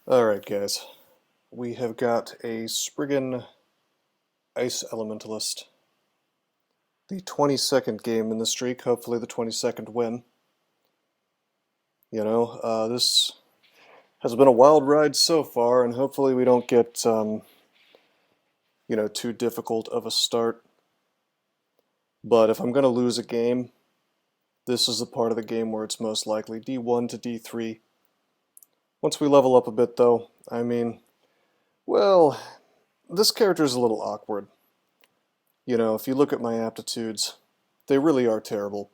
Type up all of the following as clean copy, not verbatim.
Alright guys, we have got a Spriggan Ice Elementalist. The 22nd game in the streak, hopefully the 22nd win. This has been a wild ride so far, and hopefully we don't get, too difficult of a start. But if I'm going to lose a game, this is the part of the game where it's most likely D1 to D3. Once we level up a bit though, well, this character is a little awkward. If you look at my aptitudes, they really are terrible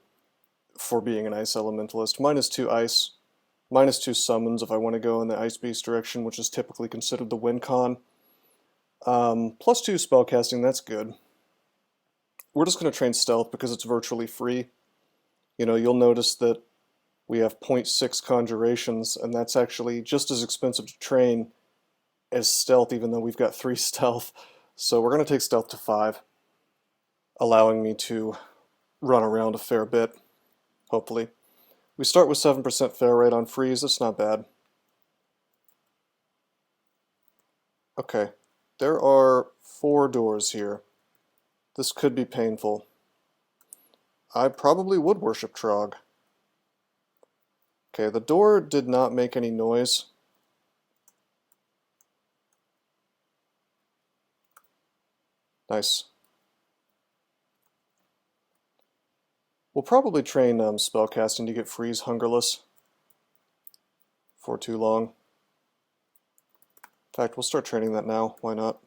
for being an Ice Elementalist. -2 Ice, -2 Summons if I want to go in the Ice Beast direction, which is typically considered the win con. +2 Spellcasting, that's good. We're just going to train Stealth because it's virtually free. You'll notice that we have 0.6 Conjurations, and that's actually just as expensive to train as Stealth, even though we've got 3 Stealth. So we're going to take Stealth to 5, allowing me to run around a fair bit, hopefully. We start with 7% fail rate on freeze, that's not bad. Okay, there are 4 doors here. This could be painful. I probably would worship Trog. Okay, the door did not make any noise. Nice. We'll probably train spellcasting to get freeze hungerless for too long. In fact, we'll start training that now. Why not?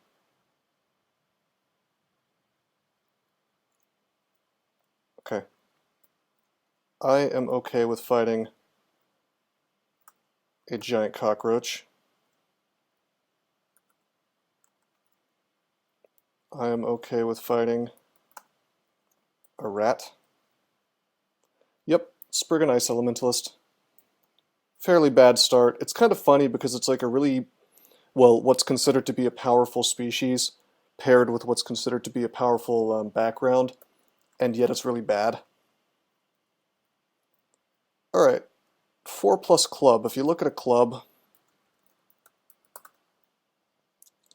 Okay. I am okay with fighting a giant cockroach. I am okay with fighting a rat. Yep, Spriggan Ice Elementalist. Fairly bad start. It's kind of funny because it's like a really, well, what's considered to be a powerful species paired with what's considered to be a powerful background, and yet it's really bad. Alright, 4+ club. If you look at a club,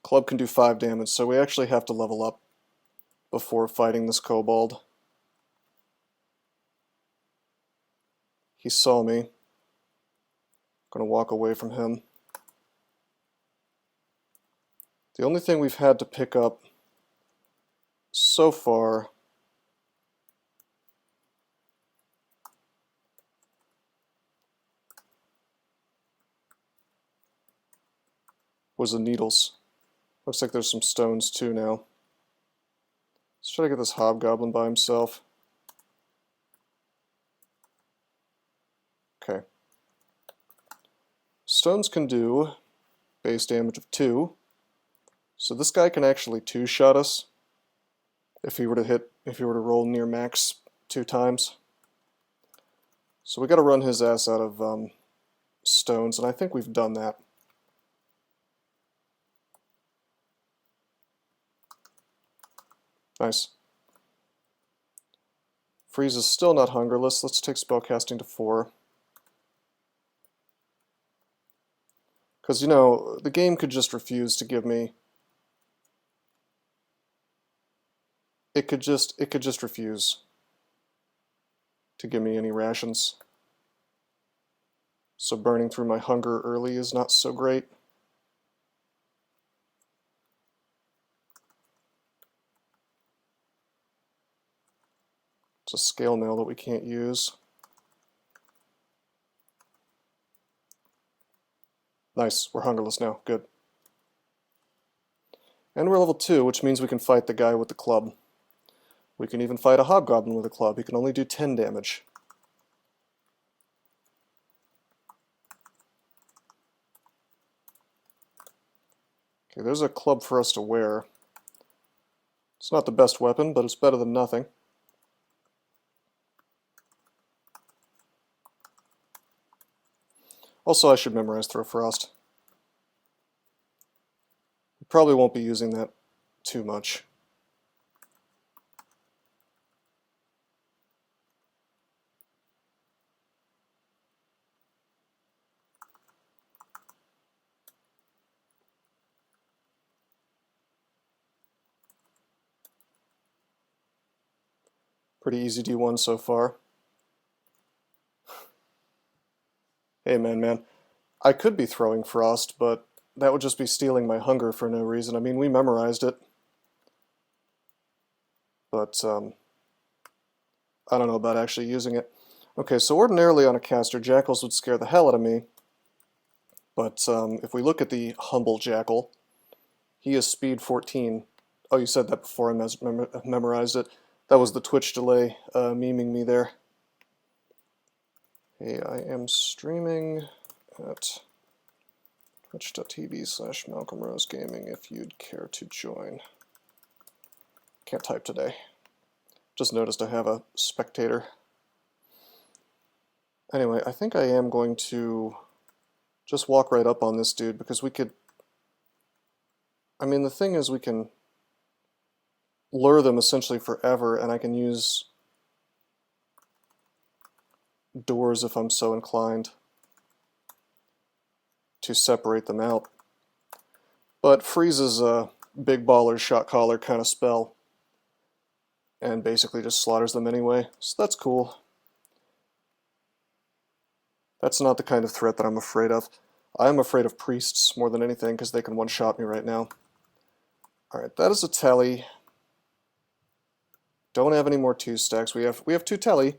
club can do 5 damage, so we actually have to level up before fighting this kobold. He saw me. I'm gonna walk away from him. The only thing we've had to pick up so far was the needles. Looks like there's some stones too now. Let's try to get this hobgoblin by himself. Okay. Stones can do base damage of 2. So this guy can actually 2-shot us if he were to roll near max 2 times. So we got to run his ass out of stones, and I think we've done that. Nice. Freeze is still not hungerless. Let's take spellcasting to 4. Because, the game could just refuse to give me... It could just refuse to give me any rations. So burning through my hunger early is not so great. It's a scale mail that we can't use. Nice, we're hungerless now, good. And we're level 2, which means we can fight the guy with the club. We can even fight a hobgoblin with a club. He can only do 10 damage. Okay, there's a club for us to wear. It's not the best weapon, but it's better than nothing. Also, I should memorize Throw Frost. Probably won't be using that too much. Pretty easy D1 so far. Hey man. I could be throwing Frost, but that would just be stealing my hunger for no reason. I mean, we memorized it. But, I don't know about actually using it. Okay, so ordinarily on a caster, Jackals would scare the hell out of me. But if we look at the humble Jackal, he is speed 14. Oh, you said that before I memorized it. That was the Twitch delay memeing me there. Hey, I am streaming at twitch.tv/MalcolmRoseGaming if you'd care to join. Can't type today. Just noticed I have a spectator. Anyway, I think I am going to just walk right up on this dude because we could... I mean, the thing is we can lure them essentially forever, and I can use doors if I'm so inclined to separate them out. But Freeze is a big baller shot caller kind of spell and basically just slaughters them anyway, so that's cool. That's not the kind of threat that I'm afraid of. I'm afraid of priests more than anything because they can one-shot me right now. Alright, that is a telly. Don't have any more 2 stacks. We have 2 telly.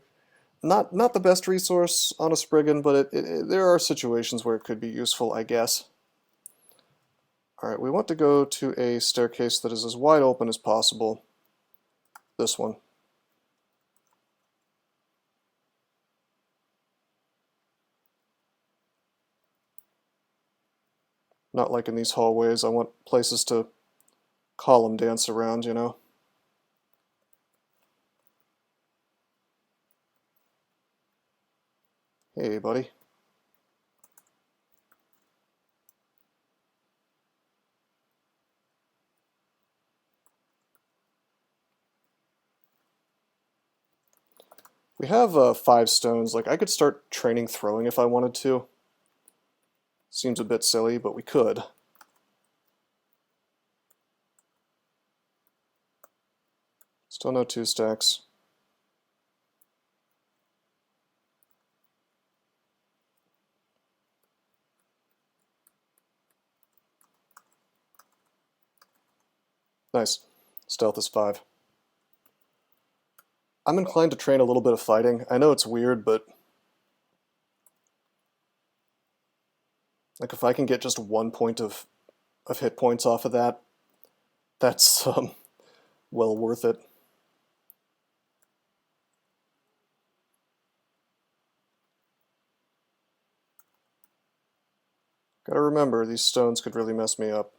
Not the best resource on a Spriggan, but there are situations where it could be useful, I guess. Alright, we want to go to a staircase that is as wide open as possible. This one. Not like in these hallways. I want places to column dance around, you know. Hey, buddy. We have 5 stones. Like, I could start training throwing if I wanted to. Seems a bit silly, but we could. Still no 2 stacks. Nice. Stealth is 5. I'm inclined to train a little bit of fighting. I know it's weird, but like if I can get just 1 point of hit points off of that, that's well worth it. Gotta remember, these stones could really mess me up.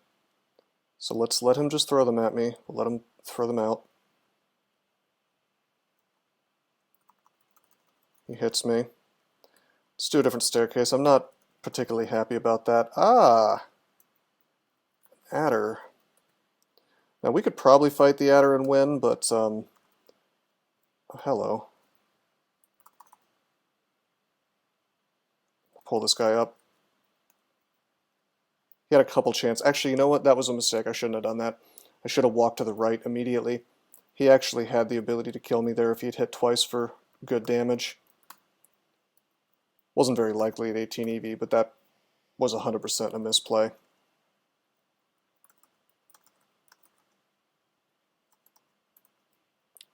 So let's let him just throw them at me. We'll let him throw them out. He hits me. Let's do a different staircase. I'm not particularly happy about that. Ah! Adder. Now we could probably fight the adder and win, but oh, hello. Pull this guy up. He had a couple chances. Actually, you know what? That was a mistake. I shouldn't have done that. I should have walked to the right immediately. He actually had the ability to kill me there if he'd hit twice for good damage. Wasn't very likely at 18 EV, but that was 100% a misplay.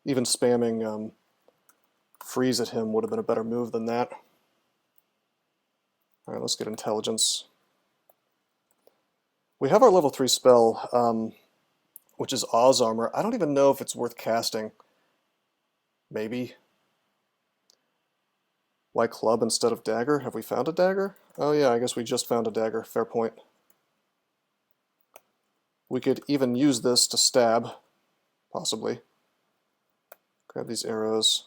Even spamming freeze at him would have been a better move than that. Alright, let's get intelligence. We have our level 3 spell, which is Oz Armor. I don't even know if it's worth casting. Maybe. Why club instead of dagger? Have we found a dagger? Oh yeah, I guess we just found a dagger. Fair point. We could even use this to stab, possibly. Grab these arrows.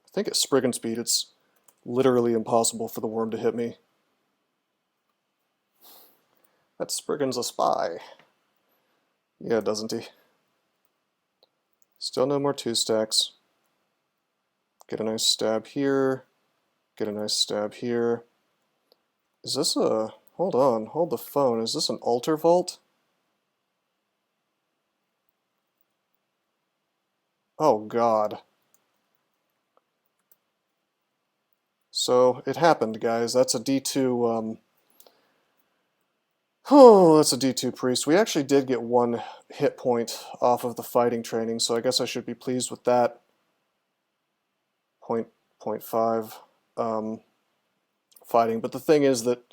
I think at Spriggan speed it's literally impossible for the worm to hit me. That Spriggan's a spy. Yeah, doesn't he? Still no more 2-stacks. Get a nice stab here. Get a nice stab here. Is this a... Hold on, hold the phone. Is this an altar vault? Oh god. So, it happened, guys. That's a D2, Oh, that's a D2 priest. We actually did get 1 hit point off of the fighting training, so I guess I should be pleased with that. 0.5 fighting. But the thing is that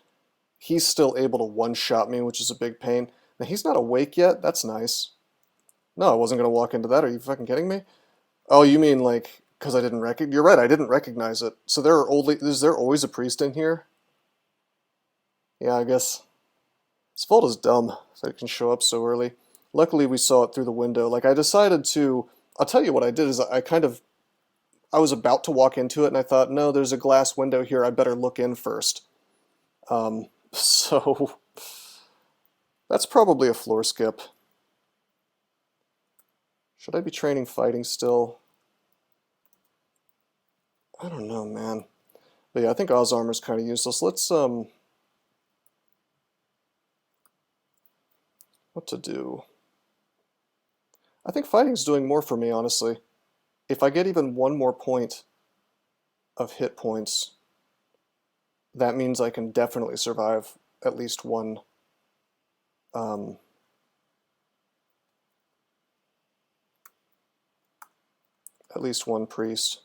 he's still able to one-shot me, which is a big pain. Now, he's not awake yet? That's nice. No, I wasn't going to walk into that. Are you fucking kidding me? Oh, you mean like, because I didn't recognize... You're right, I didn't recognize it. So is there always a priest in here? Yeah, I guess... This vault is dumb, so it can show up so early. Luckily, we saw it through the window. Like, I decided to... I'll tell you what I did is I was about to walk into it, and I thought, no, there's a glass window here, I better look in first. So... That's probably a floor skip. Should I be training fighting still? I don't know, man. But yeah, I think Oz Armor's kind of useless. Let's, what to do? I think fighting's doing more for me, honestly. If I get even 1 more point of hit points, that means I can definitely survive at least one, priest.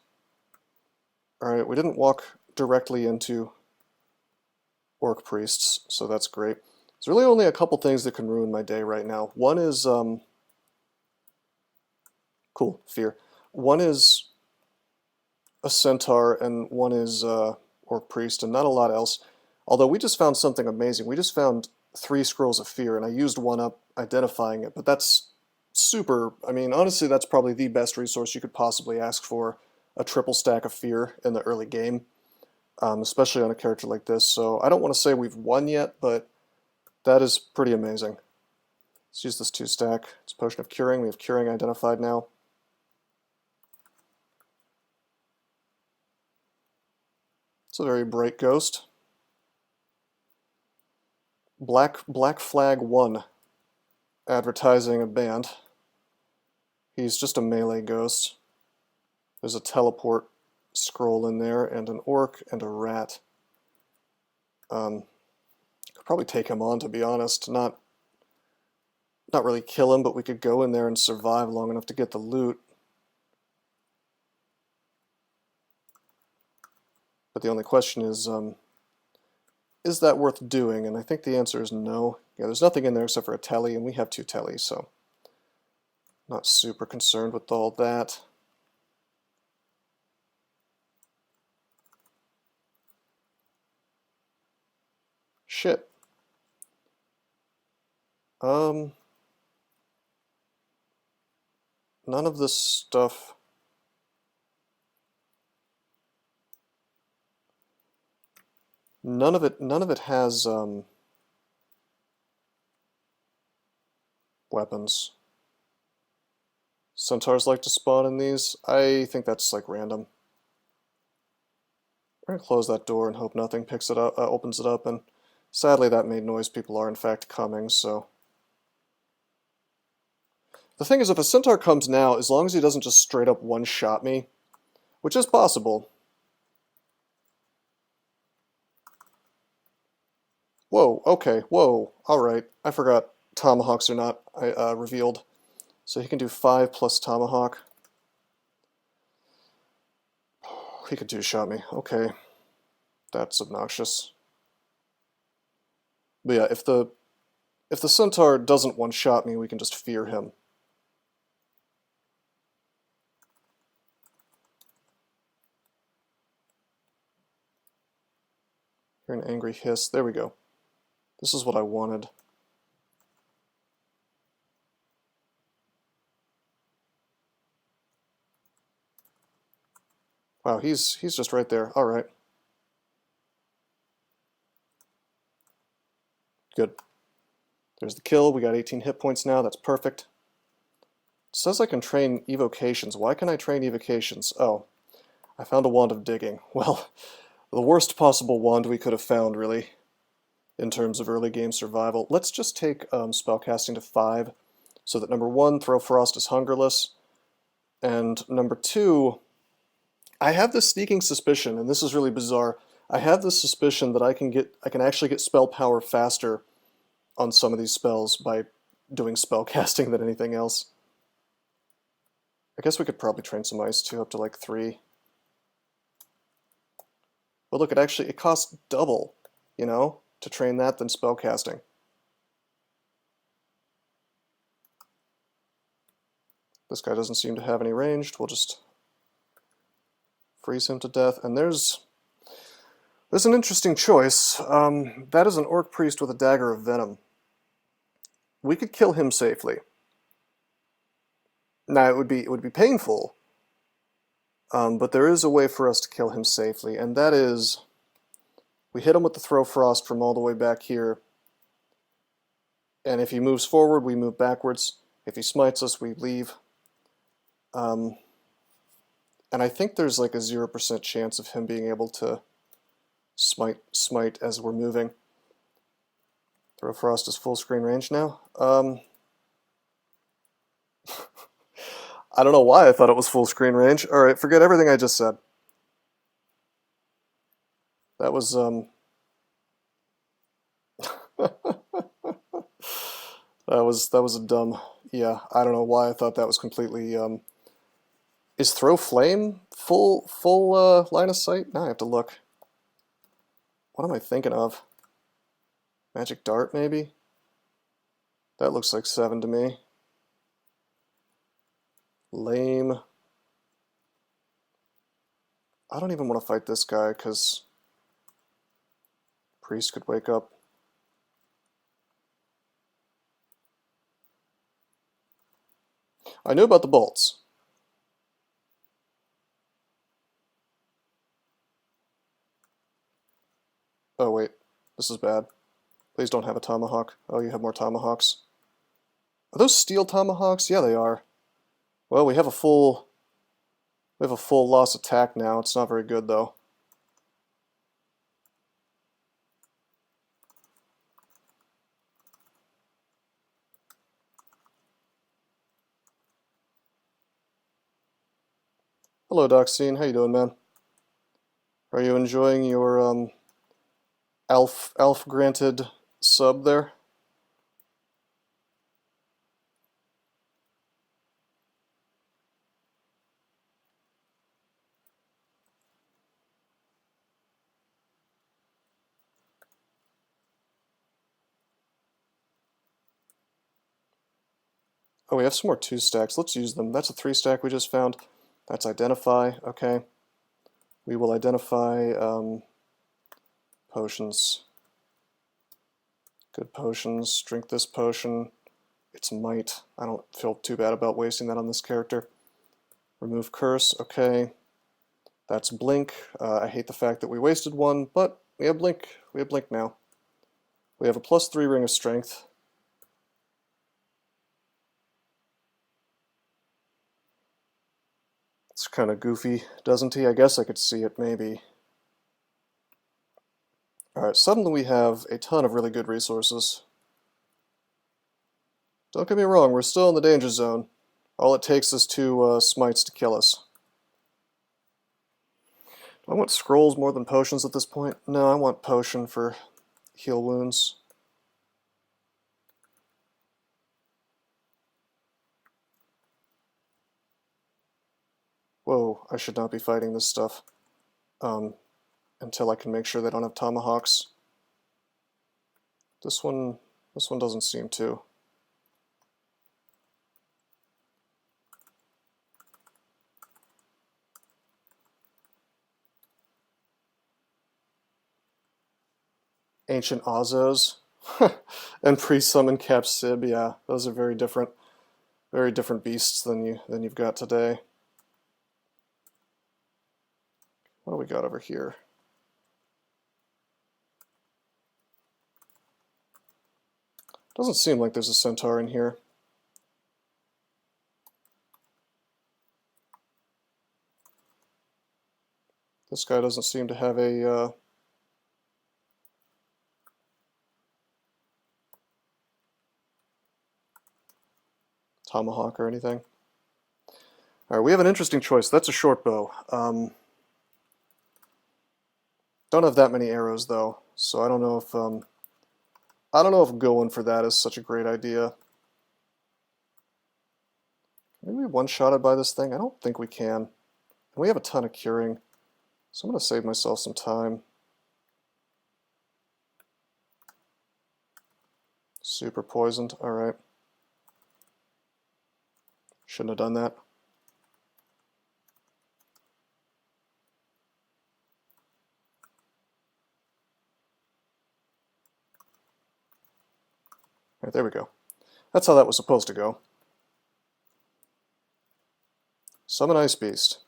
Alright, we didn't walk directly into orc priests, so that's great. There's really only a couple things that can ruin my day right now. One is, cool, fear. One is a centaur, and one is orc priest, and not a lot else. Although we just found something amazing. We just found 3 scrolls of fear, and I used one up identifying it, but that's super... I mean, honestly, that's probably the best resource you could possibly ask for, a triple stack of fear in the early game, especially on a character like this. So I don't want to say we've won yet, but that is pretty amazing. Let's use this 2-stack. It's Potion of Curing. We have Curing identified now. It's a very bright ghost. Black Flag 1, advertising a band. He's just a melee ghost. There's a teleport scroll in there, and an orc and a rat. Could probably take him on, to be honest. Not really kill him, but we could go in there and survive long enough to get the loot. But the only question is that worth doing? And I think the answer is no. Yeah, there's nothing in there except for a telly, and we have 2 tellies, so not super concerned with all that. Shit. None of this stuff... None of it has weapons. Centaurs like to spawn in these. I think that's like random. We're gonna close that door and hope nothing picks it up, opens it up, and sadly that made noise. People are in fact coming, so... The thing is, if a centaur comes now, as long as he doesn't just straight up one-shot me, which is possible... Whoa, okay, whoa, alright. I forgot tomahawks are not revealed. So he can do 5 plus tomahawk. He could 2-shot me, okay. That's obnoxious. But yeah, if the centaur doesn't one-shot me, we can just fear him. Hear an angry hiss. There we go. This is what I wanted. Wow, he's just right there. All right. Good. There's the kill. We got 18 hit points now. That's perfect. It says I can train evocations. Why can I train evocations? Oh, I found a wand of digging. Well, the worst possible wand we could have found, really, in terms of early game survival. Let's just take spellcasting to 5, so that number 1, Throw Frost is hungerless, and number 2, I have this sneaking suspicion, and this is really bizarre. I have this suspicion that I can actually get spell power faster on some of these spells by doing spellcasting than anything else. I guess we could probably train some ice too, up to like 3. But look, it costs double, you know, to train that than spellcasting. This guy doesn't seem to have any ranged. We'll just freeze him to death. And there's an interesting choice. That is an Orc Priest with a Dagger of Venom. We could kill him safely. Now it would be painful, but there is a way for us to kill him safely, and that is we hit him with the Throw Frost from all the way back here, and if he moves forward, we move backwards. If he smites us, we leave. And I think there's like a 0% chance of him being able to smite as we're moving. Throw Frost is full screen range now. I don't know why I thought it was full screen range. Alright, forget everything I just said. That was, that was a dumb, yeah, I don't know why I thought that was completely, is Throw Flame full line of sight? Now I have to look. What am I thinking of? Magic Dart, maybe? That looks like 7 to me. Lame. I don't even want to fight this guy, because Priest could wake up. I knew about the bolts. Oh wait, this is bad. Please don't have a tomahawk. Oh, you have more tomahawks. Are those steel tomahawks? Yeah, they are. Well, we have a full loss attack now. It's not very good though. Hello, Doxine. How you doing, man? Are you enjoying your Alf granted sub there? Oh, we have some more 2 stacks. Let's use them. That's a 3 stack we just found. That's Identify. Okay. We will identify potions. Good potions. Drink this potion. It's Might. I don't feel too bad about wasting that on this character. Remove Curse. Okay. That's Blink. I hate the fact that we wasted one, but we have Blink. We have Blink now. We have a +3 Ring of Strength. It's kind of goofy, doesn't he? I guess I could see it, maybe. Alright, suddenly we have a ton of really good resources. Don't get me wrong, we're still in the danger zone. All it takes is 2 smites to kill us. Do I want scrolls more than potions at this point? No, I want potion for heal wounds. Whoa, I should not be fighting this stuff until I can make sure they don't have tomahawks. This one doesn't seem to. Ancient Ozos and pre-summon Cap Sib, yeah, those are very different beasts than you've got today. What do we got over here? Doesn't seem like there's a centaur in here. This guy doesn't seem to have a tomahawk or anything. Alright, we have an interesting choice. That's a short bow. Don't have that many arrows though, so I don't know if going for that is such a great idea. Maybe one-shotted by this thing? I don't think we can. And we have a ton of curing, so I'm going to save myself some time. Super poisoned, alright. Shouldn't have done that. Right, there we go. That's how that was supposed to go. Summon Ice Beast.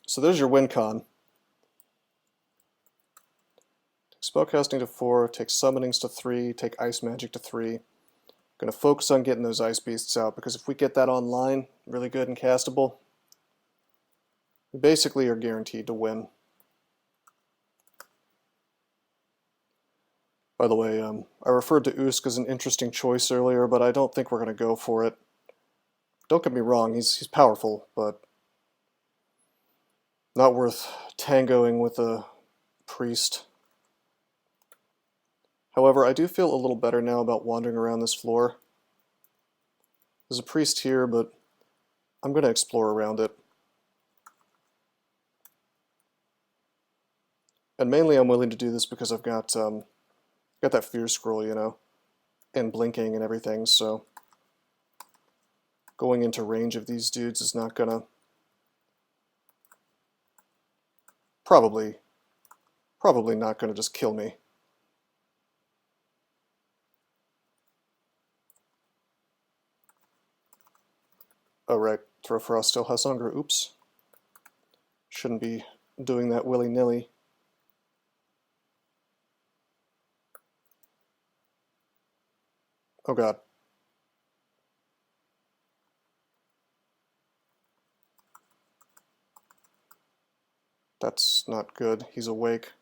So there's your win con. Take spellcasting to 4, take summonings to 3, take ice magic to 3. I'm going to focus on getting those Ice Beasts out, because if we get that online, really good and castable, we basically are guaranteed to win. By the way, I referred to HOSk as an interesting choice earlier, but I don't think we're going to go for it. Don't get me wrong, he's powerful, but not worth tangoing with a priest. However, I do feel a little better now about wandering around this floor. There's a priest here, but I'm going to explore around it. And mainly I'm willing to do this because I've got that fear scroll, you know, and blinking and everything, so going into range of these dudes is not gonna probably not gonna just kill me. Oh right, Throw Frost still has hunger, oops. Shouldn't be doing that willy-nilly. Oh god. That's not good. He's awake.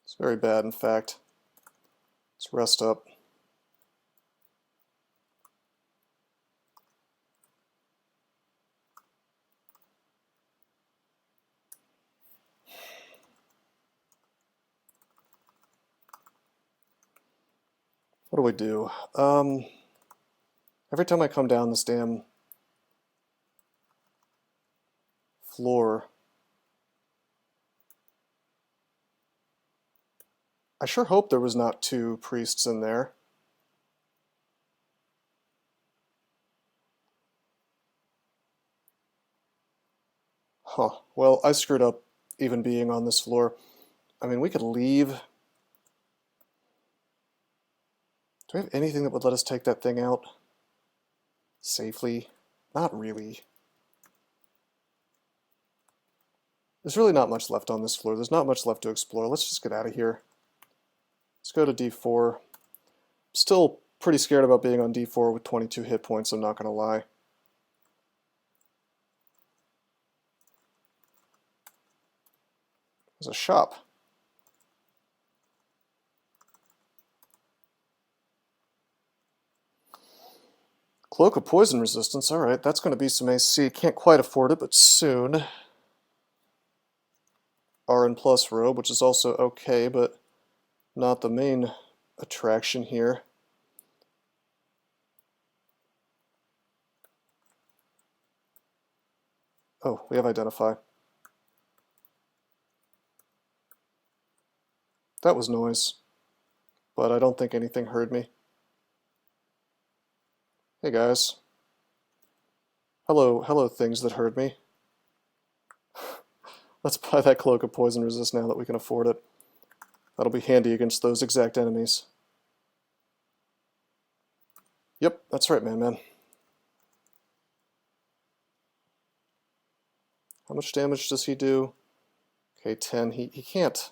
It's very bad, in fact. Let's rest up. What do we do? Every time I come down this damn floor, I sure hope there was not 2 priests in there. Huh. Well, I screwed up even being on this floor. I mean, we could leave. Do we have anything that would let us take that thing out safely? Not really. There's really not much left on this floor. There's not much left to explore. Let's just get out of here. Let's go to D4. I'm still pretty scared about being on D4 with 22 hit points, I'm not going to lie. There's a shop. Cloak of Poison Resistance, alright, that's going to be some AC. Can't quite afford it, but soon. RN Plus Robe, which is also okay, but not the main attraction here. Oh, we have Identify. That was noise, but I don't think anything heard me. Hey guys. Hello things that heard me. Let's buy that Cloak of Poison Resist now that we can afford it. That'll be handy against those exact enemies. Yep, that's right, man. How much damage does he do? Okay, 10. He can't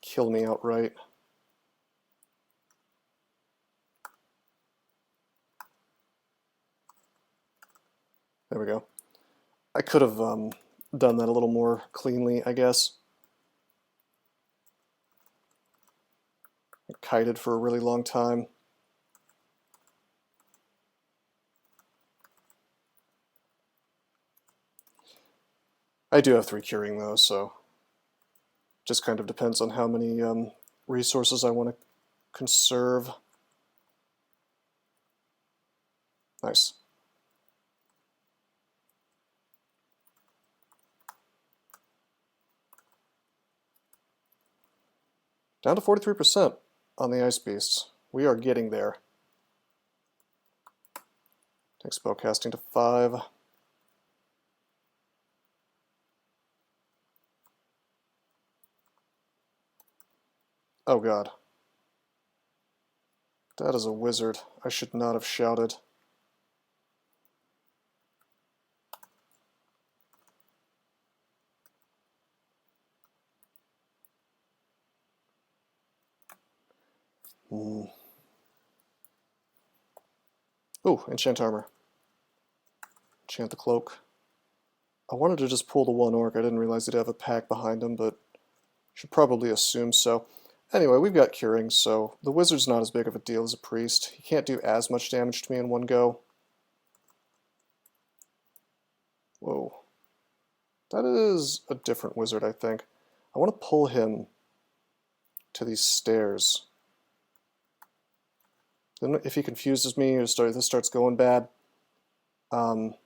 kill me outright. There we go. I could have done that a little more cleanly, I guess. I kited for a really long time. I do have 3 curing though, so just kind of depends on how many resources I want to conserve. Nice. Down to 43% on the ice beasts. We are getting there. Take spellcasting to 5. Oh god. That is a wizard. I should not have shouted. Ooh, enchant armor. Enchant the cloak. I wanted to just pull the 1 orc. I didn't realize he'd have a pack behind him, but should probably assume so. Anyway, we've got curing, so the wizard's not as big of a deal as a priest. He can't do as much damage to me in one go. Whoa. That is a different wizard, I think. I want to pull him to these stairs. Then if he confuses me or this starts going bad, level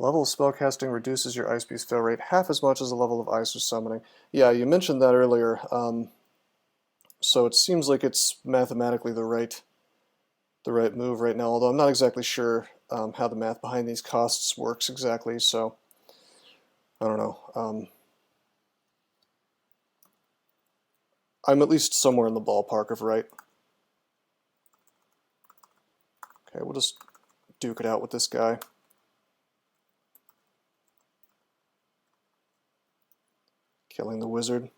of spellcasting reduces your ice beast fail rate half as much as the level of ice or summoning. Yeah, you mentioned that earlier. So it seems like it's mathematically the right move right now, although I'm not exactly sure how the math behind these costs works exactly, so I don't know. I'm at least somewhere in the ballpark of right. Okay, we'll just duke it out with this guy. Killing the wizard.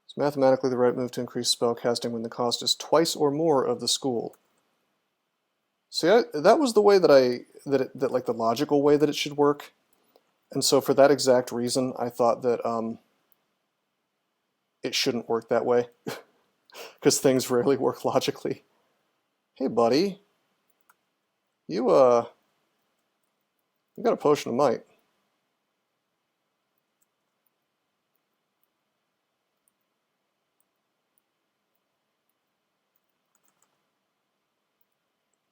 It's mathematically the right move to increase spellcasting when the cost is twice or more of the school. See, that was the way that like the logical way that it should work, and so for that exact reason, I thought that it shouldn't work that way, because things rarely work logically. Hey, buddy, you got a potion of might.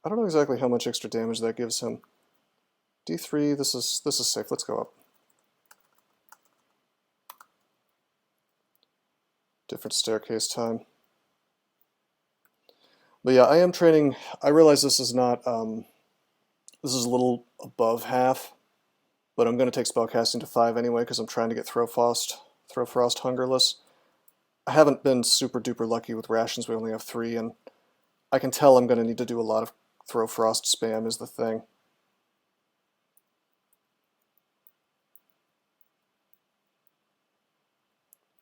I don't know exactly how much extra damage that gives him. D3, this is safe. Let's go up. Different staircase time. But yeah, I am training. I realize this is not, this is a little above half, but I'm going to take spellcasting to 5 anyway because I'm trying to get Throw Frost Hungerless. I haven't been super duper lucky with rations. We only have 3, and I can tell I'm going to need to do a lot of Throw Frost spam is the thing.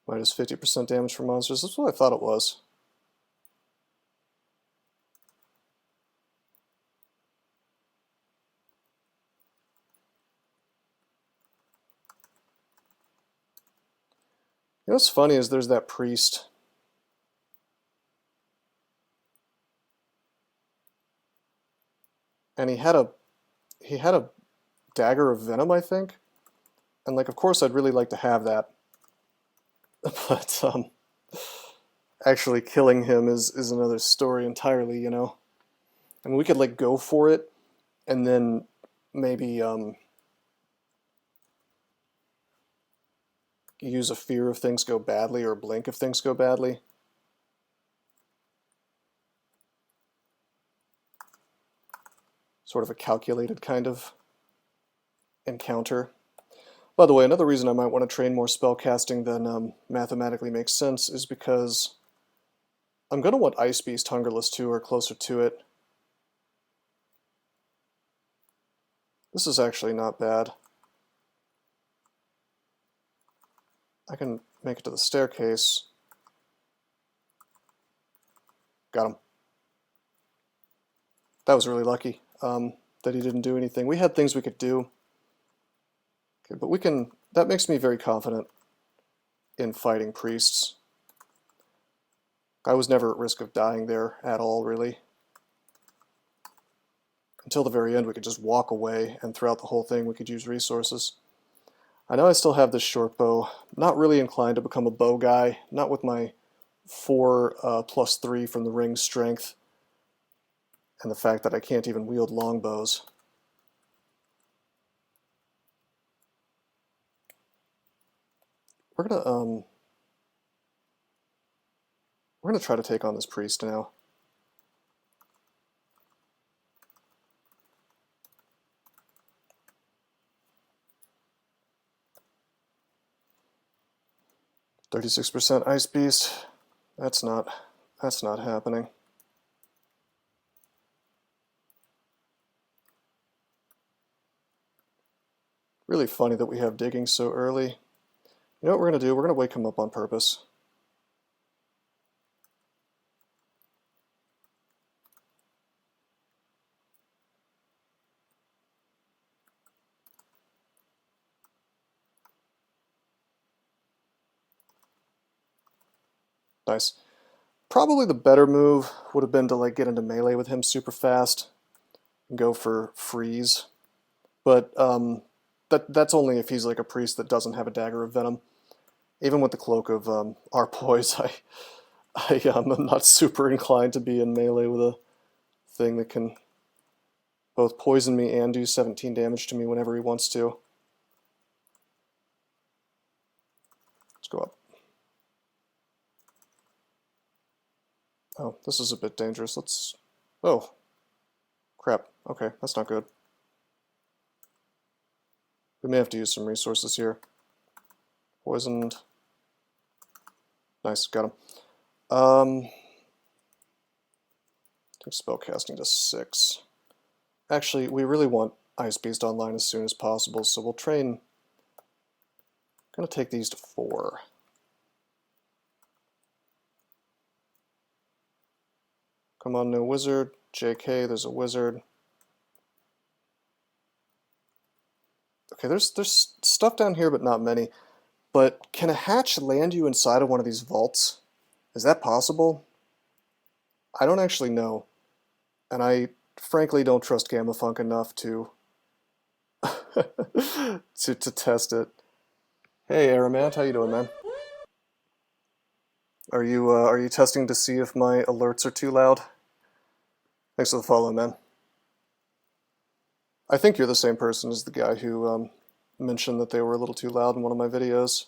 Minus 50% damage for monsters. That's what I thought it was. You know what's funny is there's that priest. And he had a dagger of venom, I think. And like, of course, I'd really like to have that. But actually killing him is another story entirely, you know. I mean, we could like go for it, and then maybe use a fear if things go badly, or blink if things go badly. Sort of a calculated kind of encounter. By the way, another reason I might want to train more spellcasting than mathematically makes sense is because I'm going to want Ice Beast, Hungerless 2 or closer to it. This is actually not bad. I can make it to the staircase. Got him. That was really lucky that he didn't do anything. We had things we could do. Okay, but we can, that makes me very confident in fighting priests. I was never at risk of dying there at all, really. Until the very end, we could just walk away, and throughout the whole thing, we could use resources. I know I still have this short bow. Not really inclined to become a bow guy, not with my 4+3 from the ring strength, and the fact that I can't even wield longbows. We're gonna try to take on this priest now. %, Ice Beast. That's not happening. Really funny that we have digging so early. You know what we're going to do? We're going to wake him up on purpose. Nice. Probably the better move would have been to like get into melee with him super fast and go for freeze. But that's only if he's like a priest that doesn't have a dagger of venom. Even with the cloak of our poise, I'm not super inclined to be in melee with a thing that can both poison me and do 17 damage to me whenever he wants to. Let's go up. Oh, this is a bit dangerous. Let's... Oh. Crap. Okay, that's not good. We may have to use some resources here. Poisoned. Nice, got him. Take spellcasting to 6. Actually, we really want Ice Beast online as soon as possible, so we'll train... I'm going to take these to 4. Come on, no wizard. JK, there's a wizard. Okay, there's stuff down here, but not many. But can a hatch land you inside of one of these vaults? Is that possible? I don't actually know. And I frankly don't trust GammaFunk enough to to test it. Hey Aramant, how you doing, man? Are you testing to see if my alerts are too loud? Thanks for the follow, man. I think you're the same person as the guy who mentioned that they were a little too loud in one of my videos.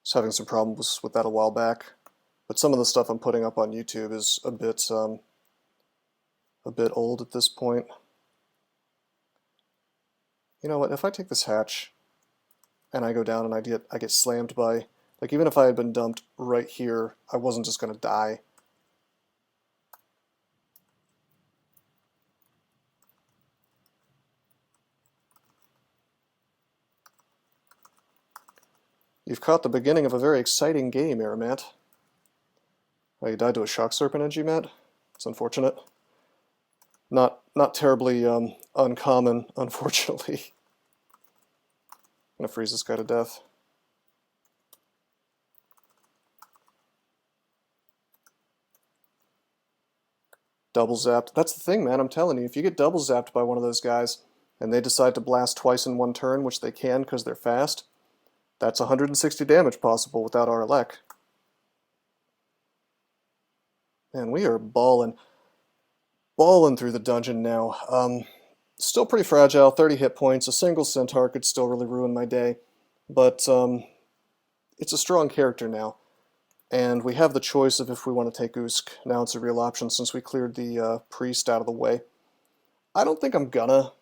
I was having some problems with that a while back, but some of the stuff I'm putting up on YouTube is a bit old at this point. You know what? If I take this hatch and I go down and I get slammed by, like, even if I had been dumped right here, I wasn't just gonna die. You've caught the beginning of a very exciting game, Aramant. Oh, you died to a shock serpent, Matt? It's unfortunate. Not terribly uncommon, unfortunately. I'm gonna freeze this guy to death. Double zapped. That's the thing, man. I'm telling you, if you get double zapped by one of those guys and they decide to blast twice in one turn, which they can because they're fast, that's 160 damage possible without our elec. Man, we are balling through the dungeon now. Still pretty fragile, 30 hit points. A single centaur could still really ruin my day, but it's a strong character now. And we have the choice of if we want to take HOSk. Now it's a real option since we cleared the priest out of the way. I don't think I'm gonna.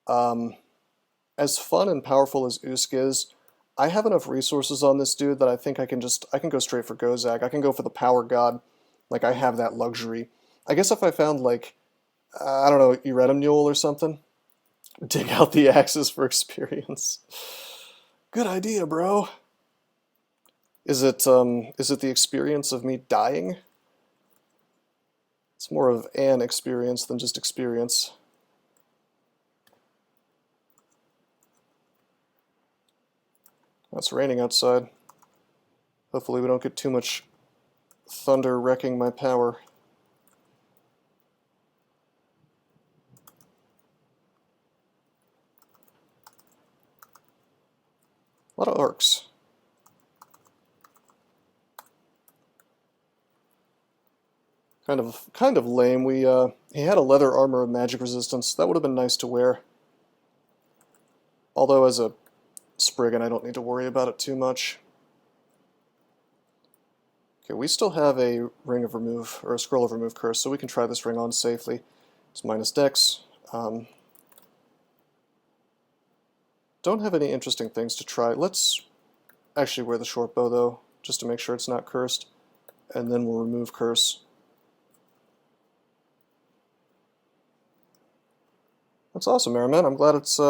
As fun and powerful as HOSk is, I have enough resources on this dude that I think I can go straight for Gozag. I can go for the power god. Like, I have that luxury. I guess if I found, like, I don't know, GrTm or something, dig out the axes for experience. Good idea, bro. Is it the experience of me dying? It's more of an experience than just experience. It's raining outside. Hopefully we don't get too much thunder wrecking my power. A lot of arcs. Kind of lame. He had a leather armor of magic resistance. That would have been nice to wear. Although as a Spriggan, I don't need to worry about it too much. Okay, we still have a ring of remove, or a scroll of remove curse, so we can try this ring on safely. It's minus dex. Don't have any interesting things to try. Let's actually wear the short bow though, just to make sure it's not cursed, and then we'll remove curse. That's awesome, Merriman. I'm glad it's,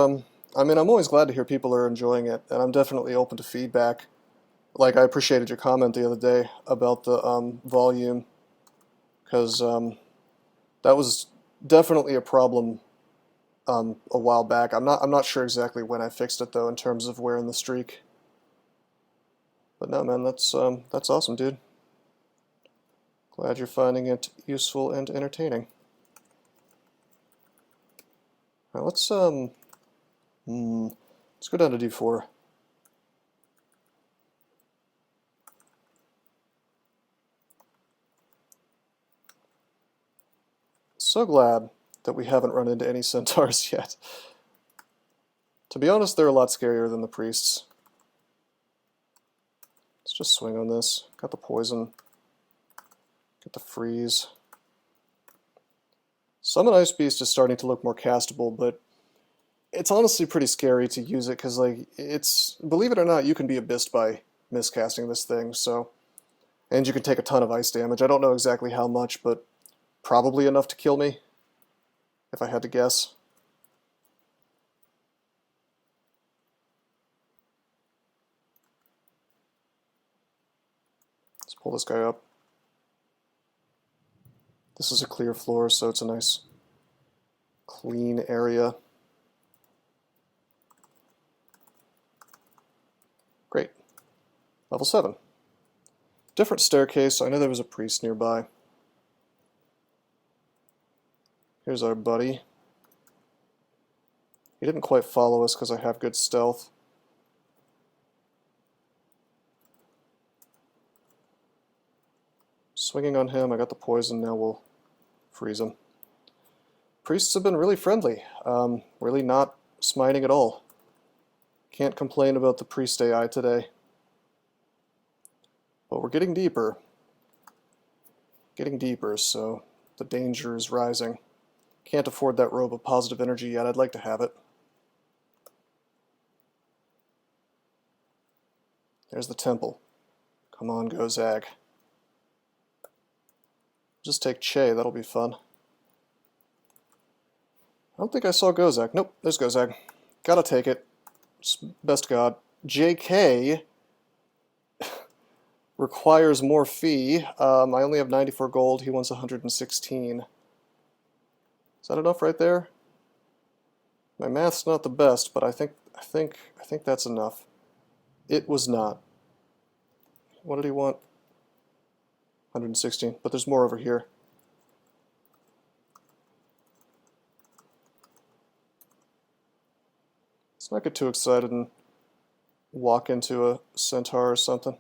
I mean, I'm always glad to hear people are enjoying it, and I'm definitely open to feedback. Like, I appreciated your comment the other day about the volume, because that was definitely a problem a while back. I'm not sure exactly when I fixed it though, in terms of wearing the streak. But no, man, that's awesome, dude. Glad you're finding it useful and entertaining. All right, let's go down to D4. So glad that we haven't run into any centaurs yet. To be honest, they're a lot scarier than the priests. Let's just swing on this. Got the poison. Get the freeze. Summon Ice Beast is starting to look more castable, but it's honestly pretty scary to use it because, like, it's, believe it or not, you can be abyssed by miscasting this thing, so, and you can take a ton of ice damage. I don't know exactly how much, but probably enough to kill me, if I had to guess. Let's pull this guy up. This is a clear floor, so it's a nice, clean area. Great. Level 7. Different staircase. I know there was a priest nearby. Here's our buddy. He didn't quite follow us because I have good stealth. Swinging on him, I got the poison, now we'll freeze him. Priests have been really friendly, really not smiting at all. Can't complain about the priest AI today. But we're getting deeper. Getting deeper, so the danger is rising. Can't afford that robe of positive energy yet, I'd like to have it. There's the temple. Come on, Gozag. Just take Che, that'll be fun. I don't think I saw Gozag. Nope, there's Gozag. Gotta take it. Best god. JK requires more fee. I only have 94 gold. He wants 116. Is that enough right there? My math's not the best, but I think that's enough. It was not. What did he want? 116, but there's more over here. Let's not get too excited and walk into a centaur or something.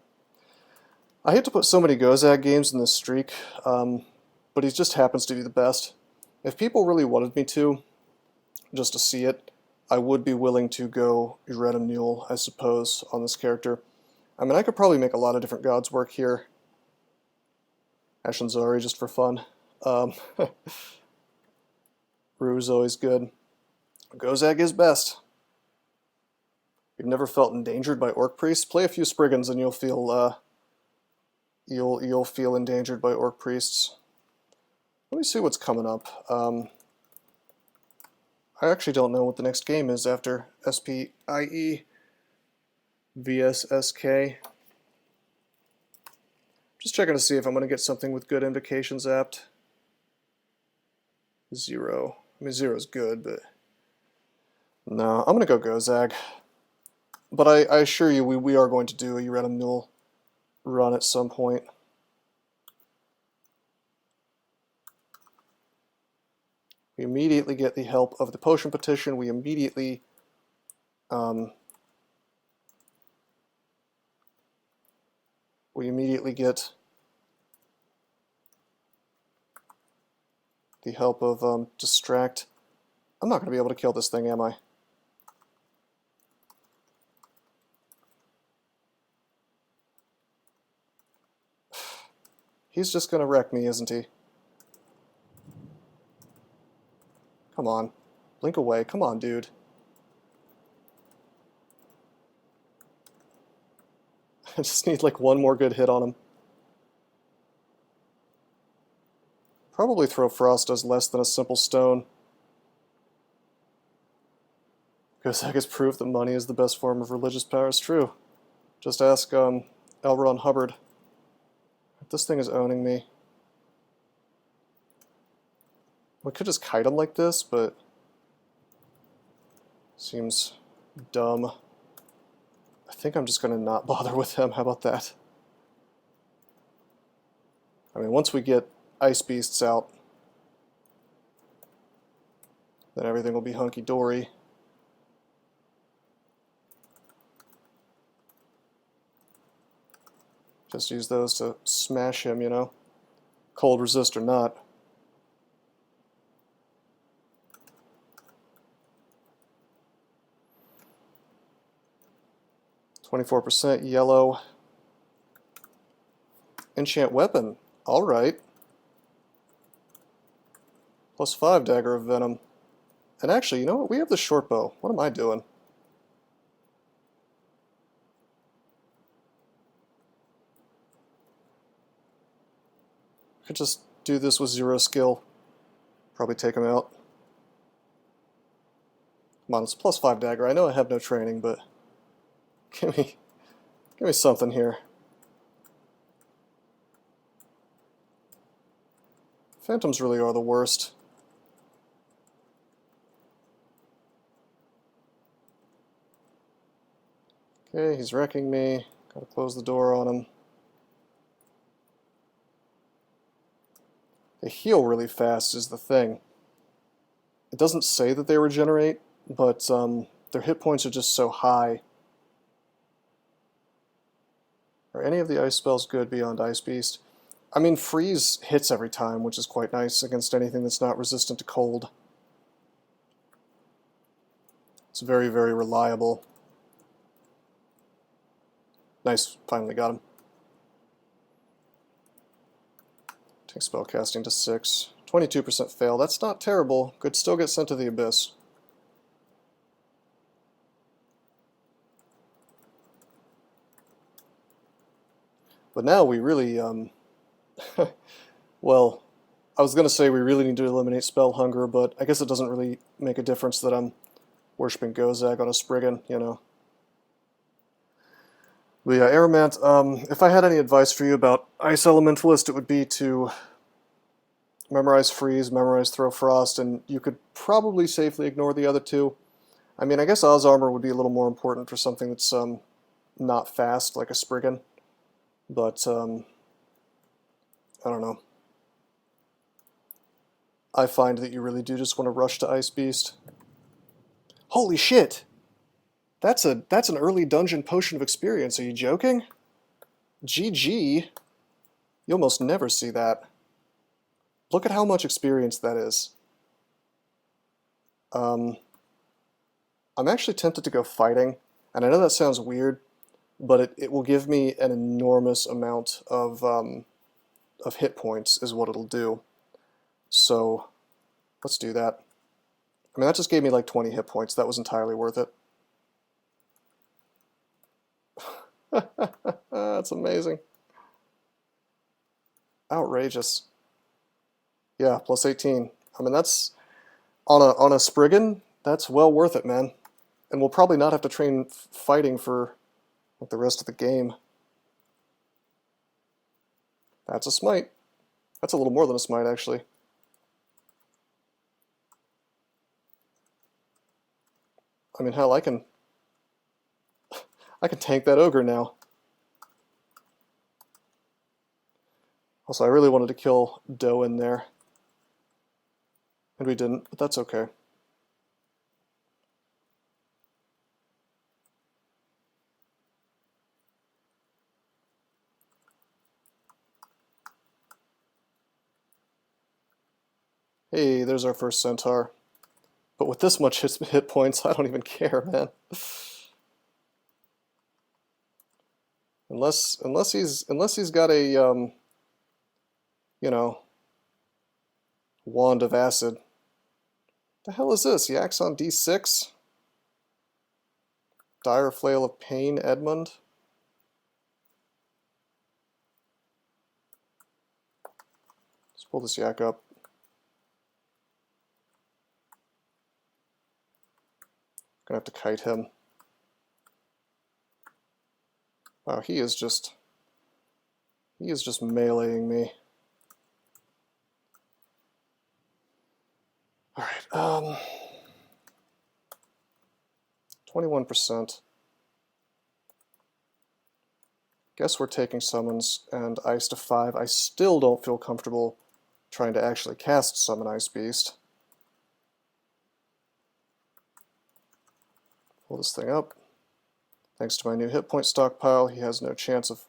I hate to put so many Gozag games in this streak, but he just happens to be the best. If people really wanted me to, just to see it, I would be willing to go GrTm, I suppose, on this character. I mean, I could probably make a lot of different gods work here. Ashen'Zari just for fun. Rue's always good. Gozag is best. You've never felt endangered by Orc Priests? Play a few Spriggans and you'll feel you'll feel endangered by Orc Priests. Let me see what's coming up. I actually don't know what the next game is after SpIE VSSk. Just checking to see if I'm going to get something with good invocations apt. 0. I mean, 0 is good, but no, I'm going to go Gozag. But I assure you, we are going to do a random mule run at some point. We immediately get the help of the potion petition. We immediately get the help of distract. I'm not going to be able to kill this thing, am I? He's just going to wreck me, isn't he? Come on. Blink away. Come on, dude. I just need like one more good hit on him. Probably Throw Frost does less than a simple stone. Gozag has proved that money is the best form of religious power. It's true. Just ask L. Ron Hubbard. This thing is owning me. We could just kite him like this, but seems dumb. I think I'm just going to not bother with him. How about that? I mean, once we get Ice Beasts out, then everything will be hunky-dory. Just use those to smash him, you know? Cold resist or not. %, yellow. Enchant weapon. Alright. +5 dagger of venom. And actually, you know what? We have the short bow. What am I doing? I could just do this with 0 skill. Probably take him out. Come on, it's +5 dagger. I know I have no training, but give me something here. Phantoms really are the worst. Okay, he's wrecking me. Gotta close the door on him. They heal really fast is the thing. It doesn't say that they regenerate, but their hit points are just so high. Are any of the ice spells good beyond Ice Beast? I mean, freeze hits every time, which is quite nice against anything that's not resistant to cold. It's very, very reliable. Nice, finally got him. Take spellcasting to 6. 22% fail. That's not terrible. Could still get sent to the abyss. But now we really, well, I was going to say we really need to eliminate spell hunger, but I guess it doesn't really make a difference that I'm worshipping Gozag on a Spriggan, you know. But yeah, Aramant, if I had any advice for you about Ice Elementalist, it would be to memorize Freeze, memorize Throw Frost, and you could probably safely ignore the other two. I mean, I guess Oz Armor would be a little more important for something that's not fast, like a Spriggan. But, I don't know. I find that you really do just want to rush to Ice Beast. Holy shit! That's an early dungeon potion of experience. Are you joking? GG. You almost never see that. Look at how much experience that is. I'm actually tempted to go fighting, and I know that sounds weird, but it will give me an enormous amount of hit points is what it'll do. So let's do that. I mean, that just gave me like 20 hit points. That was entirely worth it. That's amazing. Outrageous. Yeah, plus 18. I mean, that's on a Spriggan, that's well worth it, man. And we'll probably not have to train fighting for like the rest of the game. That's a smite. That's a little more than a smite, actually. I mean, hell, I can tank that ogre now. Also, I really wanted to kill Doe in there. And we didn't, but that's okay. Hey, there's our first centaur. But with this much hit points, I don't even care, man. Unless he's got a you know, wand of acid. The hell is this? Yaks on D6? Dire Flail of Pain, Edmund? Let's pull this yak up. Gonna have to kite him. Wow, he is just meleeing me. Alright, 21%. Guess we're taking summons and ice to 5. I still don't feel comfortable trying to actually cast Summon Ice Beast. Pull this thing up. Thanks to my new hit point stockpile, he has no chance of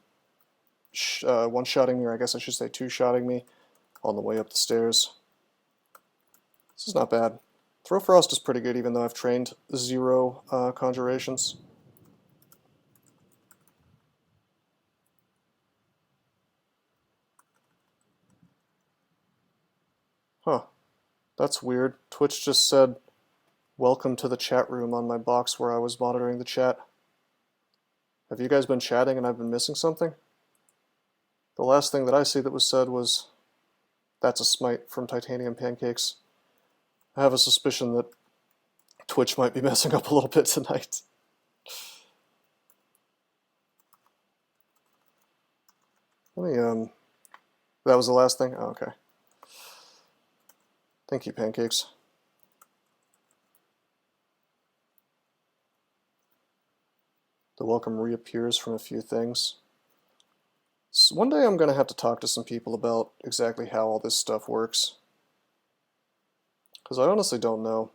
one-shotting me, or I guess I should say two-shotting me, on the way up the stairs. This is not bad. Throw Frost is pretty good, even though I've trained 0 conjurations. Huh. That's weird. Twitch just said, "Welcome to the chat room" on my box where I was monitoring the chat. Have you guys been chatting and I've been missing something? The last thing that I see that was said was, "That's a smite from Titanium Pancakes." I have a suspicion that Twitch might be messing up a little bit tonight. Let me, that was the last thing? Oh, okay. Thank you, Pancakes. The welcome reappears from a few things. So one day I'm going to have to talk to some people about exactly how all this stuff works. Because I honestly don't know.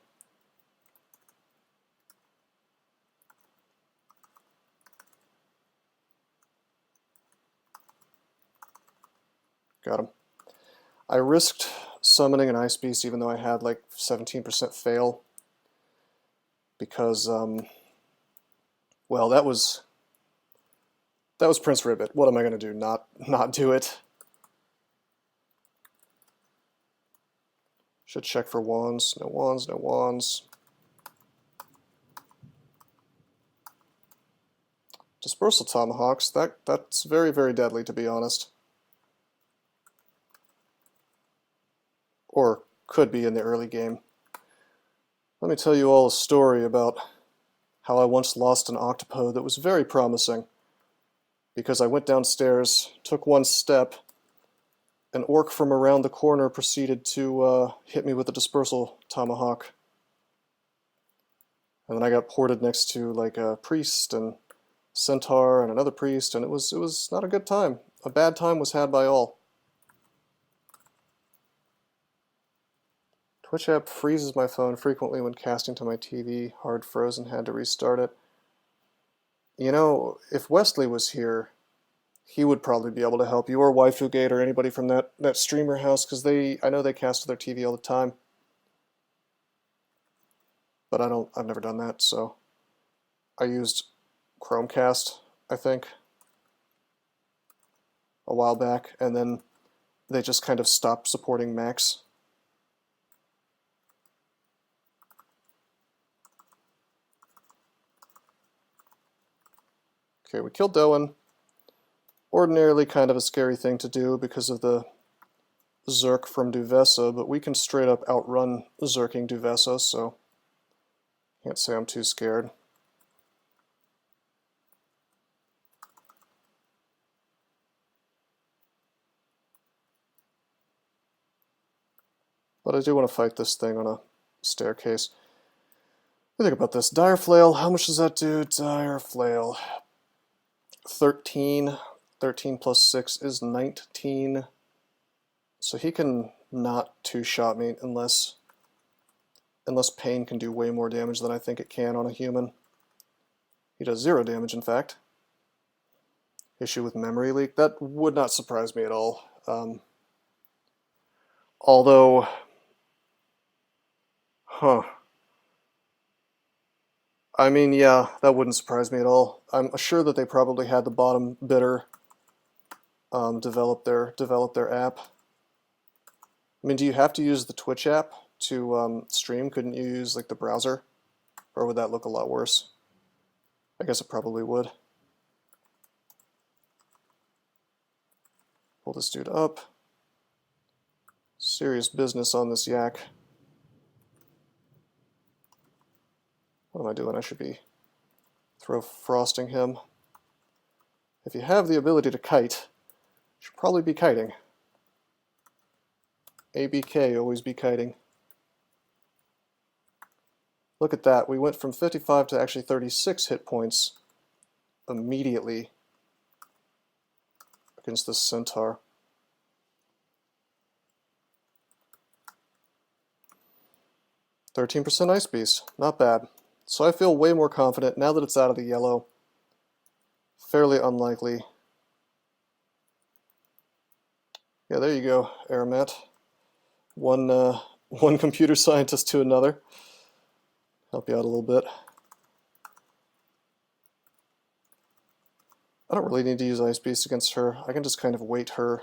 Got him. I risked summoning an Ice Beast even though I had like 17% fail. Because, well, that was Prince Ribbit. What am I going to do? Not do it? Should check for wands. No wands, no wands. Dispersal Tomahawks. That's very, very deadly, to be honest. Or could be in the early game. Let me tell you all a story about how I once lost an octopo that was very promising. Because I went downstairs, took one step, an orc from around the corner proceeded to hit me with a dispersal tomahawk. And then I got ported next to like a priest and centaur and another priest, and it was not a good time. A bad time was had by all. Twitch app freezes my phone frequently when casting to my TV. Hard frozen, had to restart it. You know, if Wesley was here, he would probably be able to help you, or WaifuGate, or anybody from that streamer house, because I know they cast to their TV all the time. But I've never done that, so I used Chromecast, I think, a while back, and then they just kind of stopped supporting Macs. Okay, we killed Doan. Ordinarily kind of a scary thing to do because of the Zerk from Duvessa, but we can straight up outrun Zerking Duvessa, so can't say I'm too scared. But I do want to fight this thing on a staircase. What do you think about this? Dire Flail, how much does that do? Dire Flail. 13. 13 plus 6 is 19. So he can not two-shot me unless Pain can do way more damage than I think it can on a human. He does 0 damage, in fact. Issue with memory leak. That would not surprise me at all. Although... I mean, yeah, that wouldn't surprise me at all. I'm sure that they probably had the bottom bidder develop their app. I mean, do you have to use the Twitch app to stream? Couldn't you use like the browser? Or would that look a lot worse? I guess it probably would. Pull this dude up. Serious business on this yak. What am I doing? I should be throw frosting him. If you have the ability to kite, you should probably be kiting. ABK, always be kiting. Look at that. We went from 55 to actually 36 hit points immediately against this centaur. %, Ice Beast. Not bad. So I feel way more confident now that it's out of the yellow. Fairly unlikely. Yeah, there you go, Aramat. One computer scientist to another. Help you out a little bit. I don't really need to use Ice Beast against her. I can just kind of wait her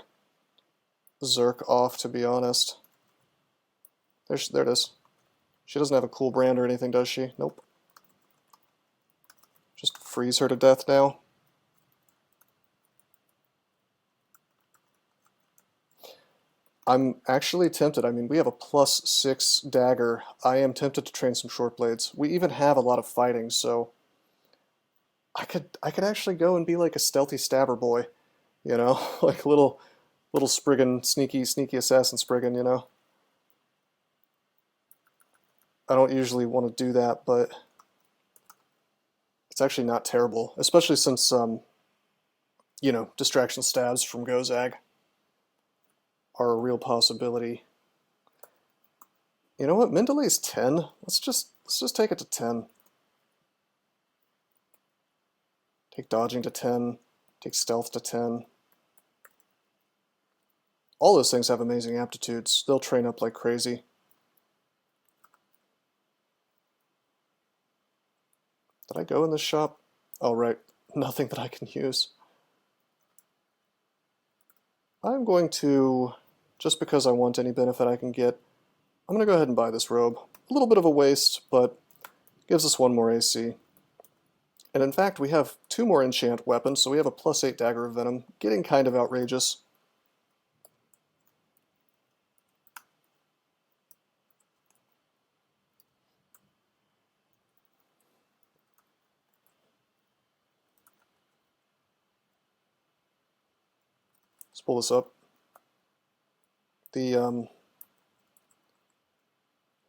Zerk off, to be honest. There it is. She doesn't have a cool brand or anything, does she? Nope. Just freeze her to death now. I'm actually tempted. I mean, we have a +6 dagger. I am tempted to train some short blades. We even have a lot of fighting, so I could actually go and be like a stealthy stabber boy, you know, like little Spriggan, sneaky assassin Spriggan, you know. I don't usually want to do that, but it's actually not terrible, especially since you know, distraction stabs from Gozag are a real possibility. You know what? Mendelay's 10. Let's just take it to 10. Take dodging to 10. Take stealth to 10. All those things have amazing aptitudes. They'll train up like crazy. Did I go in this shop? Oh, right. Nothing that I can use. I'm going to, just because I want any benefit I can get, I'm going to go ahead and buy this robe. A little bit of a waste, but gives us 1 more AC. And in fact, we have 2 more enchant weapons, so we have a +8 dagger of venom, getting kind of outrageous. Let's pull this up.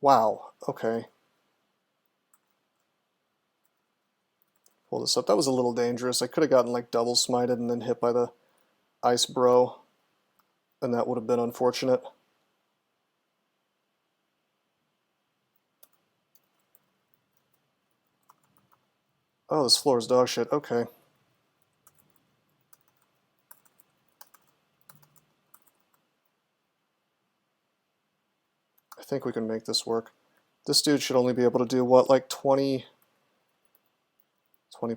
Wow, okay. Pull this up. That was a little dangerous. I could have gotten like double smited and then hit by the ice bro, and that would have been unfortunate. Oh, this floor is dog shit. Okay. I think we can make this work. This dude should only be able to do, what, like 20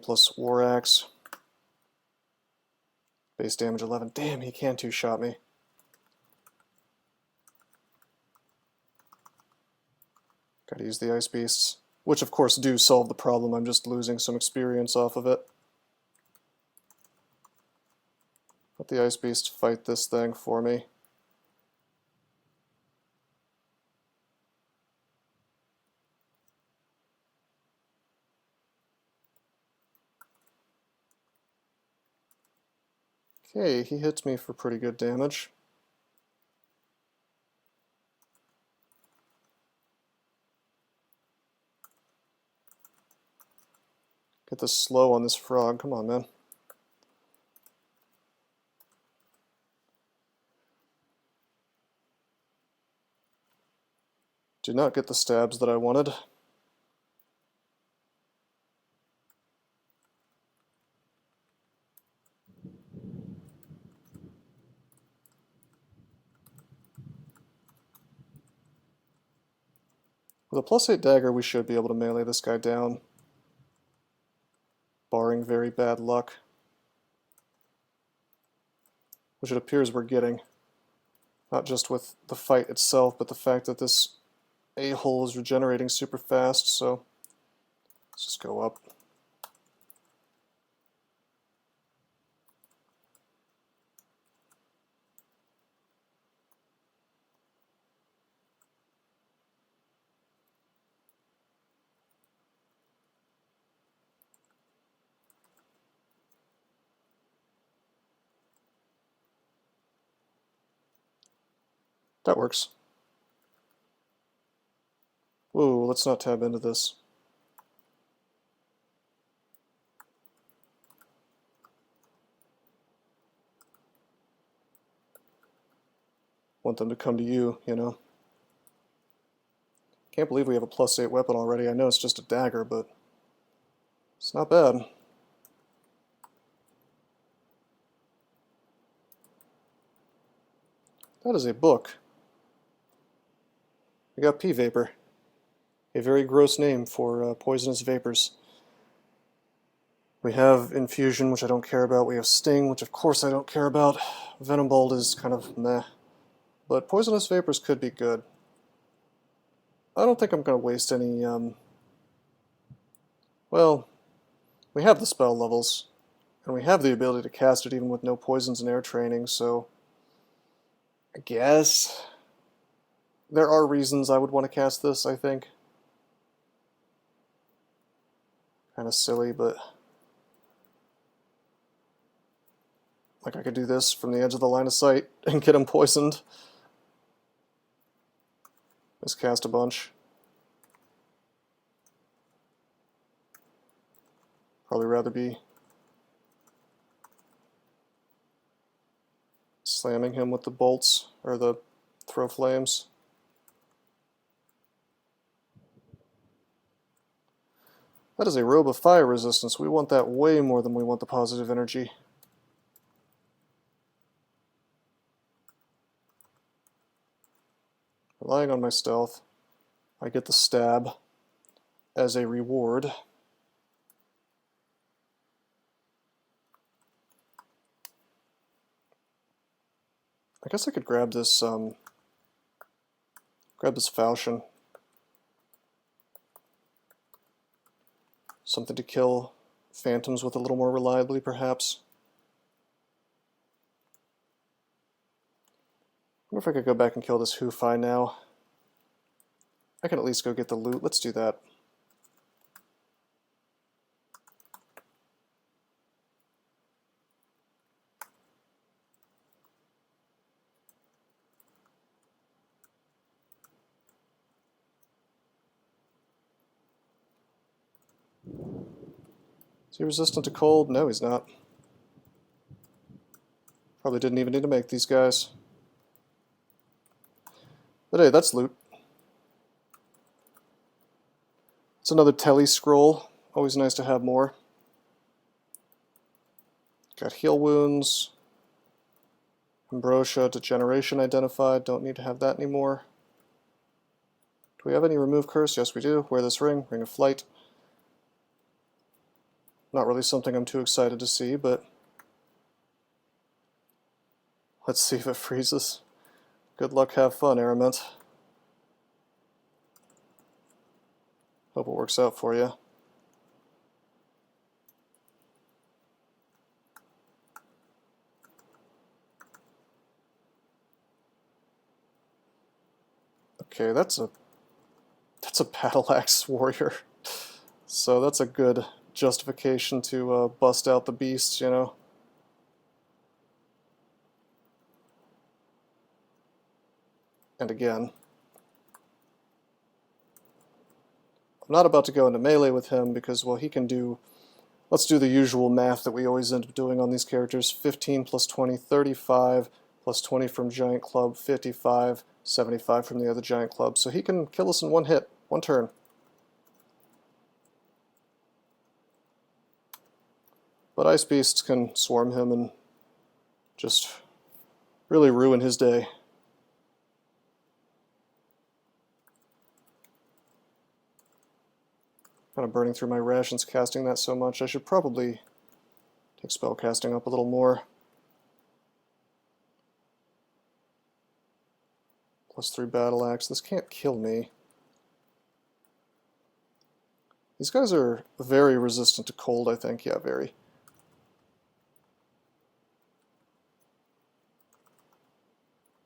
plus War Axe. Base damage 11. Damn, he can two-shot me. Gotta use the Ice Beasts, which of course do solve the problem. I'm just losing some experience off of it. Let the Ice Beast fight this thing for me. Okay, he hits me for pretty good damage. Get this slow on this frog. Come on, man. Did not get the stabs that I wanted. With a +8 dagger, we should be able to melee this guy down, barring very bad luck, which it appears we're getting. Not just with the fight itself, but the fact that this a-hole is regenerating super fast, so let's just go up. That works. Whoa, let's not tab into this. Want them to come to you, you know. Can't believe we have a +8 weapon already. I know it's just a dagger, but it's not bad. That is a book. We got pea vapor. A very gross name for poisonous vapors. We have infusion, which I don't care about. We have sting, which of course I don't care about. Venom bolt is kind of meh. But poisonous vapors could be good. I don't think I'm going to waste any, well, we have the spell levels, and we have the ability to cast it even with no poisons and air training, so I guess there are reasons I would want to cast this, I think. Kind of silly, but like I could do this from the edge of the line of sight and get him poisoned. Miscast a bunch. Probably rather be slamming him with the bolts or the throw flames. That is a robe of fire resistance. We want that way more than we want the positive energy. Relying on my stealth, I get the stab as a reward. I guess I could grab this falchion. Something to kill phantoms with a little more reliably, perhaps. I wonder if I could go back and kill this HuFi now. I can at least go get the loot. Let's do that. Is he resistant to cold? No, he's not. Probably didn't even need to make these guys. But hey, that's loot. It's another tele scroll. Always nice to have more. Got heal wounds. Ambrosia, degeneration identified. Don't need to have that anymore. Do we have any remove curse? Yes, we do. Wear this ring. Ring of flight. Not really something I'm too excited to see, but let's see if it freezes. Good luck, have fun, Arament. Hope it works out for you. Okay, that's a battle axe warrior. So that's a good justification to bust out the beasts, you know. And again, I'm not about to go into melee with him because, well, he can do, let's do the usual math that we always end up doing on these characters. 15 plus 20, 35, plus 20 from Giant Club, 55, 75 from the other Giant Club. So he can kill us in one hit, one turn. But Ice Beasts can swarm him and just really ruin his day. Kind of burning through my rations casting that so much. I should probably take spell casting up a little more. +3 battle axe. This can't kill me. These guys are very resistant to cold, I think. Yeah, very.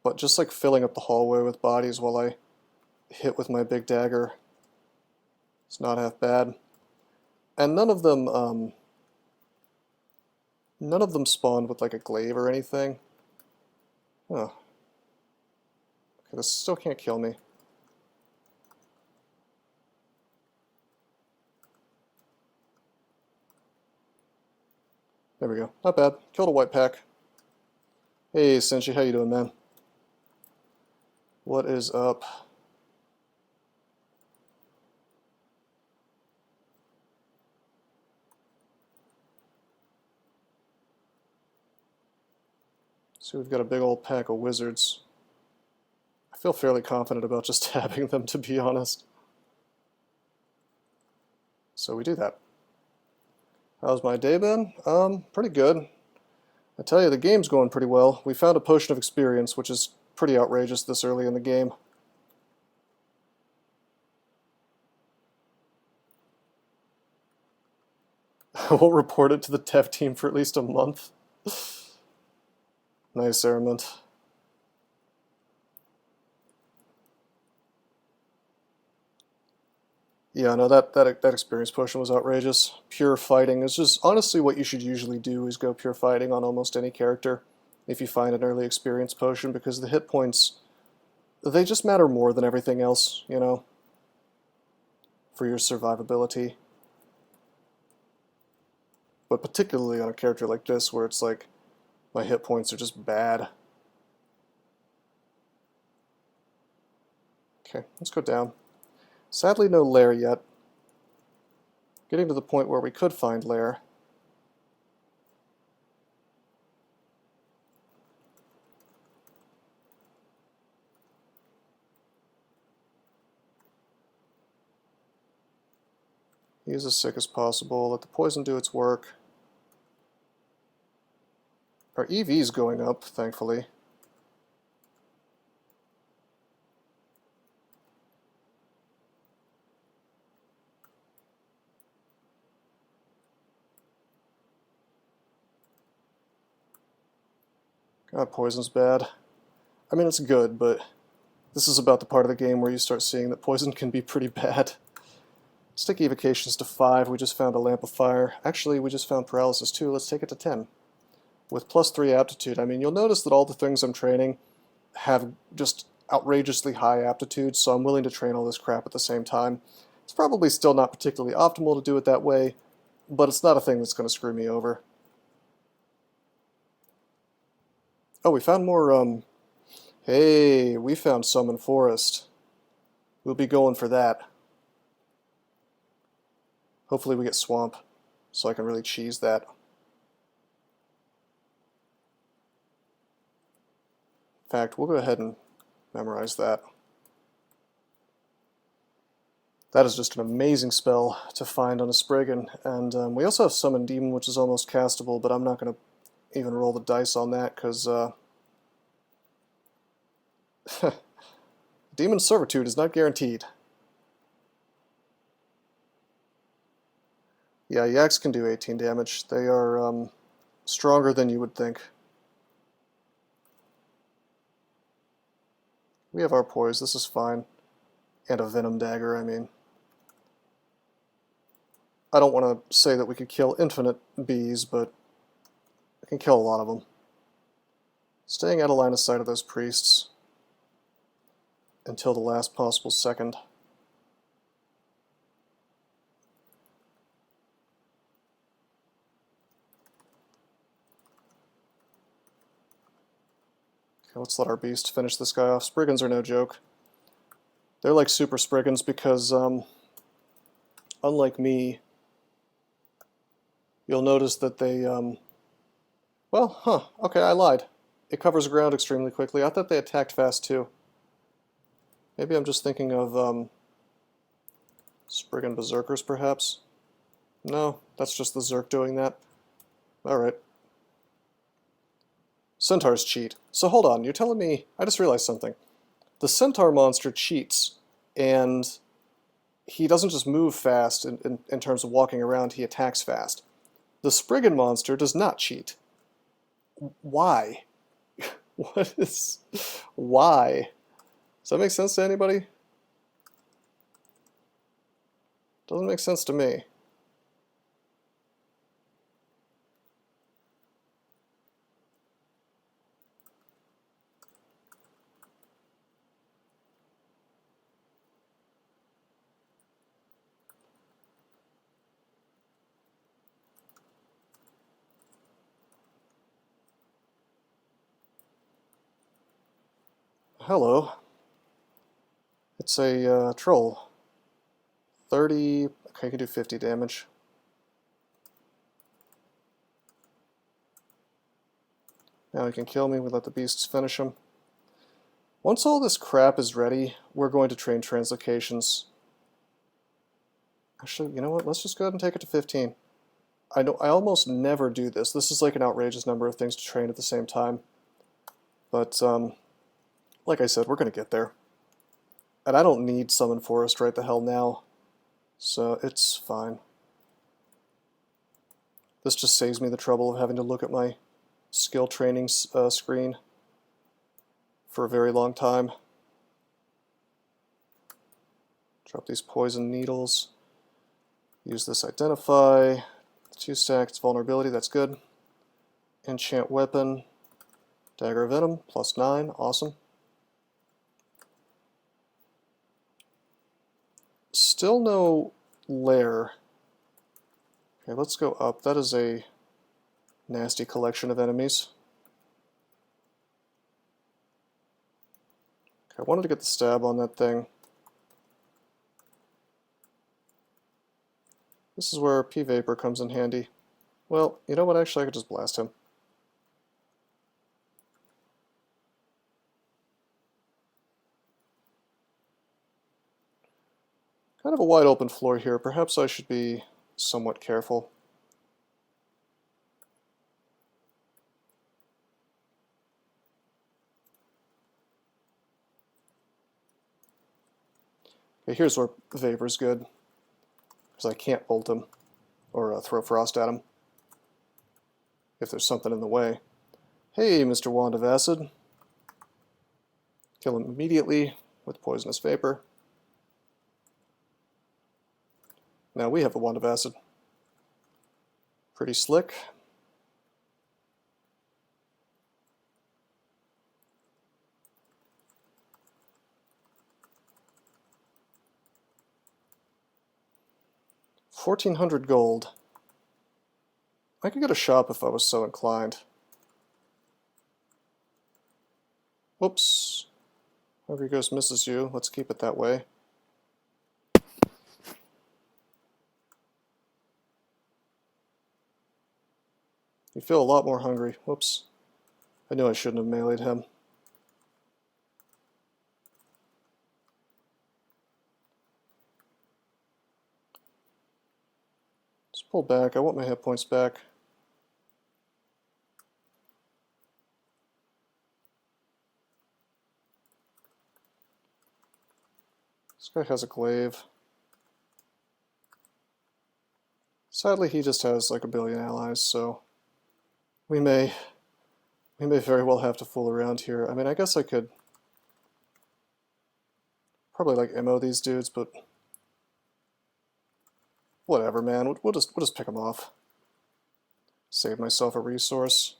But just like filling up the hallway with bodies while I hit with my big dagger, it's not half bad. And none of them spawned with like a glaive or anything. Oh. Okay, this still can't kill me. There we go. Not bad. Killed a white pack. Hey, Senshi, how you doing, man? What is up? So we've got a big old pack of wizards. I feel fairly confident about just tabbing them, to be honest. So we do that. How's my day been? Pretty good. I tell you, the game's going pretty well. We found a potion of experience, which is pretty outrageous this early in the game. I won't report it to the dev team for at least a month. Nice, Airment. Yeah, no, that experience potion was outrageous. Pure fighting is just, honestly, what you should usually do is go pure fighting on almost any character if you find an early experience potion, because the hit points, they just matter more than everything else, you know, for your survivability. But particularly on a character like this, where it's like, my hit points are just bad. Okay, let's go down. Sadly, no lair yet. Getting to the point where we could find lair. Use as sick as possible. Let the poison do its work. Our EV is going up, thankfully. God, poison's bad. I mean, it's good, but this is about the part of the game where you start seeing that poison can be pretty bad. Let's take evocations to 5. We just found a lamp of fire. Actually, we just found paralysis too. Let's take it to 10. With +3 aptitude, I mean, you'll notice that all the things I'm training have just outrageously high aptitude, so I'm willing to train all this crap at the same time. It's probably still not particularly optimal to do it that way, but it's not a thing that's going to screw me over. Oh, we found more, hey, we found Summon Forest. We'll be going for that. Hopefully we get Swamp, so I can really cheese that. In fact, we'll go ahead and memorize that. That is just an amazing spell to find on a Spriggan, and we also have Summon Demon, which is almost castable, but I'm not going to even roll the dice on that, because Demon Servitude is not guaranteed. Yeah, Yaks can do 18 damage. They are stronger than you would think. We have our poise, this is fine. And a venom dagger, I mean. I don't want to say that we could kill infinite bees, but we can kill a lot of them. Staying out of line of sight of those priests until the last possible second. Okay, let's let our beast finish this guy off. Spriggans are no joke. They're like super Spriggans because, unlike me, you'll notice that they, okay, I lied. It covers ground extremely quickly. I thought they attacked fast too. Maybe I'm just thinking of, Spriggan Berserkers, perhaps? No, that's just the Zerk doing that. Alright. Centaurs cheat. So hold on, you're telling me... I just realized something. The Centaur monster cheats, and he doesn't just move fast in terms of walking around, he attacks fast. The Spriggan monster does not cheat. Why? What is... Why? Does that make sense to anybody? Doesn't make sense to me. Hello. It's a troll. 30... Okay, I can do 50 damage. Now he can kill me, we let the beasts finish him. Once all this crap is ready, we're going to train translocations. Actually, you know what? Let's just go ahead and take it to 15. I almost never do this. This is like an outrageous number of things to train at the same time. But, like I said, we're going to get there. And I don't need Summon Forest right the hell now. So it's fine. This just saves me the trouble of having to look at my skill training screen for a very long time. Drop these poison needles. Use this identify. 2 stacks vulnerability, that's good. Enchant weapon. Dagger of Venom, +9, awesome. Still no lair. Okay, let's go up. That is a nasty collection of enemies. Okay, I wanted to get the stab on that thing. This is where P-Vapor comes in handy. Well, you know what, actually I could just blast him. Kind of a wide open floor here. Perhaps I should be somewhat careful. Okay, here's where Vapor's good. Because I can't bolt him or throw frost at him if there's something in the way. Hey, Mr. Wand of Acid. Kill him immediately with Poisonous Vapor. Now we have a Wand of Acid. Pretty slick. $1,400 gold. I could get a shop if I was so inclined. Whoops. Hungry Ghost misses you. Let's keep it that way. You feel a lot more hungry. Whoops. I knew I shouldn't have meleeed him. Let's pull back. I want my hit points back. This guy has a glaive. Sadly, he just has like a billion allies, so we may very well have to fool around here. I mean, I guess I could Probably like MO these dudes, but whatever, man. We'll just pick them off. Save myself a resource.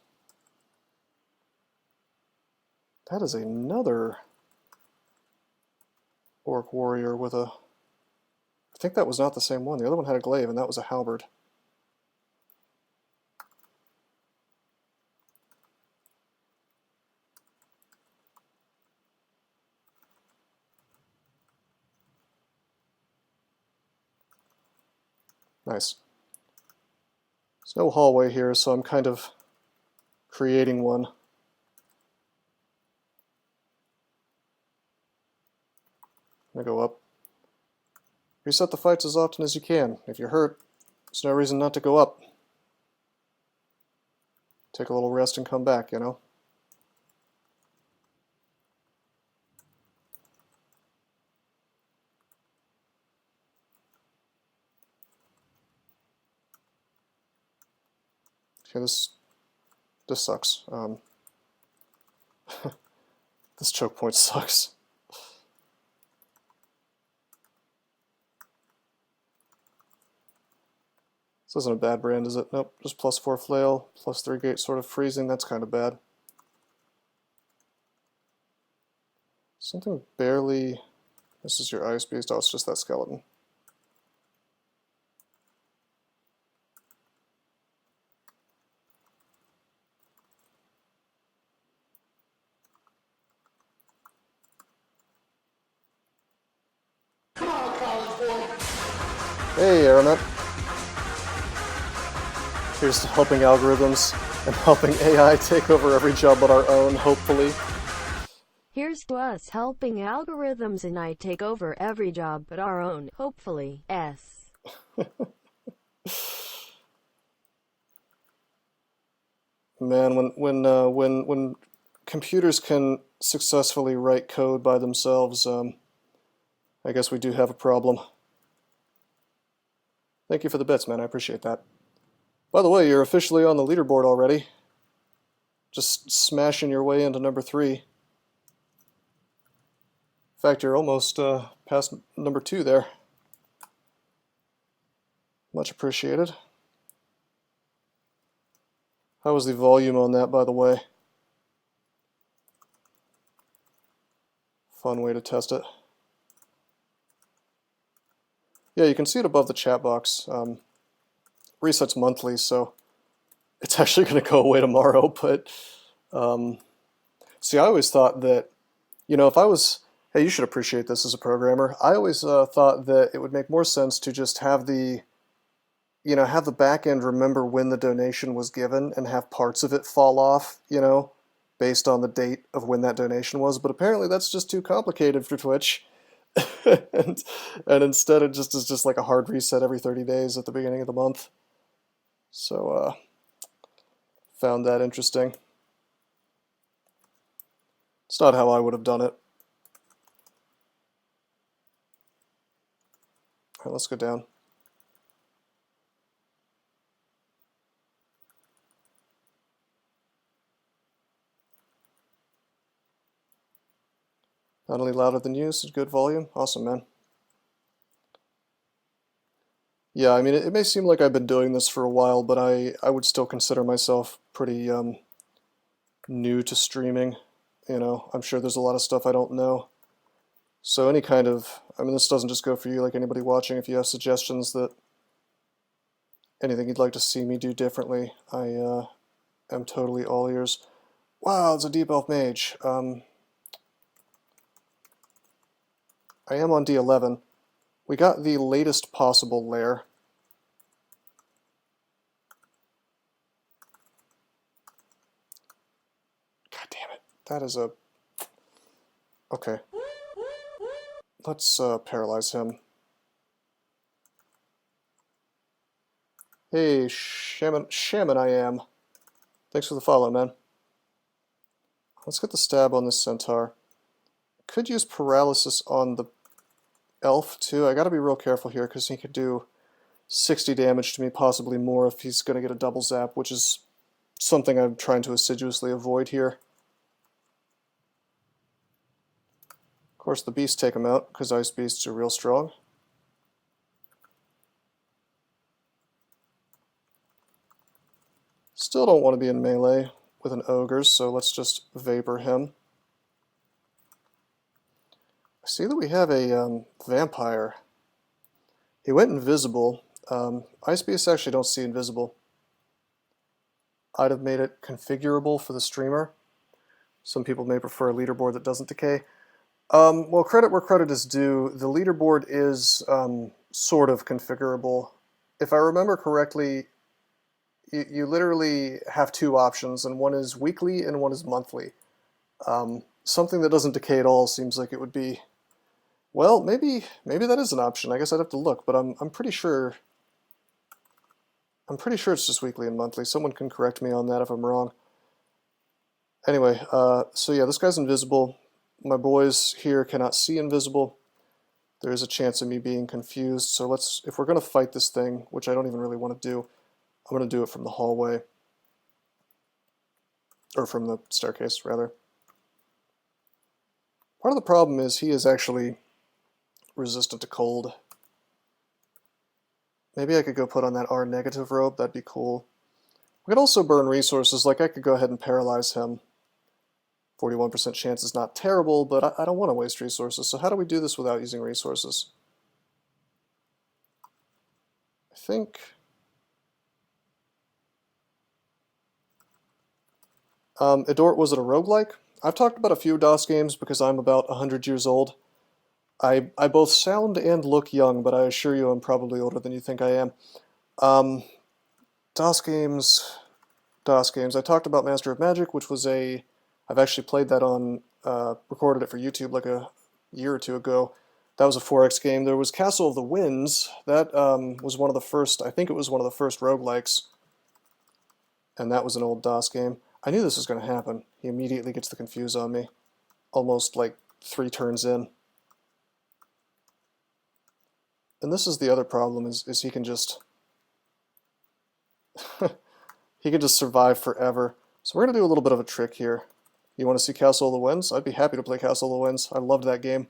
That is another Orc Warrior with a... I think that was not the same one. The other one had a glaive, and that was a halberd. Nice. There's no hallway here, so I'm kind of creating one. I'm gonna go up. Reset the fights as often as you can. If you're hurt, there's no reason not to go up. Take a little rest and come back, you know? Okay, this sucks. This choke point sucks. This isn't a bad brand, is it? Nope, just +4 flail, +3 gate sort of freezing. That's kind of bad. Something barely... This is your ice beast. Oh, it's just that skeleton. Come on, college boy. Hey, Aramet. Here's to helping algorithms and helping AI take over every job but our own, hopefully. Here's to us helping algorithms and I take over every job but our own, hopefully. S. Man, when computers can successfully write code by themselves, I guess we do have a problem. Thank you for the bits, man. I appreciate that. By the way, you're officially on the leaderboard already. Just smashing your way into number 3. In fact, you're almost past number 2 there. Much appreciated. How was the volume on that, by the way? Fun way to test it. Yeah, you can see it above the chat box. Resets monthly, so it's actually going to go away tomorrow, but see, I always thought that, you know, if I was, hey, you should appreciate this as a programmer, I always thought that it would make more sense to just have the, you know, have the back end remember when the donation was given and have parts of it fall off, you know, based on the date of when that donation was, but apparently that's just too complicated for Twitch. and instead it just is just like a hard reset every 30 days at the beginning of the month. So, found that interesting. It's not how I would have done it. All right, let's go down. Not only louder than you, so good volume. Awesome, man. Yeah, I mean, it may seem like I've been doing this for a while, but I would still consider myself pretty new to streaming. You know, I'm sure there's a lot of stuff I don't know. So any kind of, I mean, this doesn't just go for you, like anybody watching. If you have suggestions that anything you'd like to see me do differently, I am totally all ears. Wow, it's a Deep Elf Mage. I am on D11. We got the latest possible lair. God damn it. That is a... Okay. Let's paralyze him. Hey, Shaman I am. Thanks for the follow, man. Let's get the stab on this centaur. Could use paralysis on the elf too. I gotta be real careful here because he could do 60 damage to me, possibly more if he's gonna get a double zap, which is something I'm trying to assiduously avoid here. course, the beasts take him out because ice beasts are real strong. Still don't want to be in melee with an ogre, so let's just vapor him. I see that we have a vampire. He went invisible. Ice beasts actually don't see invisible. I'd have made it configurable for the streamer. Some people may prefer a leaderboard that doesn't decay. Well, credit where credit is due. The leaderboard is sort of configurable. If I remember correctly, you literally have two options, and one is weekly and one is monthly. Something that doesn't decay at all seems like it would be... Well, maybe that is an option. I guess I'd have to look, but I'm pretty sure... I'm pretty sure it's just weekly and monthly. Someone can correct me on that if I'm wrong. Anyway, so yeah, this guy's invisible. My boys here cannot see invisible. There is a chance of me being confused, so let's, if we're going to fight this thing, which I don't even really want to do, I'm going to do it from the hallway. Or from the staircase, rather. Part of the problem is he is actually resistant to cold. Maybe I could go put on that R negative robe, that'd be cool. We could also burn resources, like I could go ahead and paralyze him. 41% chance is not terrible, but I don't want to waste resources, so how do we do this without using resources? I think... Edort, was it a roguelike? I've talked about a few DOS games because I'm about 100 years old. I both sound and look young, but I assure you I'm probably older than you think I am. DOS games. I talked about Master of Magic, which was a... I've actually played that on... recorded it for YouTube like a year or two ago. That was a 4X game. There was Castle of the Winds. That was one of the first... I think it was one of the first roguelikes. And that was an old DOS game. I knew this was going to happen. He immediately gets the confuse on me. Almost like 3 turns in. And this is the other problem, is he can just... he can just survive forever. So we're going to do a little bit of a trick here. You want to see Castle of the Winds? I'd be happy to play Castle of the Winds. I loved that game.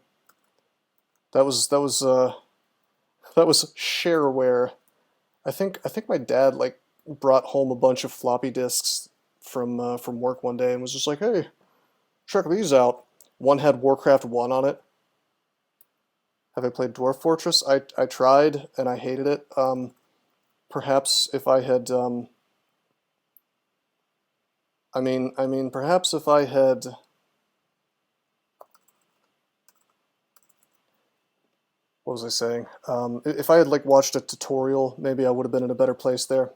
That was shareware. I think my dad like brought home a bunch of floppy disks from work one day and was just like, "Hey, check these out." One had Warcraft 1 on it. Have I played Dwarf Fortress? I tried and I hated it. Perhaps if I had perhaps if I had... What was I saying? If I had like watched a tutorial, maybe I would have been in a better place there.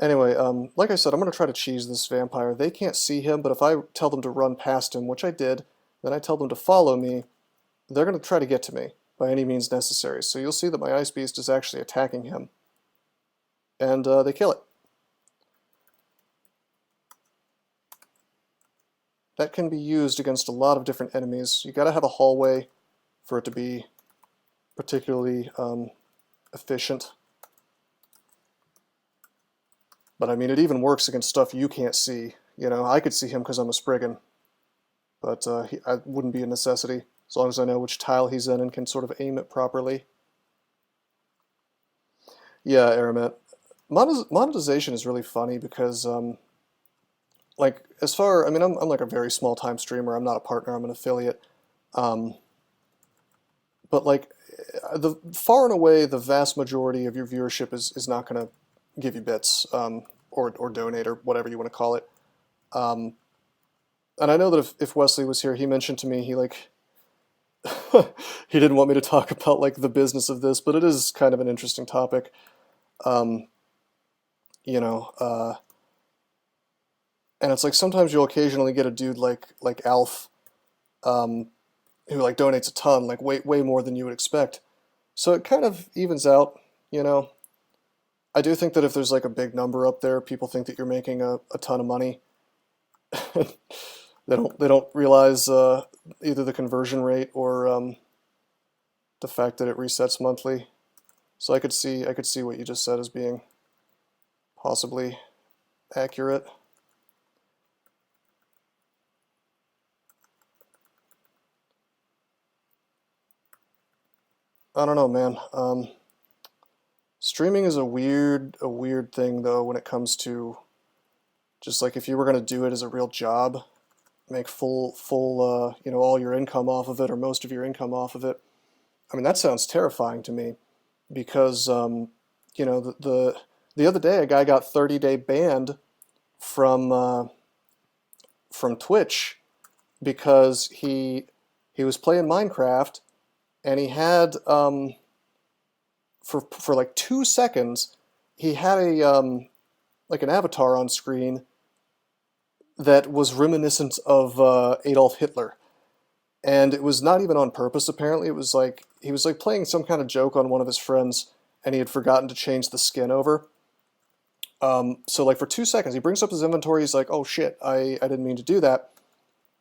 Anyway, like I said, I'm going to try to cheese this vampire. They can't see him, but if I tell them to run past him, which I did, then I tell them to follow me, they're going to try to get to me by any means necessary. So you'll see that my Ice Beast is actually attacking him. And they kill it. That can be used against a lot of different enemies. You got to have a hallway for it to be particularly efficient. But I mean, it even works against stuff you can't see. You know, I could see him because I'm a Spriggan. But I wouldn't be a necessity, as long as I know which tile he's in and can sort of aim it properly. Yeah, Aramet. Monetization is really funny because, like, I'm like a very small-time streamer. I'm not a partner, I'm an affiliate. But, like, far and away, the vast majority of your viewership is not going to give you bits, or donate, or whatever you want to call it. And I know that if Wesley was here, he mentioned to me, he didn't want me to talk about like the business of this, but it is kind of an interesting topic. You know, and it's like sometimes you'll occasionally get a dude like Alf, who like donates a ton, like way more than you would expect. So it kind of evens out, you know. I do think that if there's like a big number up there, people think that you're making a ton of money. They don't realize either the conversion rate or the fact that it resets monthly. So I could see what you just said as being possibly accurate. I don't know, man. Streaming is a weird thing though when it comes to just like if you were gonna do it as a real job, make full you know, all your income off of it or most of your income off of it. I mean, that sounds terrifying to me because you know, the other day a guy got 30-day banned from Twitch because he was playing Minecraft and he had for like 2 seconds he had a like an avatar on screen that was reminiscent of Adolf Hitler, and it was not even on purpose. Apparently, it was like he was like playing some kind of joke on one of his friends, and he had forgotten to change the skin over. So like for 2 seconds, he brings up his inventory. He's like, "Oh shit, I didn't mean to do that."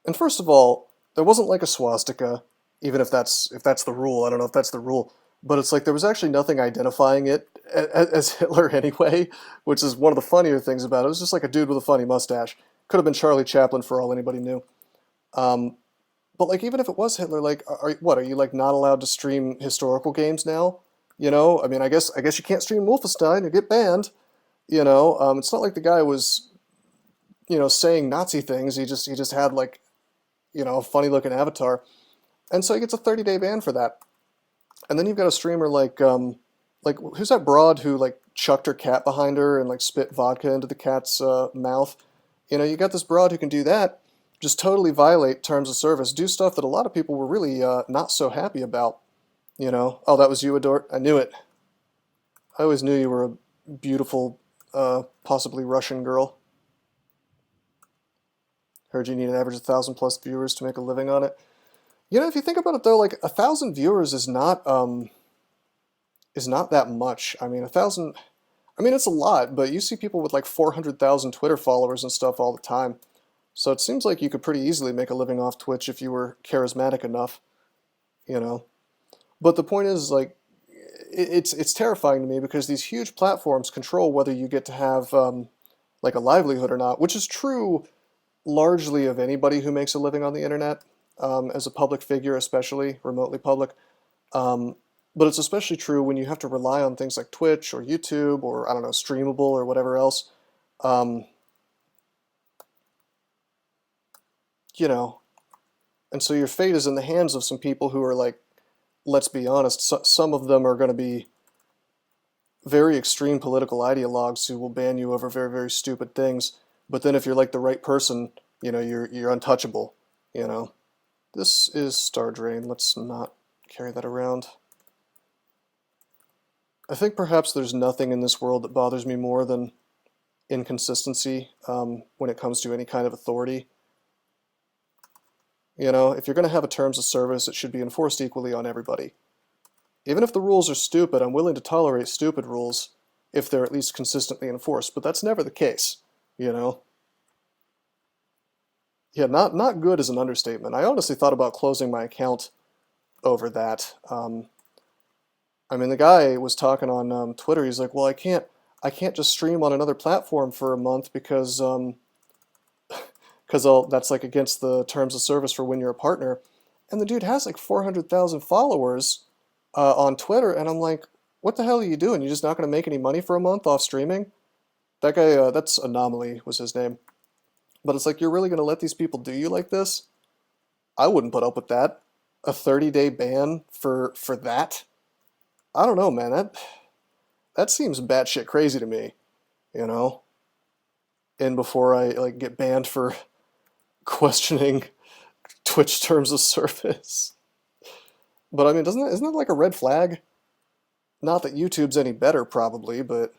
And first of all, there wasn't like a swastika, even if that's the rule. I don't know if that's the rule, but it's like there was actually nothing identifying it as Hitler anyway, which is one of the funnier things about it. It was just like a dude with a funny mustache. Could have been Charlie Chaplin for all anybody knew. But like even if it was Hitler, like are you like not allowed to stream historical games now? You know, I mean, I guess you can't stream Wolfenstein, you get banned. You know, it's not like the guy was, you know, saying Nazi things. He just had like, you know, a funny looking avatar, and so he gets a 30-day ban for that. And then you've got a streamer like who's that broad who like chucked her cat behind her and like spit vodka into the cat's mouth. You know, you got this broad who can do that, just totally violate terms of service, do stuff that a lot of people were really not so happy about. You know, oh, that was you, Adort? I knew it. I always knew you were a beautiful, possibly Russian girl. Heard you need an average of 1,000+ viewers to make a living on it. You know, if you think about it though, like 1,000 viewers is not that much. I mean, 1,000. I mean, it's a lot, but you see people with like 400,000 Twitter followers and stuff all the time. So it seems like you could pretty easily make a living off Twitch if you were charismatic enough, you know. But the point is, like, it's terrifying to me because these huge platforms control whether you get to have like a livelihood or not, which is true largely of anybody who makes a living on the internet, as a public figure, especially remotely public. But it's especially true when you have to rely on things like Twitch or YouTube or, I don't know, Streamable or whatever else. You know, and so your fate is in the hands of some people who are like, let's be honest, some of them are going to be very extreme political ideologues who will ban you over very, very stupid things. But then if you're like the right person, you know, you're untouchable, you know. This is Star Drain. Let's not carry that around. I think perhaps there's nothing in this world that bothers me more than inconsistency when it comes to any kind of authority. You know, if you're going to have a terms of service, it should be enforced equally on everybody. Even if the rules are stupid, I'm willing to tolerate stupid rules if they're at least consistently enforced, but that's never the case, you know. Yeah, not good is an understatement. I honestly thought about closing my account over that. I mean, the guy was talking on Twitter. He's like, "Well, I can't just stream on another platform for a month because that's like against the terms of service for when you're a partner." And the dude has like 400,000 followers on Twitter, and I'm like, "What the hell are you doing? You're just not going to make any money for a month off streaming?" That guy, that's Anomaly was his name. But it's like, you're really going to let these people do you like this? I wouldn't put up with that. A 30-day ban for that? I don't know, man. That seems batshit crazy to me, you know? And before I like get banned for questioning Twitch terms of service. But I mean, isn't that like a red flag? Not that YouTube's any better, probably, but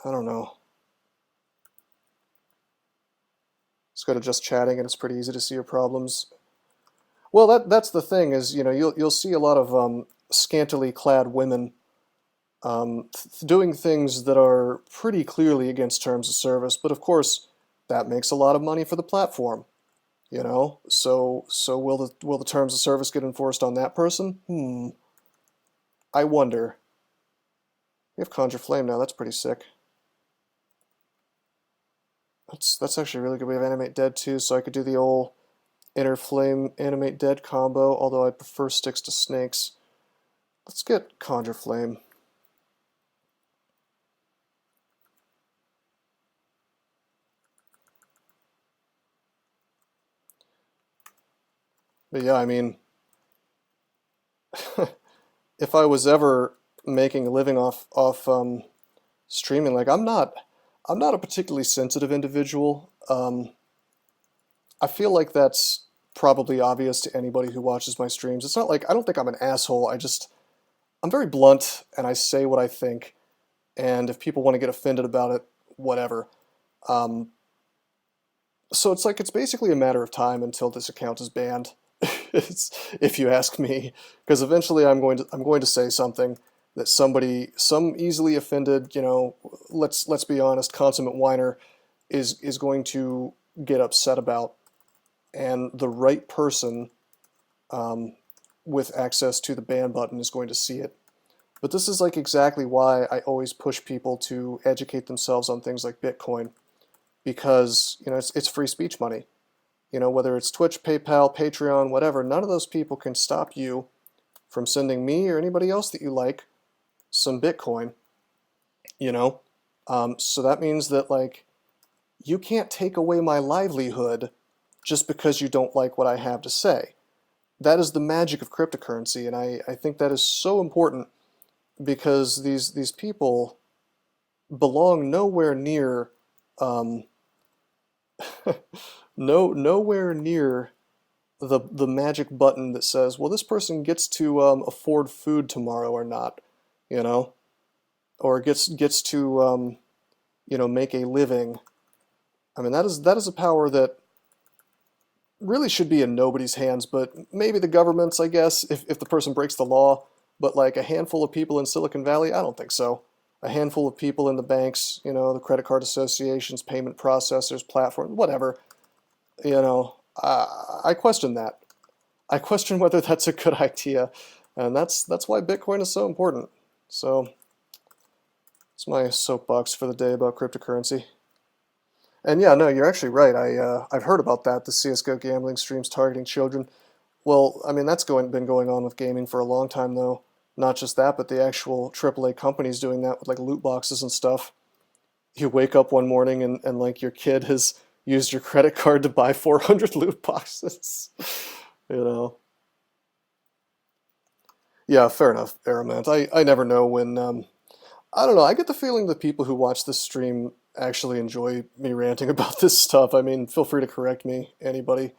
I don't know. Let's go to just chatting, and it's pretty easy to see your problems. Well, that's the thing is, you know, you'll see a lot of scantily clad women doing things that are pretty clearly against terms of service, but of course that makes a lot of money for the platform, you know. So will the terms of service get enforced on that person? I wonder. We have Conjure Flame now. That's pretty sick. That's actually really good. We have Animate Dead too, so I could do the old Inner Flame Animate Dead combo, although I prefer sticks to snakes. Let's get Conjure Flame. But yeah, I mean, if I was ever making a living off streaming, like I'm not a particularly sensitive individual. I feel like that's probably obvious to anybody who watches my streams. It's not like, I don't think I'm an asshole. I'm very blunt and I say what I think. And if people want to get offended about it, whatever. So it's like, it's basically a matter of time until this account is banned. If you ask me, because eventually I'm going to say something that some easily offended, let's be honest, consummate whiner is going to get upset about, and the right person with access to the ban button is going to see it. But this is like exactly why I always push people to educate themselves on things like Bitcoin, because it's free speech money. Whether it's Twitch, PayPal, Patreon, whatever, none of those people can stop you from sending me or anybody else that you like some Bitcoin, So that means that, like, you can't take away my livelihood just because you don't like what I have to say. That is the magic of cryptocurrency, and I think that is so important, because these people belong nowhere near nowhere near the magic button that says, well, this person gets to afford food tomorrow or not, or gets to make a living. I mean, that is a power that really should be in nobody's hands, but maybe the government's, I guess, if the person breaks the law. But like a handful of people in Silicon Valley, I don't think so. A handful of people in the banks, the credit card associations, payment processors, platforms, whatever. I question that. I question whether that's a good idea, and that's why Bitcoin is so important. So, it's my soapbox for the day about cryptocurrency. And yeah, no, you're actually right. I've heard about that. The CS:GO gambling streams targeting children. Well, I mean, that's been going on with gaming for a long time, though. Not just that, but the actual AAA companies doing that with like loot boxes and stuff. You wake up one morning and like your kid has used your credit card to buy 400 loot boxes. Yeah, fair enough, Aramant. I never know when, I don't know, I get the feeling that people who watch this stream actually enjoy me ranting about this stuff. I mean, feel free to correct me, anybody.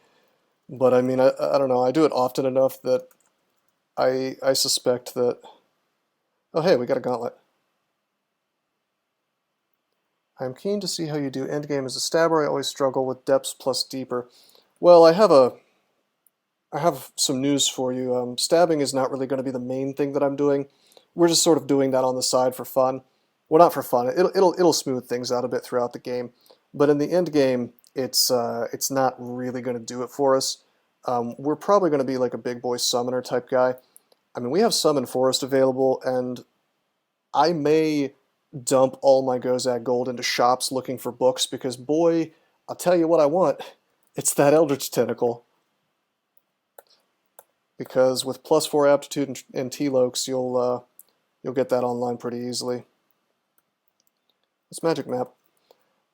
But I mean, I don't know, I do it often enough that I suspect that... Oh hey, we got a gauntlet. I'm keen to see how you do endgame as a stabber. I always struggle with depths plus deeper. Well, I have some news for you. Stabbing is not really going to be the main thing that I'm doing. We're just sort of doing that on the side for fun. Well, not for fun. It'll smooth things out a bit throughout the game. But in the end game, it's not really going to do it for us. We're probably going to be like a big boy summoner type guy. I mean, we have Summon Forest available, and I may dump all my Gozag gold into shops looking for books, because boy, I'll tell you what I want. It's that Eldritch Tentacle. Because with +4 aptitude and T-Lokes, you'll get that online pretty easily. This magic map.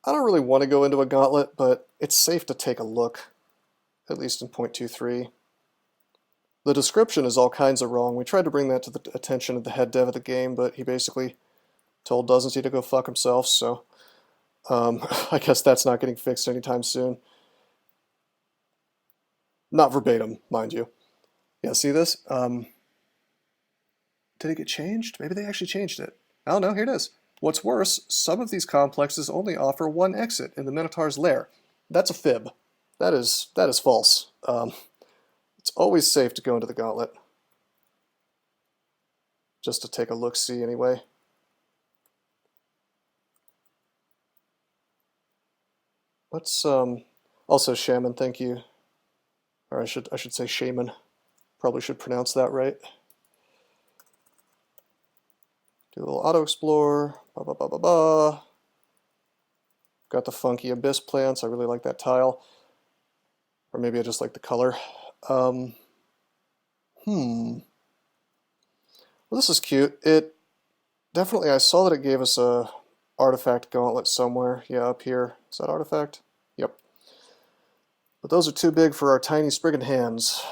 I don't really want to go into a gauntlet, but it's safe to take a look, at least in 0.23. The description is all kinds of wrong. We tried to bring that to the attention of the head dev of the game, but he basically told Doesn't He to go fuck himself, so I guess that's not getting fixed anytime soon. Not verbatim, mind you. Yeah, see this? Did it get changed? Maybe they actually changed it. Oh no, here it is. What's worse, some of these complexes only offer one exit in the Minotaur's lair. That's a fib. That is false. It's always safe to go into the gauntlet. Just to take a look-see anyway. Let's also Shaman, thank you. Or I should say Shaman. Probably should pronounce that right. Do a little auto explore. Ba ba ba ba ba. Got the funky abyss plants. I really like that tile. Or maybe I just like the color. Well, this is cute. It definitely, I saw that it gave us a artifact gauntlet somewhere. Yeah, up here. Is that artifact? Yep. But those are too big for our tiny Spriggan hands.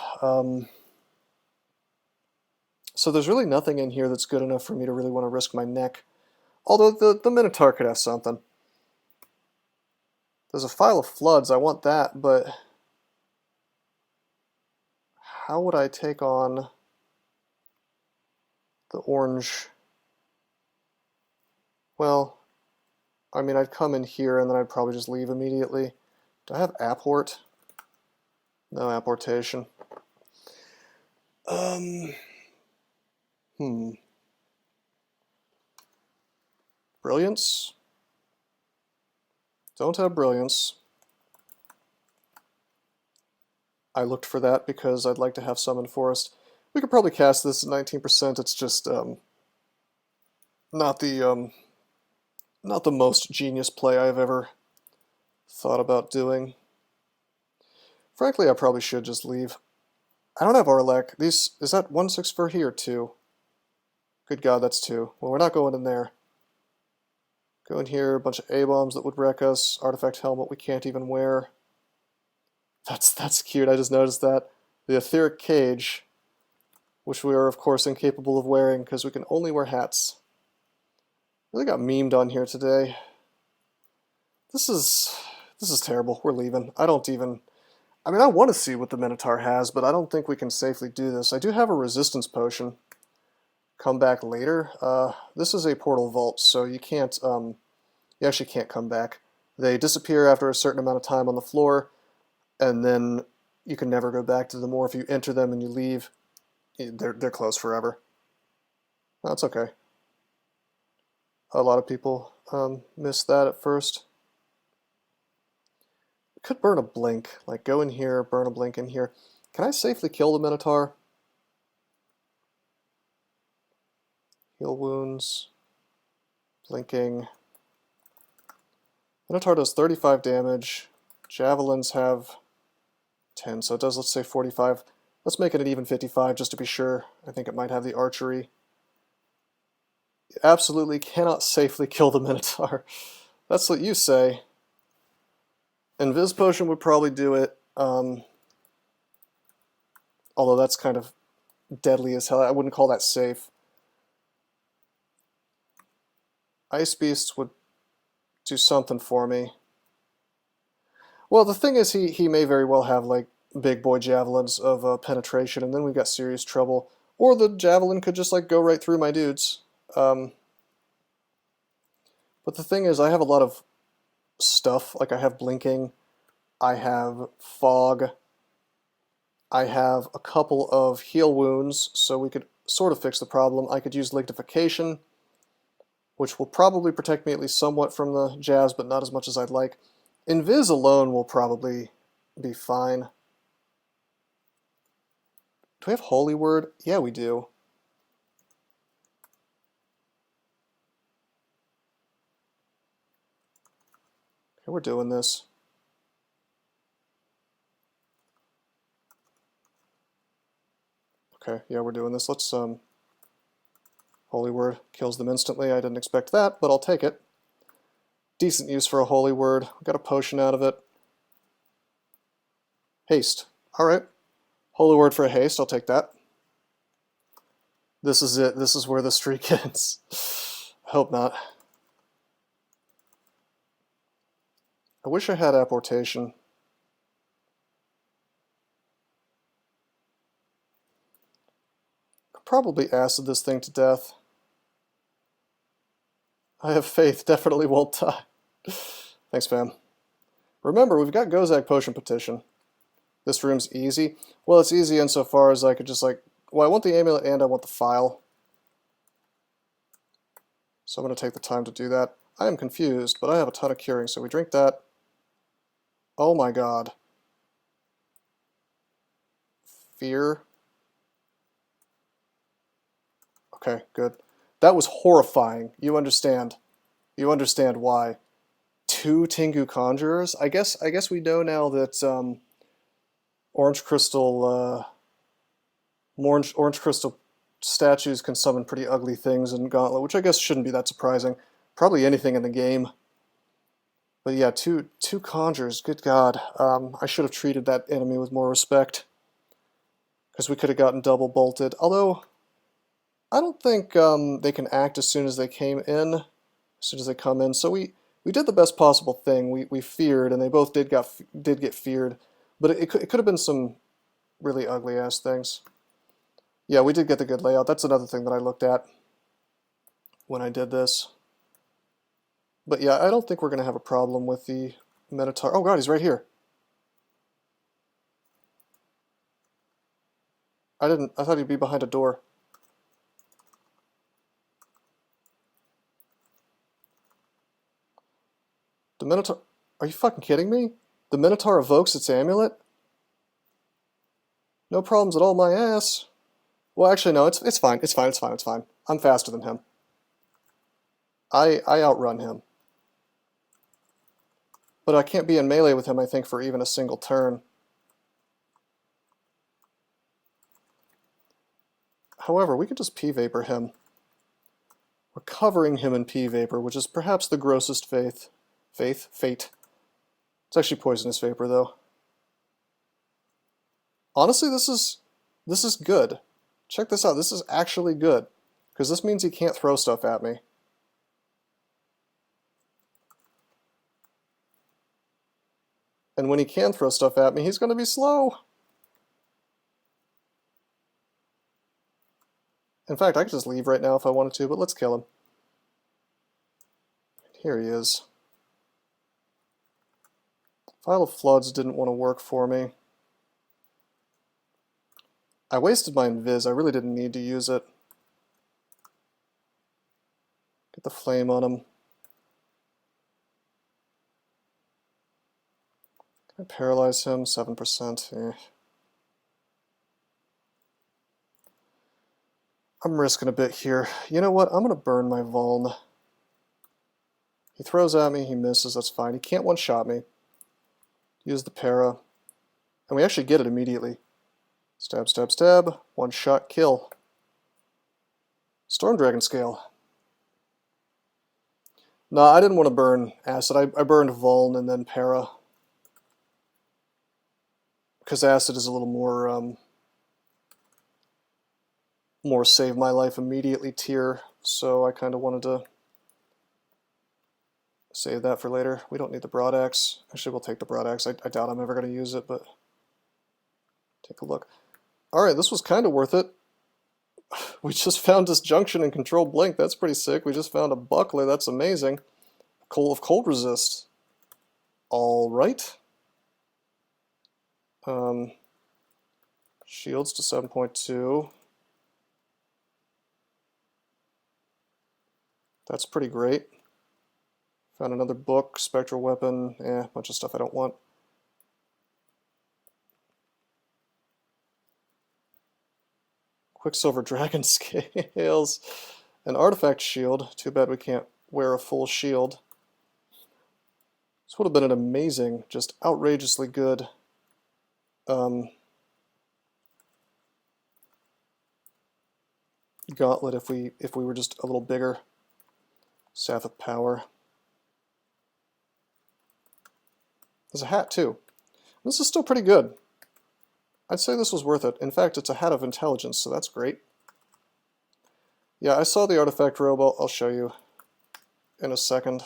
So there's really nothing in here that's good enough for me to really want to risk my neck. Although the Minotaur could have something. There's a file of floods, I want that, but how would I take on the orange? Well, I mean, I'd come in here and then I'd probably just leave immediately. Do I have apport? No apportation. Brilliance? Don't have brilliance. I looked for that because I'd like to have summon forest. We could probably cast this at 19%. It's just not the most genius play I've ever thought about doing. Frankly, I probably should just leave. I don't have Arlek. Is that 1/6 for here, 2? Good God, that's 2. Well, we're not going in there. Go in here, a bunch of A-bombs that would wreck us. Artifact helmet we can't even wear. That's cute, I just noticed that. The etheric cage, which we are of course incapable of wearing because we can only wear hats. Really got memed on here today. This is terrible. We're leaving. I mean, I want to see what the Minotaur has, but I don't think we can safely do this. I do have a resistance potion. Come back later. This is a portal vault, so you can't, you actually can't come back. They disappear after a certain amount of time on the floor, and then you can never go back to them, or if you enter them and you leave, they're closed forever. That's okay. A lot of people miss that at first. Could burn a blink, like go in here, burn a blink in here. Can I safely kill the Minotaur? Heal wounds, blinking. Minotaur does 35 damage. Javelins have 10, so it does, let's say 45. Let's make it an even 55 just to be sure. I think it might have the archery. You absolutely cannot safely kill the Minotaur. That's what you say. Invis Potion would probably do it, although that's kind of deadly as hell. I wouldn't call that safe. Ice Beasts would do something for me. Well, the thing is, he may very well have, like, big boy javelins of penetration, and then we've got serious trouble. Or the javelin could just, like, go right through my dudes. But the thing is, I have a lot of stuff. Like, I have blinking, I have fog, I have a couple of heal wounds, so we could sort of fix the problem. I could use linctification, which will probably protect me at least somewhat from the jabs, but not as much as I'd like. Invis alone will probably be fine. Do we have Holy Word? Yeah, we do. Okay, we're doing this. Okay, yeah, we're doing this. Let's, Holy Word kills them instantly. I didn't expect that, but I'll take it. Decent use for a Holy Word. We got a potion out of it. Haste. Alright. Holy Word for a haste, I'll take that. This is it. This is where the streak ends. I hope not. I wish I had apportation. Could probably acid this thing to death. I have faith, definitely won't die. Thanks, fam. Remember, we've got Gozag Potion Petition. This room's easy. Well, it's easy insofar as I could just like, well, I want the amulet and I want the file. So I'm going to take the time to do that. I am confused, but I have a ton of curing, so we drink that. Oh my god. Fear. Okay, good. That was horrifying. You understand. You understand why. 2 Tengu Conjurers? I guess we know now that orange crystal orange crystal statues can summon pretty ugly things in Gauntlet, which I guess shouldn't be that surprising. Probably anything in the game. But yeah, two conjures, good god. I should have treated that enemy with more respect, because we could have gotten double bolted. Although, I don't think they can act as soon as they came in, as soon as they come in. So we did the best possible thing. We feared, and they both did get feared. But it could have been some really ugly ass things. Yeah, we did get the good layout. That's another thing that I looked at when I did this. But yeah, I don't think we're going to have a problem with the Minotaur. Oh god, he's right here. I thought he'd be behind a door. The Minotaur, are you fucking kidding me? The Minotaur evokes its amulet? No problems at all, my ass. Well, actually, no, it's fine. It's fine. I'm faster than him. I outrun him. But I can't be in melee with him, I think, for even a single turn. However, we could just P-Vapor him. We're covering him in P-Vapor, which is perhaps the grossest fate. It's actually Poisonous Vapor, though. Honestly, this is good. Check this out. This is actually good, because this means he can't throw stuff at me. And when he can throw stuff at me, he's going to be slow. In fact, I could just leave right now if I wanted to, but let's kill him. Here he is. Vial of Floods didn't want to work for me. I wasted my Invis. I really didn't need to use it. Get the flame on him. Can I paralyze him? 7%. Eh. I'm risking a bit here. You know what? I'm going to burn my Vuln. He throws at me. He misses. That's fine. He can't one-shot me. Use the para. And we actually get it immediately. Stab, stab, stab. One shot kill. Storm Dragon Scale. No, I didn't want to burn Acid. I burned Vuln and then para. Because Acid is a little more save my life immediately tier. So I kind of wanted to save that for later. We don't need the Broadaxe. Actually, we'll take the Broadaxe. I doubt I'm ever going to use it, but take a look. Alright, this was kind of worth it. We just found Disjunction and Control Blink. That's pretty sick. We just found a Buckler. That's amazing. Coal of Cold Resist. Alright. Shields to 7.2. That's pretty great. Found another book, Spectral Weapon, bunch of stuff I don't want. Quicksilver Dragon Scales, an Artifact Shield. Too bad we can't wear a full shield. This would have been an amazing, just outrageously good gauntlet if we were just a little bigger. Staff of Power. There's a hat too. This is still pretty good. I'd say this was worth it. In fact, it's a Hat of Intelligence, so that's great. Yeah, I saw the Artifact Robe. I'll show you in a second.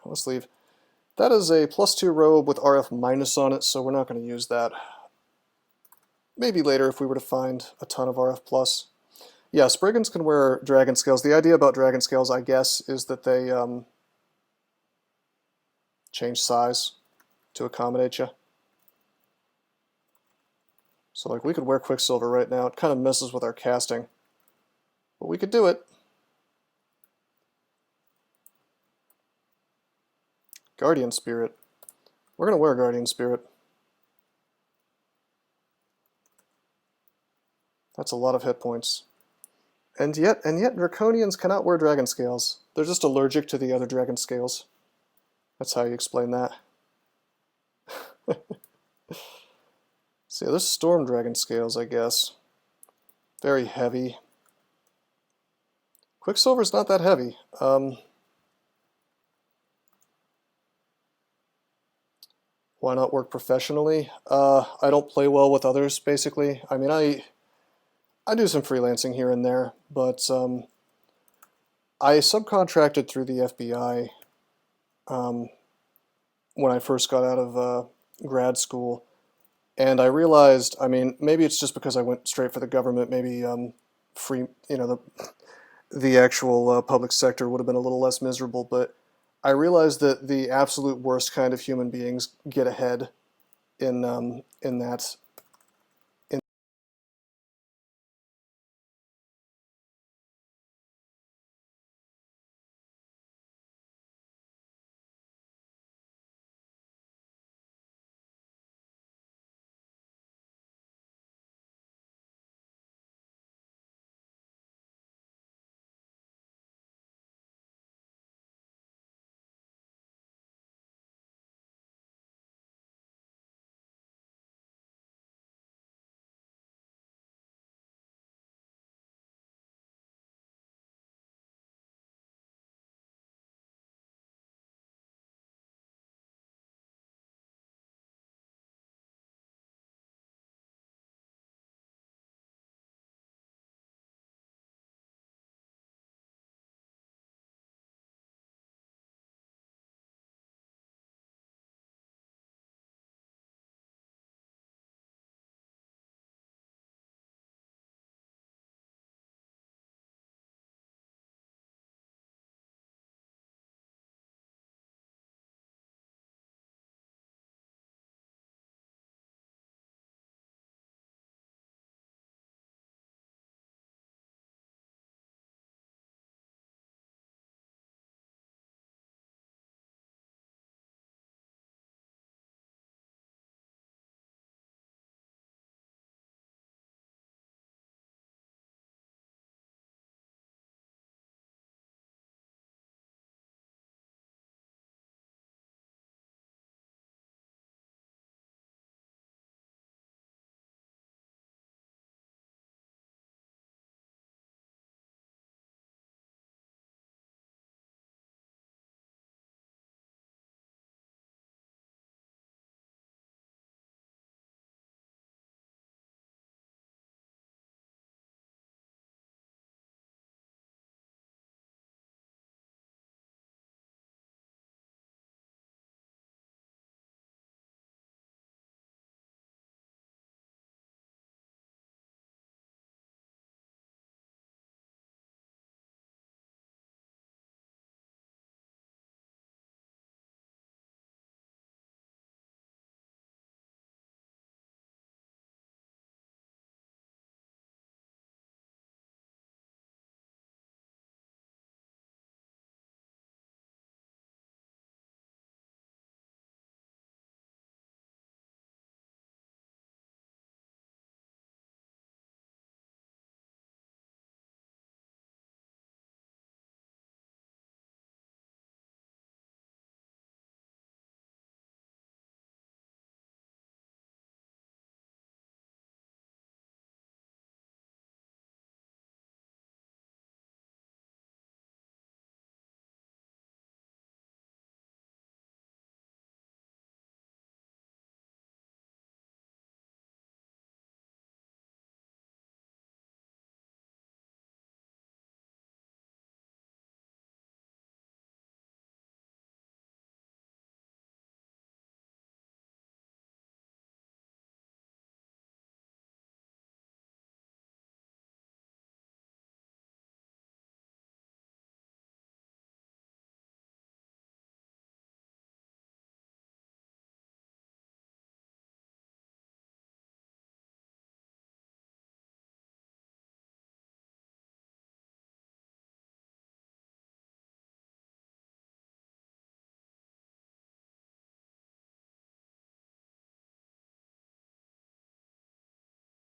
Let's leave. That is a +2 robe with RF minus on it, so we're not going to use that. Maybe later if we were to find a ton of RF plus. Yeah, Spriggans can wear Dragon Scales. The idea about Dragon Scales, I guess, is that they change size to accommodate you. So like we could wear Quicksilver right now. It kind of messes with our casting. But we could do it. Guardian Spirit. We're going to wear Guardian Spirit. That's a lot of hit points. And yet Draconians cannot wear Dragon Scales. They're just allergic to the other Dragon Scales. That's how you explain that. So yeah, there's Storm Dragon scales, I guess. Very heavy. Quicksilver's not that heavy. Why not work professionally? I don't play well with others, basically. I mean, I do some freelancing here and there, but I subcontracted through the FBI when I first got out of grad school, and I realized, I mean, maybe it's just because I went straight for the government, maybe free, you know, the actual public sector would have been a little less miserable, but I realized that the absolute worst kind of human beings get ahead in that.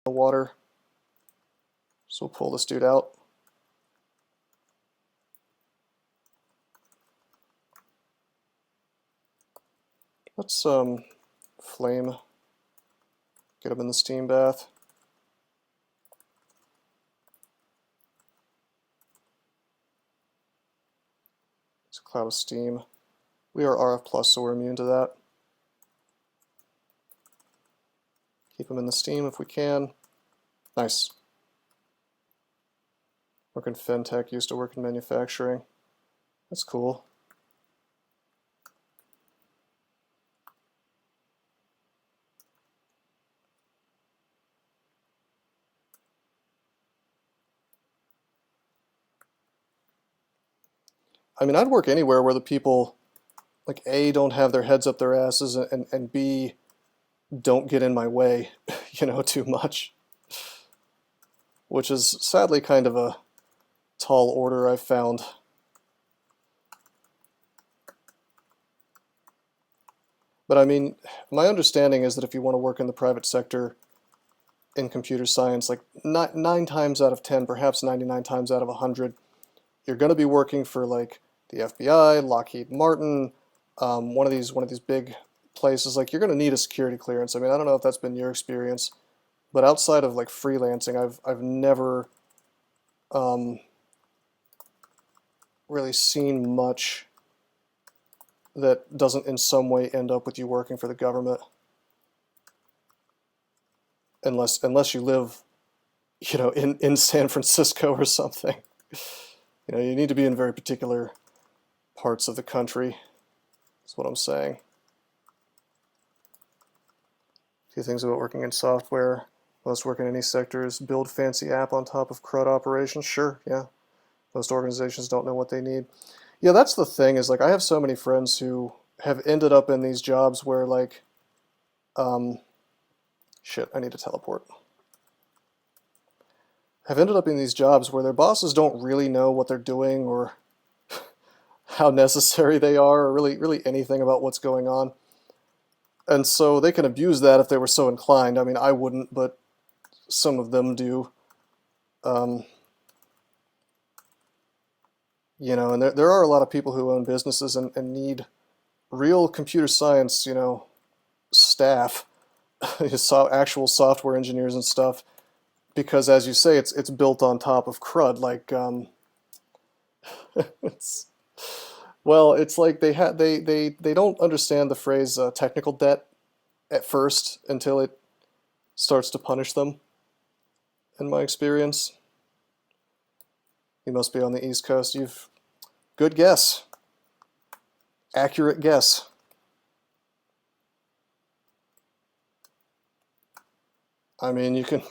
The water. So we'll pull this dude out. Let's flame Get them in the steam bath. It's a cloud of steam. We are RF plus, so we're immune to that. Keep them in the steam if we can. Nice. Work in fintech, used to work in manufacturing. That's cool. I mean, I'd work anywhere where the people, like, A, don't have their heads up their asses, and B, don't get in my way, you know, too much. Which is sadly kind of a tall order, I've found. But I mean, my understanding is that if you want to work in the private sector in computer science, like 9 times out of 10, perhaps 99 times out of 100, you're going to be working for like the FBI, Lockheed Martin, one of these big places. Like, you're going to need a security clearance. I mean, I don't know if that's been your experience, but outside of like freelancing, I've never really seen much that doesn't in some way end up with you working for the government, unless you live, you know, in San Francisco or something. You know, you need to be in very particular parts of the country. That's what I'm saying. A few things about working in software. Most work in any sectors. Build fancy app on top of CRUD operations. Sure, yeah. Most organizations don't know what they need. Yeah, that's the thing, is like, I have so many friends who have ended up in these jobs where, like, shit, I need to teleport. Have ended up in these jobs where their bosses don't really know what they're doing or how necessary they are, or really anything about what's going on. And so they can abuse that if they were so inclined. I mean, I wouldn't, but some of them do. You know, and there are a lot of people who own businesses and need real computer science, you know, staff, actual software engineers and stuff, because, as you say, it's built on top of CRUD. Like, it's like they don't understand the phrase technical debt at first until it starts to punish them, in my experience. You must be on the East Coast. Good guess. Accurate guess. I mean, you could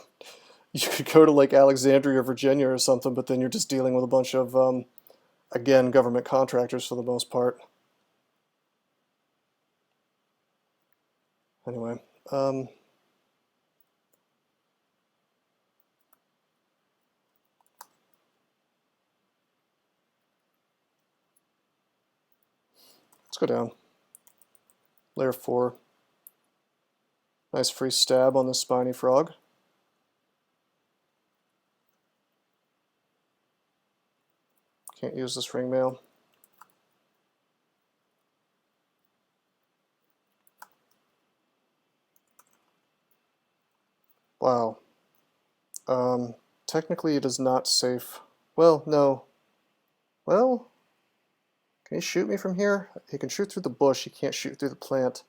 go to like Alexandria, Virginia or something, but then you're just dealing with a bunch of, again, government contractors for the most part. Anyway, let's go down. Layer 4. Nice free stab on this spiny frog. Can't use this ring mail. Wow. Technically it is not safe. Well, no. Well, can he shoot me from here? He can shoot through the bush, he can't shoot through the plant.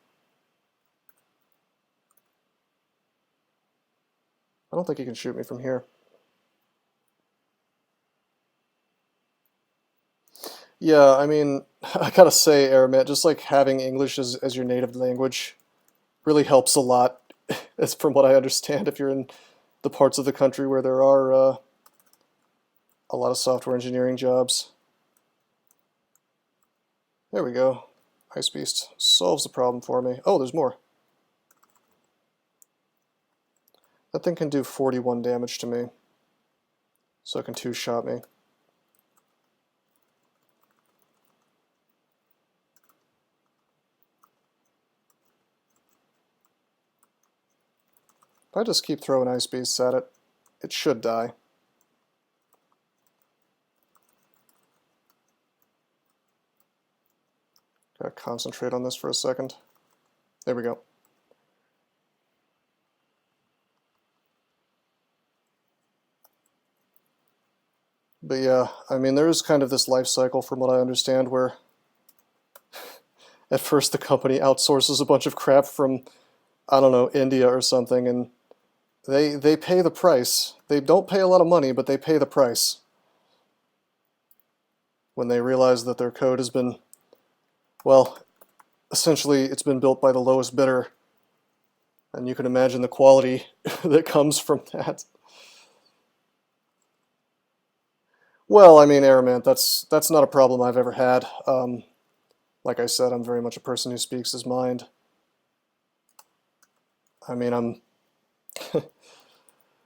I don't think he can shoot me from here. Yeah, I mean, I gotta say, Aramet, just like having English as your native language really helps a lot, as from what I understand, if you're in the parts of the country where there are a lot of software engineering jobs. There we go. Ice Beast solves the problem for me. Oh, there's more. That thing can do 41 damage to me, so it can two-shot me. If I just keep throwing Ice Beasts at it, it should die. Gotta concentrate on this for a second. There we go. But yeah, I mean, there is kind of this life cycle from what I understand where at first the company outsources a bunch of crap from, I don't know, India or something, and they pay the price. They don't pay a lot of money, but they pay the price when they realize that their code has been, well, essentially it's been built by the lowest bidder, and you can imagine the quality that comes from that. Well, I mean, Aramant, that's not a problem I've ever had. Like I said, I'm very much a person who speaks his mind. I mean, I'm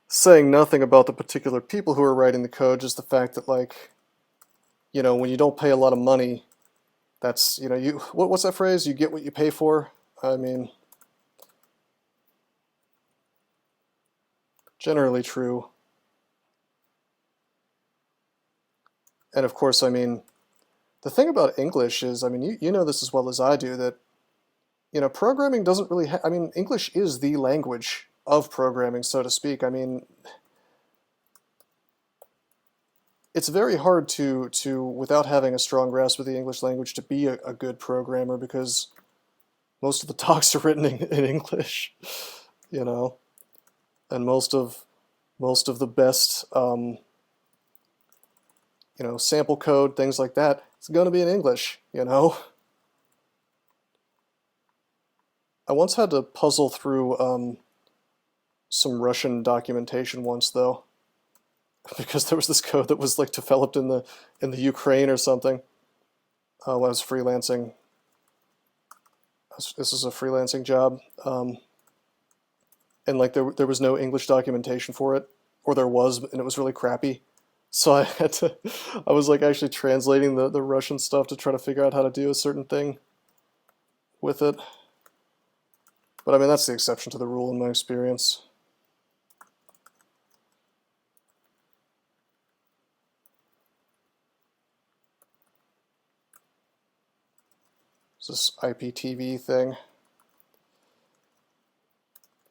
saying nothing about the particular people who are writing the code, just the fact that, like, you know, when you don't pay a lot of money, that's, you know, what's that phrase? You get what you pay for? I mean, generally true. And of course, I mean, the thing about English is, I mean, you know this as well as I do, that, you know, programming doesn't really I mean, English is the language of programming, so to speak. I mean, it's very hard to without having a strong grasp of the English language, to be a good programmer, because most of the docs are written in English, you know, and most of the best, you know, sample code, things like that, it's going to be in English, you know. I once had to puzzle through some Russian documentation once, though, because there was this code that was like developed in the Ukraine or something. When I was freelancing, this is a freelancing job, and like there was no English documentation for it, or there was, and it was really crappy. So I was like actually translating the Russian stuff to try to figure out how to do a certain thing with it. But I mean, that's the exception to the rule in my experience. It's this IPTV thing.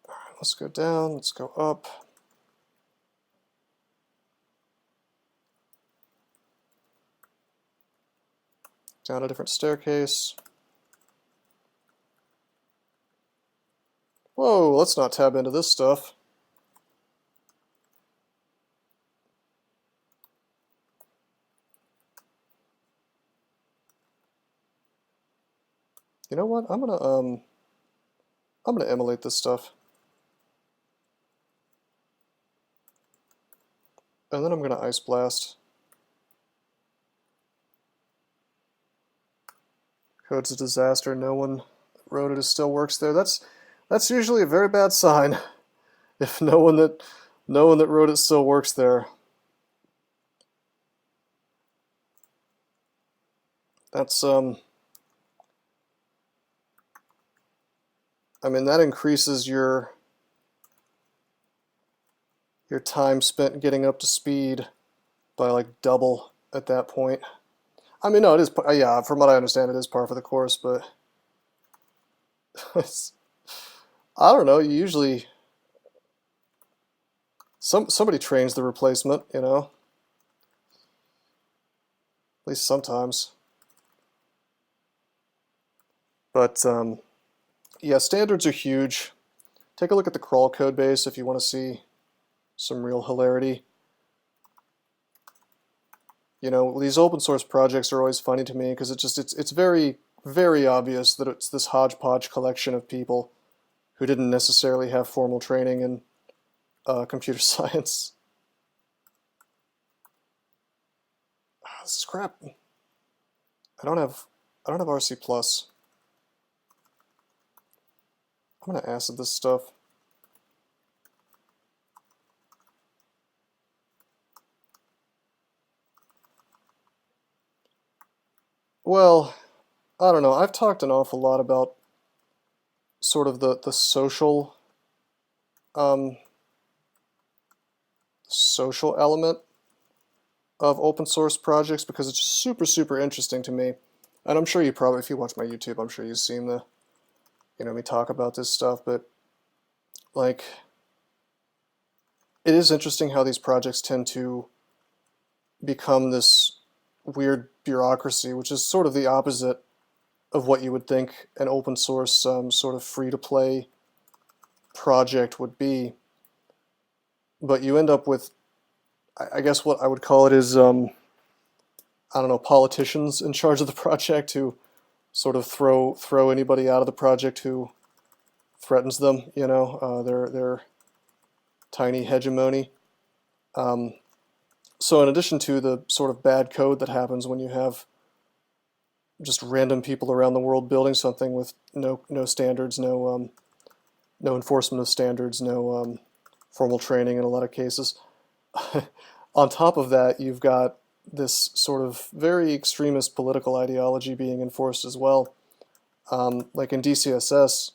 All right, let's go down, let's go up. Down a different staircase. Whoa, let's not tab into this stuff. You know what? I'm gonna emulate this stuff. And then I'm gonna ice blast. Code's a disaster. No one wrote it. It still works there. That's usually a very bad sign. If no one that wrote it still works there. That's I mean, that increases your time spent getting up to speed by like double at that point. I mean, no, it is, yeah, from what I understand, it is par for the course, but I don't know, you usually, somebody trains the replacement, you know, at least sometimes. But yeah, standards are huge. Take a look at the crawl code base if you want to see some real hilarity. You know, these open source projects are always funny to me because it's very, very obvious that it's this hodgepodge collection of people who didn't necessarily have formal training in computer science. This is crap. I don't have RC plus. I'm gonna acid this stuff. Well, I don't know. I've talked an awful lot about sort of the social social element of open source projects because it's super, super interesting to me. And I'm sure you probably, if you watch my YouTube, I'm sure you've seen the, you know, me talk about this stuff, but like, it is interesting how these projects tend to become this weird bureaucracy, which is sort of the opposite of what you would think an open source sort of free-to-play project would be. But you end up with, I guess what I would call it is, I don't know, politicians in charge of the project who sort of throw anybody out of the project who threatens them, you know, their tiny hegemony. So in addition to the sort of bad code that happens when you have just random people around the world building something with no standards, no enforcement of standards, no formal training in a lot of cases. On top of that, you've got this sort of very extremist political ideology being enforced as well. Like in DCSS,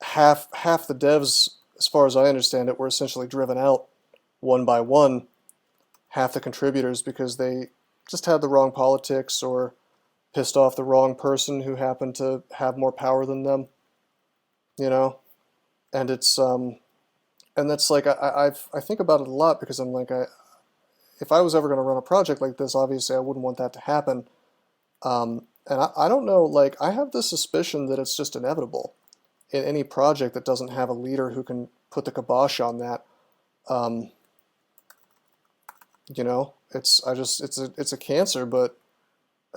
half the devs, as far as I understand it, were essentially driven out one by one, half the contributors, because they just had the wrong politics or pissed off the wrong person who happened to have more power than them, you know? And it's, and that's like, I think about it a lot, because I'm like, if I was ever going to run a project like this, obviously I wouldn't want that to happen. And I don't know, like, I have this suspicion that it's just inevitable in any project that doesn't have a leader who can put the kibosh on that. You know, it's a cancer, but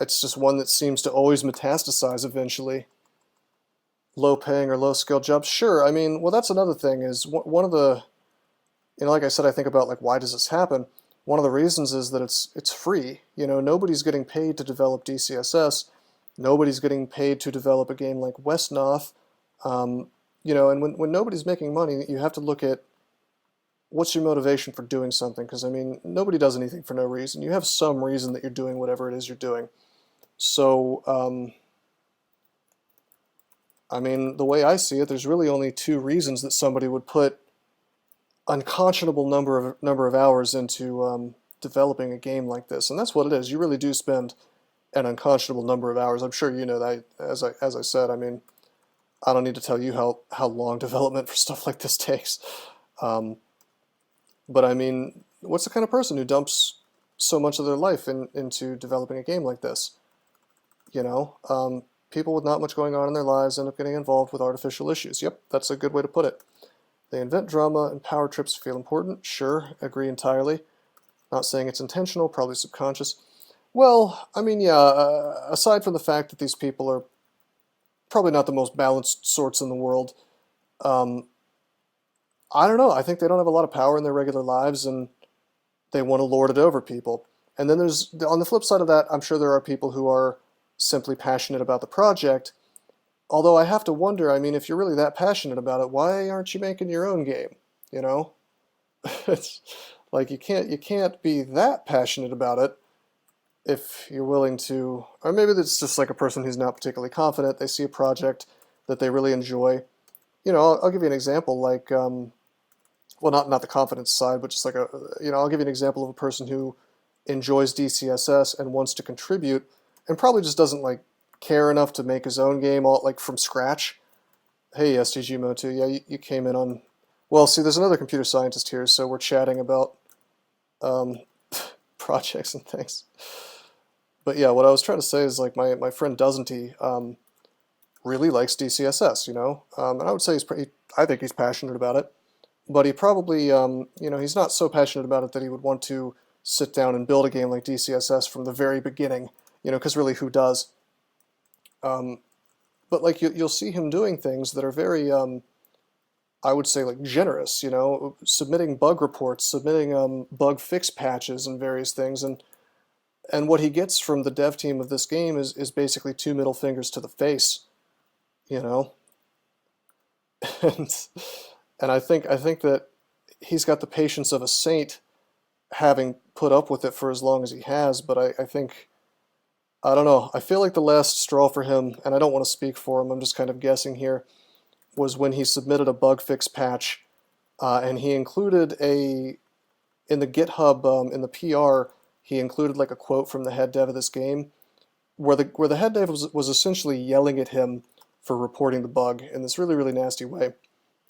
it's just one that seems to always metastasize eventually. Low-paying or low-skilled jobs, sure. I mean, well, that's another thing. Is one of the, you know, like I said, I think about like why does this happen? One of the reasons is that it's free. You know, nobody's getting paid to develop DCSS. Nobody's getting paid to develop a game like Westnoth. You know, and when nobody's making money, you have to look at what's your motivation for doing something. Because I mean, nobody does anything for no reason. You have some reason that you're doing whatever it is you're doing. So, I mean, the way I see it, there's really only two reasons that somebody would put unconscionable number of hours into developing a game like this, and that's what it is. You really do spend an unconscionable number of hours. I'm sure you know that. As I said, I mean, I don't need to tell you how long development for stuff like this takes. But I mean, what's the kind of person who dumps so much of their life into developing a game like this? You know, people with not much going on in their lives end up getting involved with artificial issues. Yep, that's a good way to put it. They invent drama and power trips to feel important. Sure, agree entirely. Not saying it's intentional, probably subconscious. Well, I mean, yeah, aside from the fact that these people are probably not the most balanced sorts in the world, I don't know. I think they don't have a lot of power in their regular lives, and they want to lord it over people. And then there's, on the flip side of that, I'm sure there are people who are simply passionate about the project. Although I have to wonder, I mean, if you're really that passionate about it, why aren't you making your own game? You know? It's like you can't be that passionate about it if you're willing to, or maybe it's just like a person who's not particularly confident. They see a project that they really enjoy. You know, I'll give you an example, like, well, not the confidence side, but just like I'll give you an example of a person who enjoys DCSS and wants to contribute, and probably just doesn't like care enough to make his own game all like from scratch. Hey, STG Motu, yeah, you came in on. Well, see, there's another computer scientist here, so we're chatting about projects and things. But yeah, what I was trying to say is like my friend Doesn't really likes DCSS, you know, and I would say I think he's passionate about it, but he probably, you know, he's not so passionate about it that he would want to sit down and build a game like DCSS from the very beginning, you know, because really, who does? But like you'll see him doing things that are very, I would say, like generous, you know, submitting bug reports, submitting bug fix patches and various things, and what he gets from the dev team of this game is basically 2 middle fingers to the face, you know, and I think that he's got the patience of a saint, having put up with it for as long as he has. But I think, I don't know, I feel like the last straw for him, and I don't want to speak for him, I'm just kind of guessing here, was when he submitted a bug fix patch, and he included in the GitHub, in the PR, he included like a quote from the head dev of this game, where the head dev was essentially yelling at him for reporting the bug in this really, really nasty way.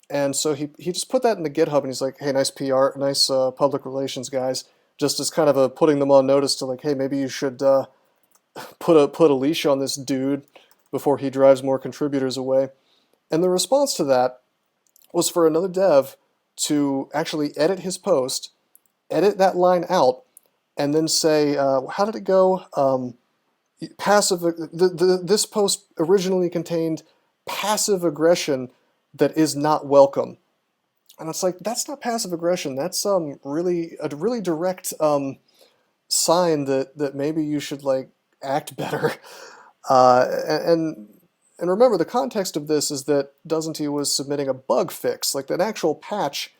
And so he just put that in the GitHub, and he's like, hey, nice PR, nice public relations, guys. just as kind of a putting them on notice to like, hey, maybe you should put a leash on this dude before he drives more contributors away. And the response to that was for another dev to actually edit his post, edit that line out, and then say, how did it go? This post originally contained passive aggression that is not welcome. And it's like, that's not passive aggression. That's really a really direct sign that maybe you should like act better. And remember, the context of this is that Doesn'tHe was submitting a bug fix, like an actual patch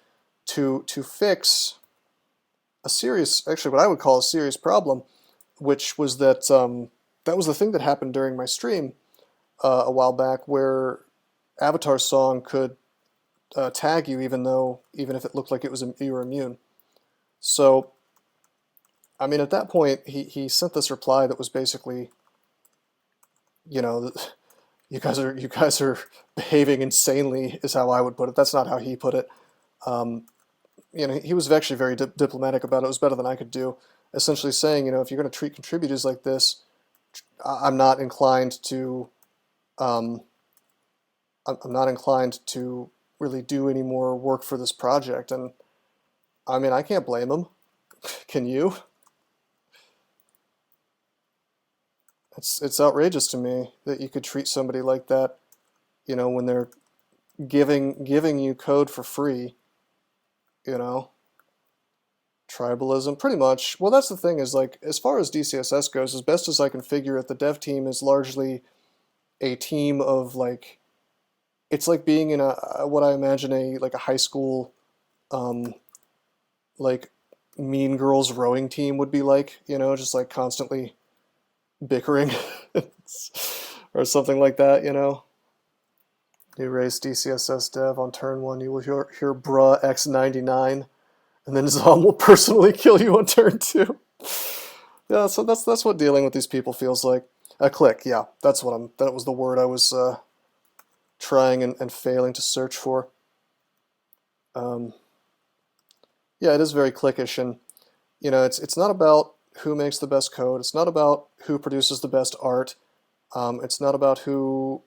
to fix a serious, actually what I would call a serious problem, which was that that was the thing that happened during my stream a while back, where Avatar Song could tag you even if it looked like you were immune. So, I mean, at that point, he sent this reply that was basically, you know, you guys are behaving insanely, is how I would put it. That's not how he put it. You know, he was actually very diplomatic about it. It was better than I could do. Essentially saying, you know, if you're going to treat contributors like this, I'm not inclined to really do any more work for this project. And I mean, I can't blame him. Can you? It's outrageous to me that you could treat somebody like that, you know, when they're giving you code for free, you know. Tribalism, pretty much. Well, that's the thing, is like, as far as DCSS goes, as best as I can figure it, the dev team is largely a team of like, it's like being in what I imagine a high school like Mean Girls rowing team would be like, you know, just like constantly bickering or something like that, you know. You race DCSS dev on turn 1, you will hear bruh X99, and then Zom will personally kill you on turn 2. Yeah, so that's what dealing with these people feels like. A click, yeah, that was the word I was trying and failing to search for. Yeah, it is very clickish, and you know, it's not about who makes the best code. It's not about who produces the best art. It's not about who,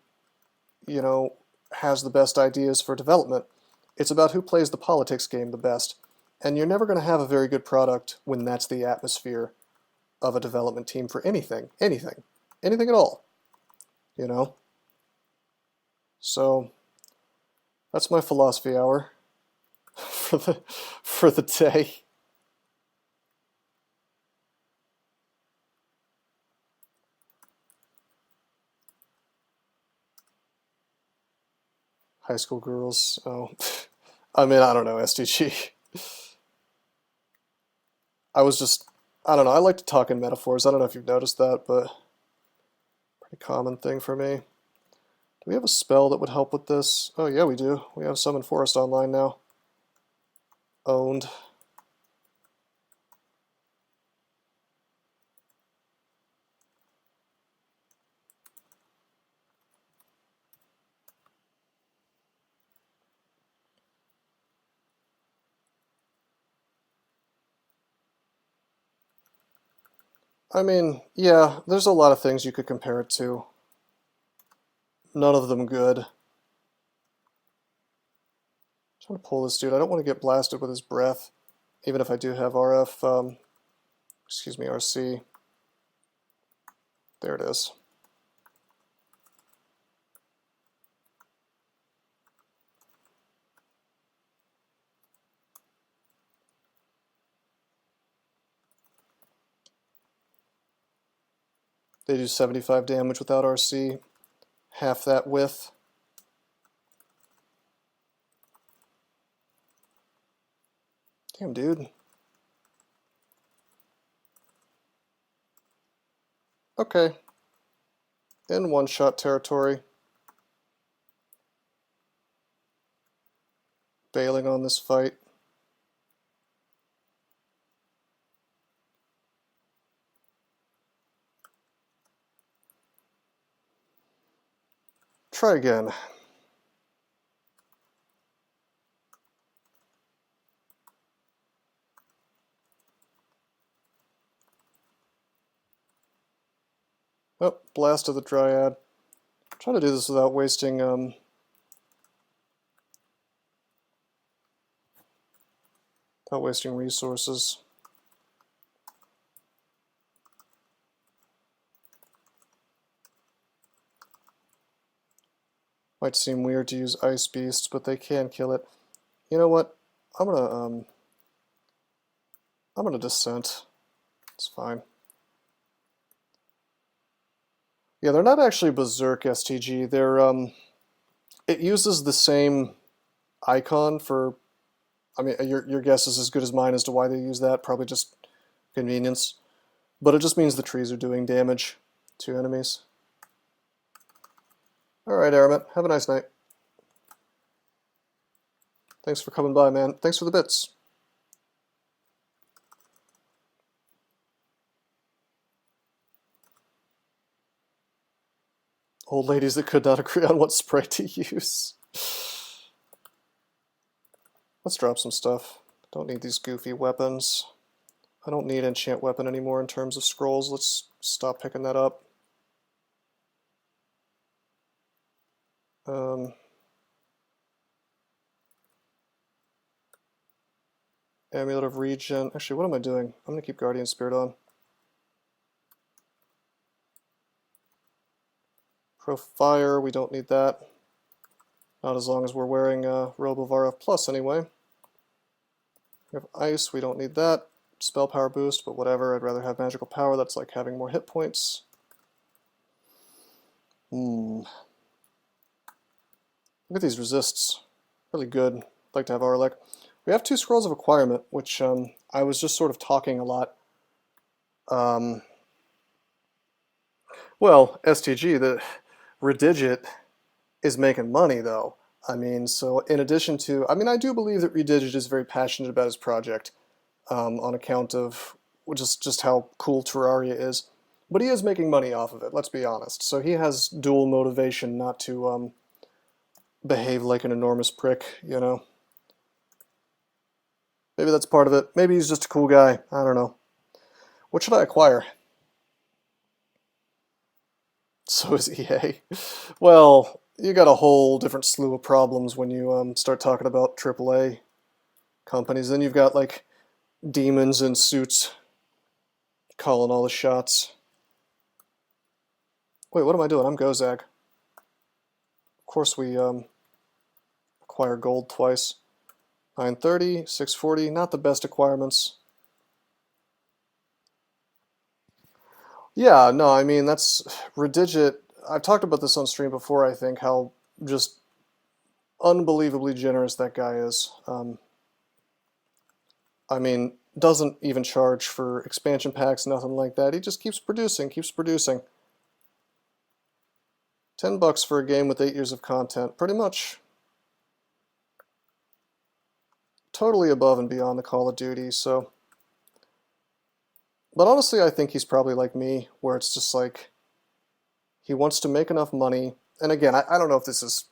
you know, has the best ideas for development. It's about who plays the politics game the best. And you're never going to have a very good product when that's the atmosphere of a development team for anything at all, you know? So that's my philosophy hour for the day. High school girls, oh, I mean, I don't know, SDG. I don't know, I like to talk in metaphors. I don't know if you've noticed that, but pretty common thing for me. Do we have a spell that would help with this? Oh yeah, we do. We have Summon Forest online now. Owned. I mean, yeah, there's a lot of things you could compare it to. None of them good. I'm trying to pull this dude. I don't want to get blasted with his breath, even if I do have RC. There it is. They do 75 damage without RC, half that with. Damn, dude. Okay. In one-shot territory. Bailing on this fight. Try again. Oh, blast of the Dryad. Try to do this without wasting resources. Might seem weird to use Ice Beasts, but they can kill it. You know what? I'm gonna Descent. It's fine. Yeah, they're not actually Berserk STG. They're it uses the same icon for. I mean, your guess is as good as mine as to why they use that. Probably just convenience. But it just means the trees are doing damage to enemies. Alright, Aramet, have a nice night. Thanks for coming by, man. Thanks for the bits. Old ladies that could not agree on what spray to use. Let's drop some stuff. Don't need these goofy weapons. I don't need enchant weapon anymore in terms of scrolls. Let's stop picking that up. Amulet of Regen. Actually, what am I doing? I'm going to keep Guardian Spirit on. Pro Fire, we don't need that. Not as long as we're wearing Robe of RF Plus anyway. We have Ice, we don't need that. Spell Power Boost, but whatever. I'd rather have Magical Power. That's like having more hit points. Look at these resists. Really good. I'd like to have Arlek. We have 2 Scrolls of Acquirement, which I was just sort of talking a lot. Well, STG, the Redigit is making money, though. I mean, so in addition to... I mean, I do believe that Redigit is very passionate about his project on account of just how cool Terraria is. But he is making money off of it, let's be honest. So he has dual motivation not to behave like an enormous prick, you know? Maybe that's part of it. Maybe he's just a cool guy. I don't know. What should I acquire? So is EA. Well, you got a whole different slew of problems when you start talking about AAA companies. Then you've got like demons in suits calling all the shots. Wait, what am I doing? I'm Gozag. Of course we acquire gold twice. 930, 640, not the best acquirements. Yeah, no, I mean, that's Redigit. I've talked about this on stream before, I think, how just unbelievably generous that guy is. I mean, doesn't even charge for expansion packs, nothing like that. He just keeps producing, keeps producing. $10 for a game with 8 years of content, pretty much. Totally above and beyond the Call of Duty, so... But honestly, I think he's probably like me, where it's just like, he wants to make enough money, and again, I don't know if this is,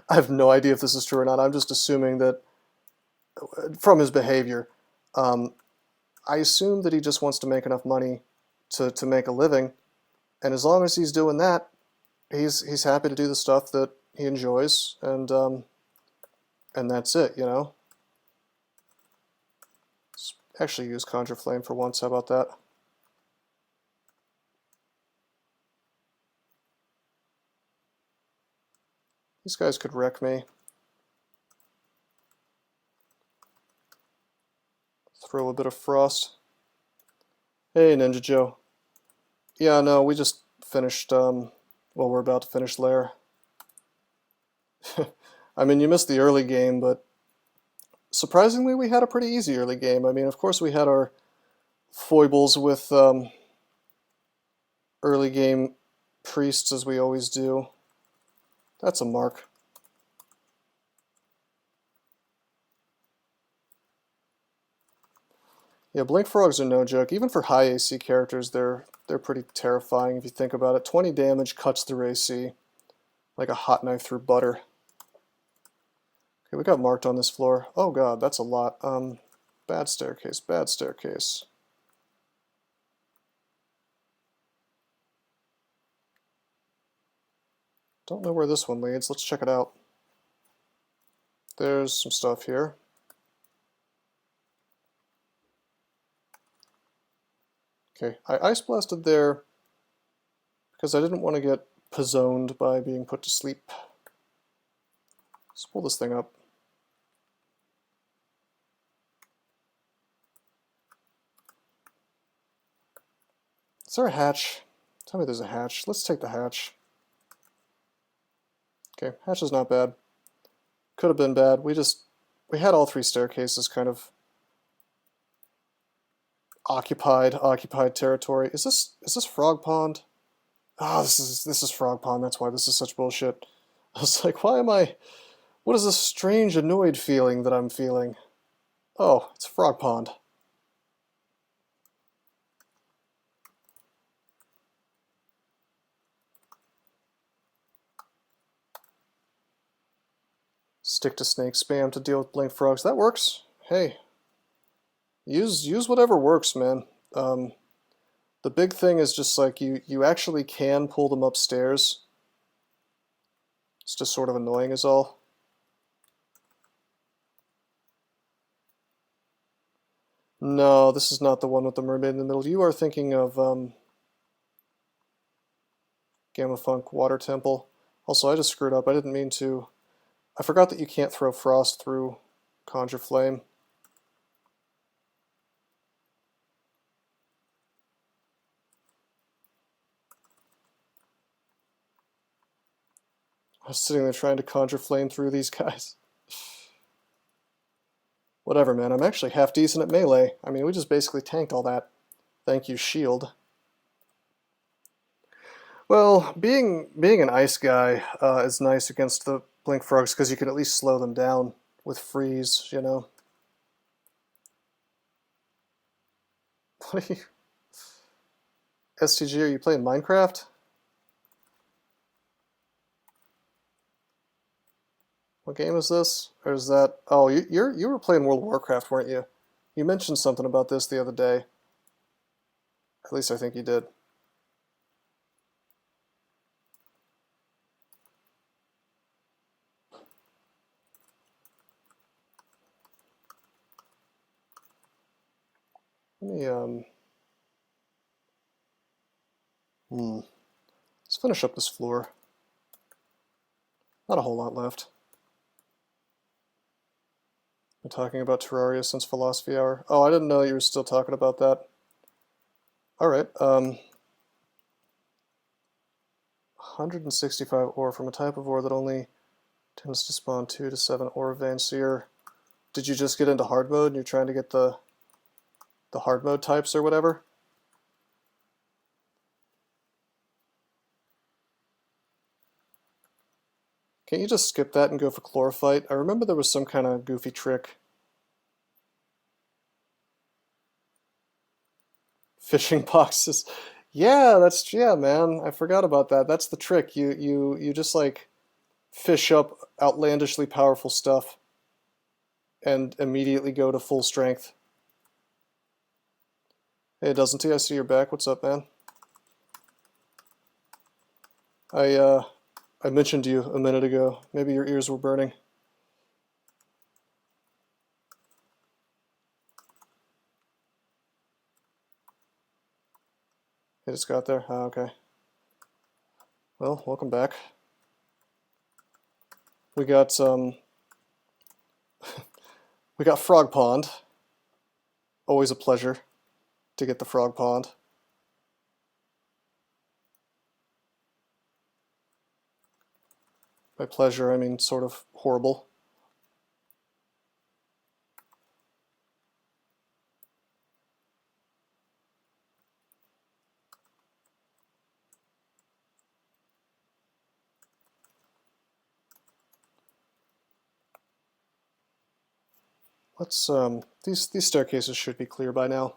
I have no idea if this is true or not, I'm just assuming that, from his behavior, I assume that he just wants to make enough money to make a living, and as long as he's doing that, he's happy to do the stuff that he enjoys, and that's it, you know? Let's actually use Conjure Flame for once, how about that? These guys could wreck me. Throw a bit of Frost. Hey, Ninja Joe. Yeah, no, we just finished, well, we're about to finish Lair. I mean, you missed the early game, but surprisingly, we had a pretty easy early game. I mean, of course, we had our foibles with early game priests, as we always do. That's a mark. Yeah, Blink Frogs are no joke. Even for high AC characters, they're pretty terrifying if you think about it. 20 damage cuts through AC like a hot knife through butter. Okay, we got marked on this floor. Oh god, that's a lot. Bad staircase, bad staircase. Don't know where this one leads. Let's check it out. There's some stuff here. Okay, I ice blasted there because I didn't want to get pizzoned by being put to sleep. Let's pull this thing up. Is there a hatch? Tell me there's a hatch. Let's take the hatch. Okay, hatch is not bad. Could have been bad. We had all three staircases kind of occupied territory. Is this Frog Pond? Ah, this is Frog Pond. That's why this is such bullshit. I was like, what is this strange annoyed feeling that I'm feeling? Oh, it's Frog Pond. Stick to snake spam to deal with blink frogs. That works. Hey, use whatever works, man. The big thing is just like you actually can pull them upstairs. It's just sort of annoying is all. No, this is not the one with the mermaid in the middle. You are thinking of Gamma Funk Water Temple. Also, I just screwed up. I didn't mean to. I forgot that you can't throw frost through Conjure Flame. I was sitting there trying to Conjure Flame through these guys. Whatever, man. I'm actually half decent at melee. I mean, we just basically tanked all that. Thank you, shield. Well, being an ice guy is nice against the blink frogs because you can at least slow them down with freeze, you know. What are you... STG, are you playing Minecraft? What game is this? Or is that... Oh, you were playing World of Warcraft, weren't you? You mentioned something about this the other day. At least I think you did. Let me, let's finish up this floor. Not a whole lot left. Been talking about Terraria since Philosophy Hour. Oh, I didn't know you were still talking about that. Alright, 165 ore from a type of ore that only tends to spawn 2 to 7 ore veins. So did you just get into hard mode and you're trying to get the hard mode types or whatever? Can't you just skip that and go for chlorophyte? I remember there was some kind of goofy trick. Fishing boxes. Yeah, yeah, man. I forgot about that. That's the trick. You just like fish up outlandishly powerful stuff and immediately go to full strength. Hey, doesn't he? I see you're back. What's up, man? I mentioned you a minute ago. Maybe your ears were burning. It just got there? Ah, okay. Well, welcome back. We got we got Frog Pond. Always a pleasure to get the Frog Pond. By pleasure, I mean sort of horrible. Let's these staircases should be clear by now.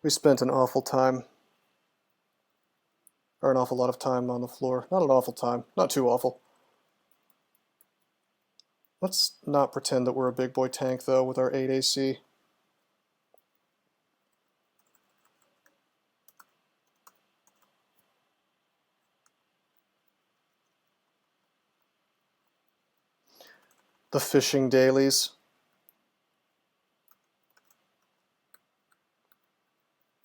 We spent an awful lot of time on the floor. Not an awful time, not too awful. Let's not pretend that we're a big boy tank though with our 8 AC. the fishing dailies.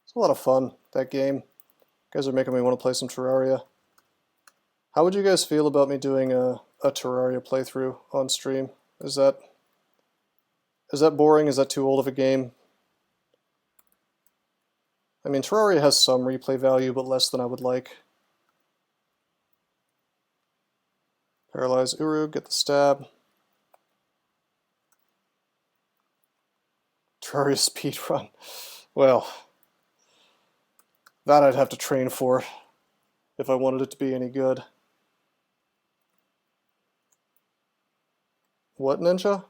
It's a lot of fun, that game. You guys are making me want to play some Terraria. How would you guys feel about me doing a Terraria playthrough on stream? Is that boring? Is that too old of a game? I mean, Terraria has some replay value, but less than I would like. Paralyze Uru, get the stab. Terraria speedrun. Well, that I'd have to train for if I wanted it to be any good. What, Ninja?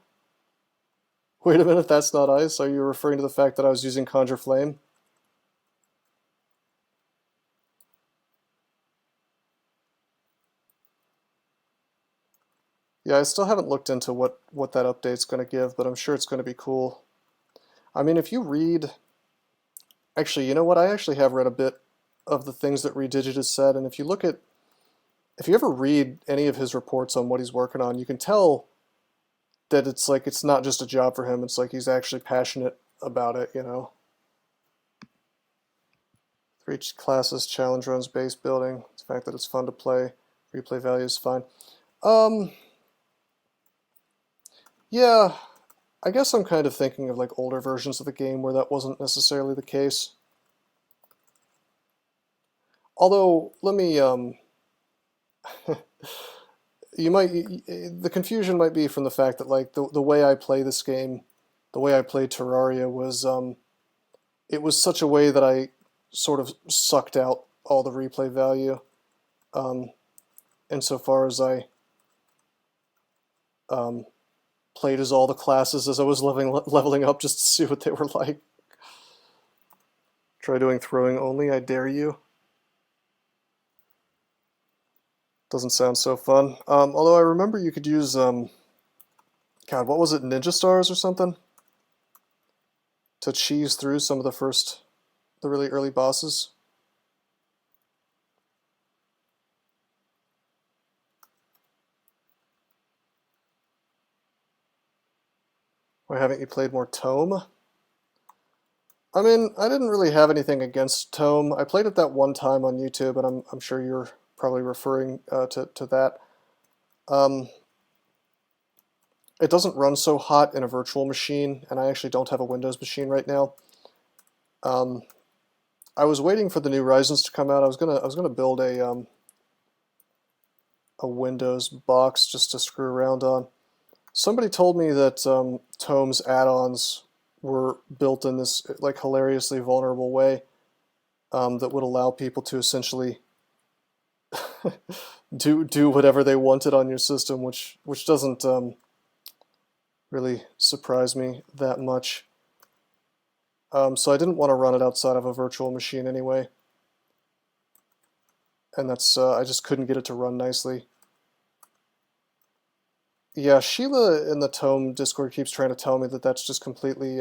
Wait a minute, that's not ice? Are you referring to the fact that I was using Conjure Flame? Yeah, I still haven't looked into what that update's going to give, but I'm sure it's going to be cool. I mean, if you read... Actually, you know what? I actually have read a bit of the things that Redigit has said, and if you ever read any of his reports on what he's working on, you can tell that it's like it's not just a job for him, it's like he's actually passionate about it, you know. 3 classes, challenge runs, base building, the fact that it's fun to play, replay value is fine. Yeah, I guess I'm kind of thinking of like older versions of the game where that wasn't necessarily the case. Although, let me, the confusion might be from the fact that like the way I play this game, the way I played Terraria was, it was such a way that I sort of sucked out all the replay value, insofar as I played as all the classes as I was leveling up just to see what they were like. Try doing throwing only, I dare you. Doesn't sound so fun. Although I remember you could use, God, what was it, Ninja Stars or something? To cheese through some of the really early bosses. Why haven't you played more Tome? I mean, I didn't really have anything against Tome. I played it that one time on YouTube, and I'm sure you're probably referring to that. It doesn't run so hot in a virtual machine, and I actually don't have a Windows machine right now. I was waiting for the new Ryzens to come out. I was gonna build a Windows box just to screw around on. Somebody told me that Tome's add-ons were built in this like hilariously vulnerable way that would allow people to essentially do whatever they wanted on your system, which doesn't really surprise me that much. So I didn't want to run it outside of a virtual machine anyway, and that's I just couldn't get it to run nicely. Yeah, Sheila in the Tome Discord keeps trying to tell me that that's just completely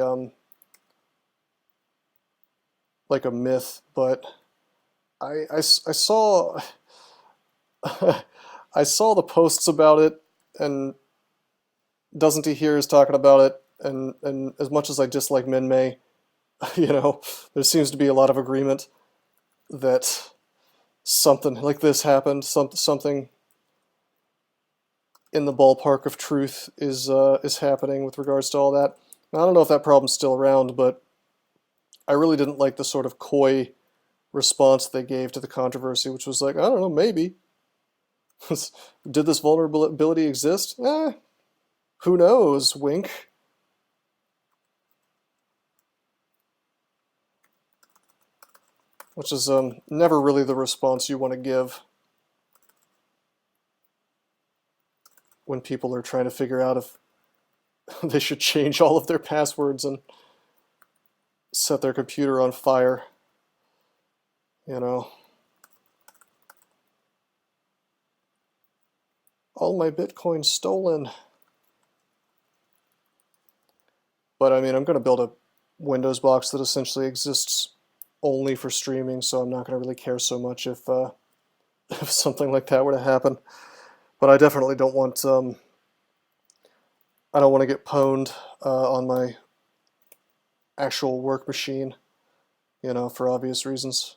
like a myth, but I saw I saw the posts about it, and Doesn't He Hear is talking about it, and as much as I dislike Minmay, you know, there seems to be a lot of agreement that something like this happened, something in the ballpark of truth is happening with regards to all that. Now, I don't know if that problem's still around, but I really didn't like the sort of coy response they gave to the controversy, which was like, I don't know, maybe. Did this vulnerability exist? Who knows, wink. Which is never really the response you want to give when people are trying to figure out if they should change all of their passwords and set their computer on fire. You know. All my Bitcoin stolen. But I mean, I'm going to build a Windows box that essentially exists only for streaming, so I'm not going to really care so much if something like that were to happen. But I definitely don't want I don't want to get pwned on my actual work machine, you know, for obvious reasons.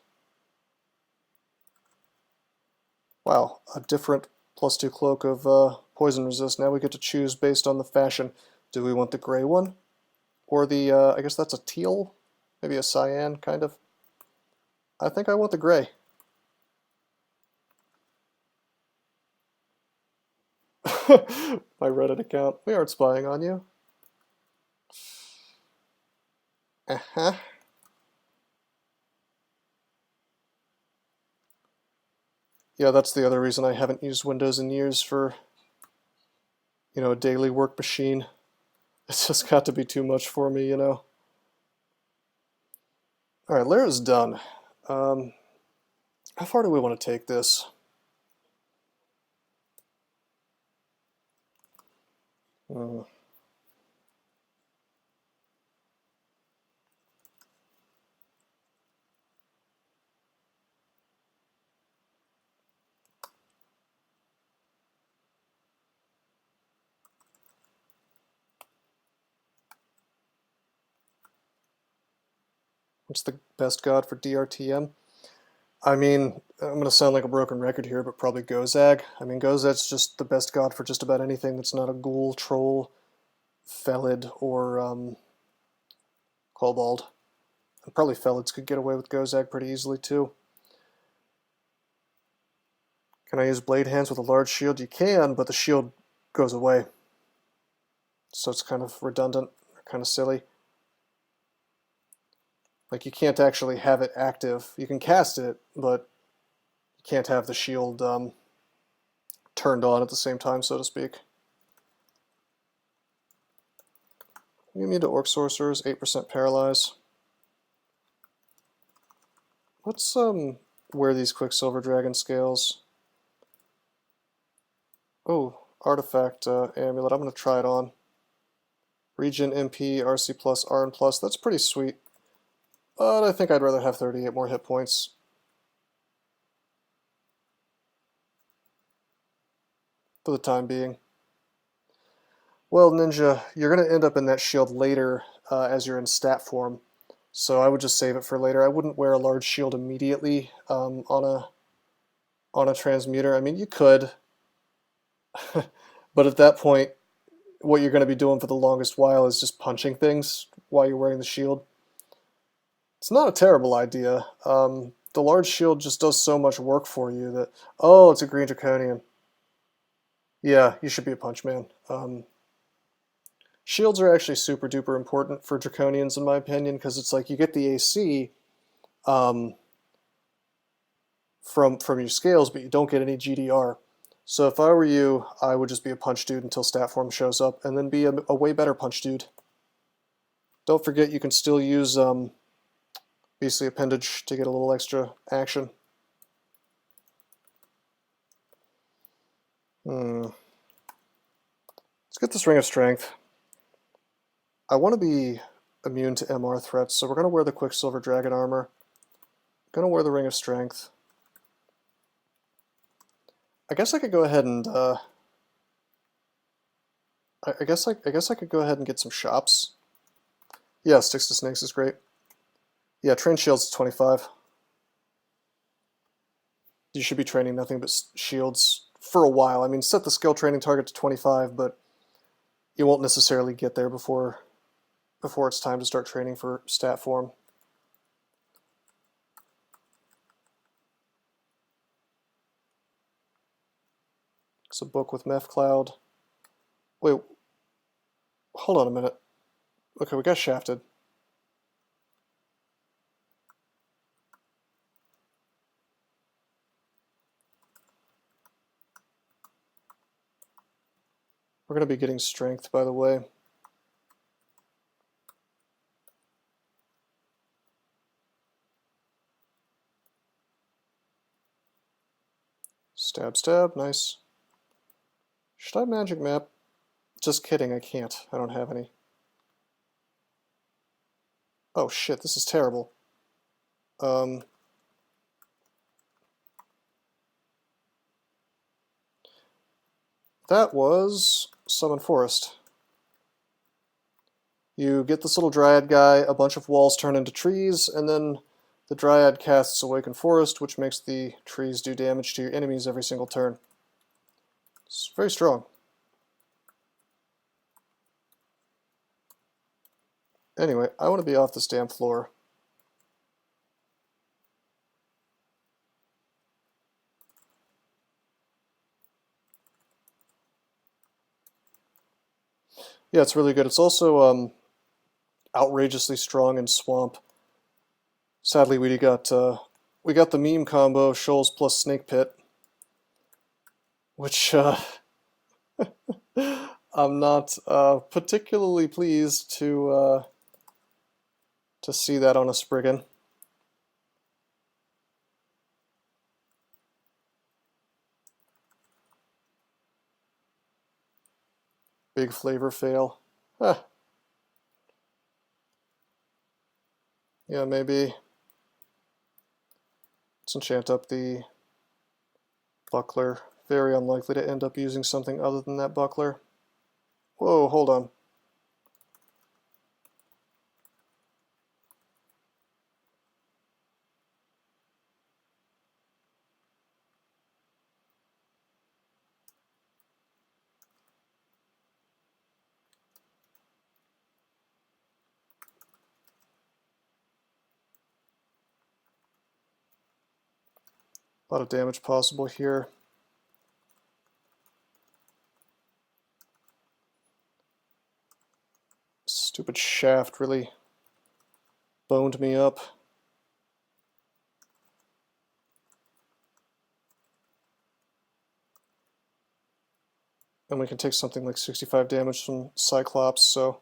Wow, a different +2 cloak of poison resist. Now we get to choose based on the fashion. Do we want the gray one? Or the, I guess that's a teal? Maybe a cyan, kind of? I think I want the gray. My Reddit account. We aren't spying on you. Uh-huh. Yeah, that's the other reason I haven't used Windows in years for, you know, a daily work machine. It's just got to be too much for me, you know. Alright, Lyra's done. How far do we want to take this? What's the best god for DrTm? I mean, I'm going to sound like a broken record here, but probably Gozag. I mean, Gozag's just the best god for just about anything that's not a ghoul, troll, felid, or kobold. And probably felids could get away with Gozag pretty easily, too. Can I use blade hands with a large shield? You can, but the shield goes away. So it's kind of redundant, kind of silly. Like, you can't actually have it active. You can cast it, but you can't have the shield turned on at the same time, so to speak. You need to Orc Sorcerers, 8% Paralyze. Let's wear these Quicksilver Dragon Scales. Oh, Artifact Amulet. I'm going to try it on. Regen, MP, RC+, RN+. That's pretty sweet. But I think I'd rather have 38 more hit points. For the time being. Well, Ninja, you're going to end up in that shield later as you're in stat form. So I would just save it for later. I wouldn't wear a large shield immediately on a transmuter. I mean, you could. But at that point, what you're going to be doing for the longest while is just punching things while you're wearing the shield. It's not a terrible idea. The large shield just does so much work for you that... Oh, it's a green draconian. Yeah, you should be a punch man. Shields are actually super duper important for draconians in my opinion, because it's like you get the AC from your scales, but you don't get any GDR. So if I were you, I would just be a punch dude until stat form shows up, and then be a way better punch dude. Don't forget you can still use Beastly Appendage to get a little extra action. Let's get this Ring of Strength. I want to be immune to MR threats, so we're going to wear the Quicksilver Dragon Armor. Going to wear the Ring of Strength. I guess I could go ahead and I guess I could go ahead and get some shops. Yeah, Sticks to Snakes is great. Yeah, train shields is 25. You should be training nothing but shields for a while. I mean, set the skill training target to 25, but you won't necessarily get there before it's time to start training for stat form. It's a book with Meph Cloud. Wait, hold on a minute. Okay, we got shafted. We're going to be getting strength, by the way. Stab, stab, nice. Should I magic map? Just kidding, I can't. I don't have any. Oh shit, this is terrible. That was Summon Forest. You get this little dryad guy, a bunch of walls turn into trees, and then the dryad casts Awaken Forest, which makes the trees do damage to your enemies every single turn. It's very strong. Anyway, I want to be off this damn floor. Yeah, it's really good. It's also outrageously strong in Swamp. Sadly, we got the meme combo Shoals plus Snake Pit, which I'm not particularly pleased to see that on a Spriggan. Big flavor fail. Huh. Yeah, maybe. Let's enchant up the buckler. Very unlikely to end up using something other than that buckler. Whoa, hold on. A lot of damage possible here. Stupid shaft really boned me up. And we can take something like 65 damage from Cyclops, so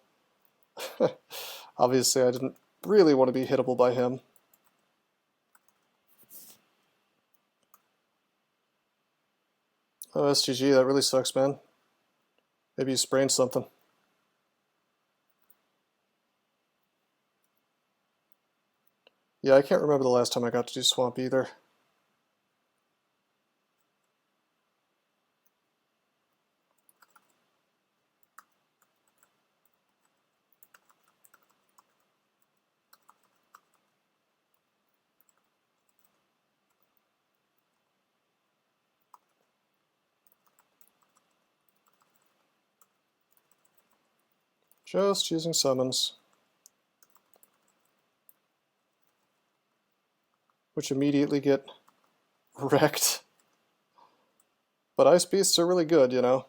obviously I didn't really want to be hittable by him. Oh, SGG, that really sucks, man. Maybe you sprained something. Yeah, I can't remember the last time I got to do Swamp either. Just using summons. Which immediately get wrecked. But Ice Beasts are really good, you know.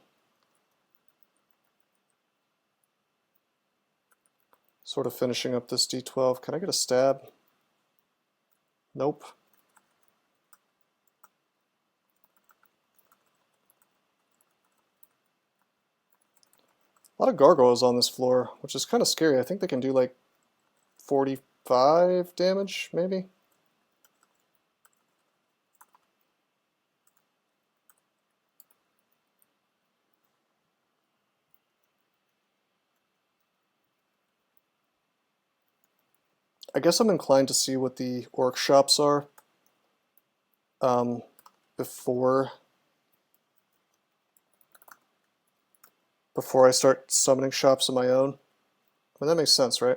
Sort of finishing up this D12. Can I get a stab? Nope. A lot of gargoyles on this floor, which is kind of scary. I think they can do like 45 damage, maybe? I guess I'm inclined to see what the orc shops are before I start summoning shops of my own. I mean, that makes sense, right?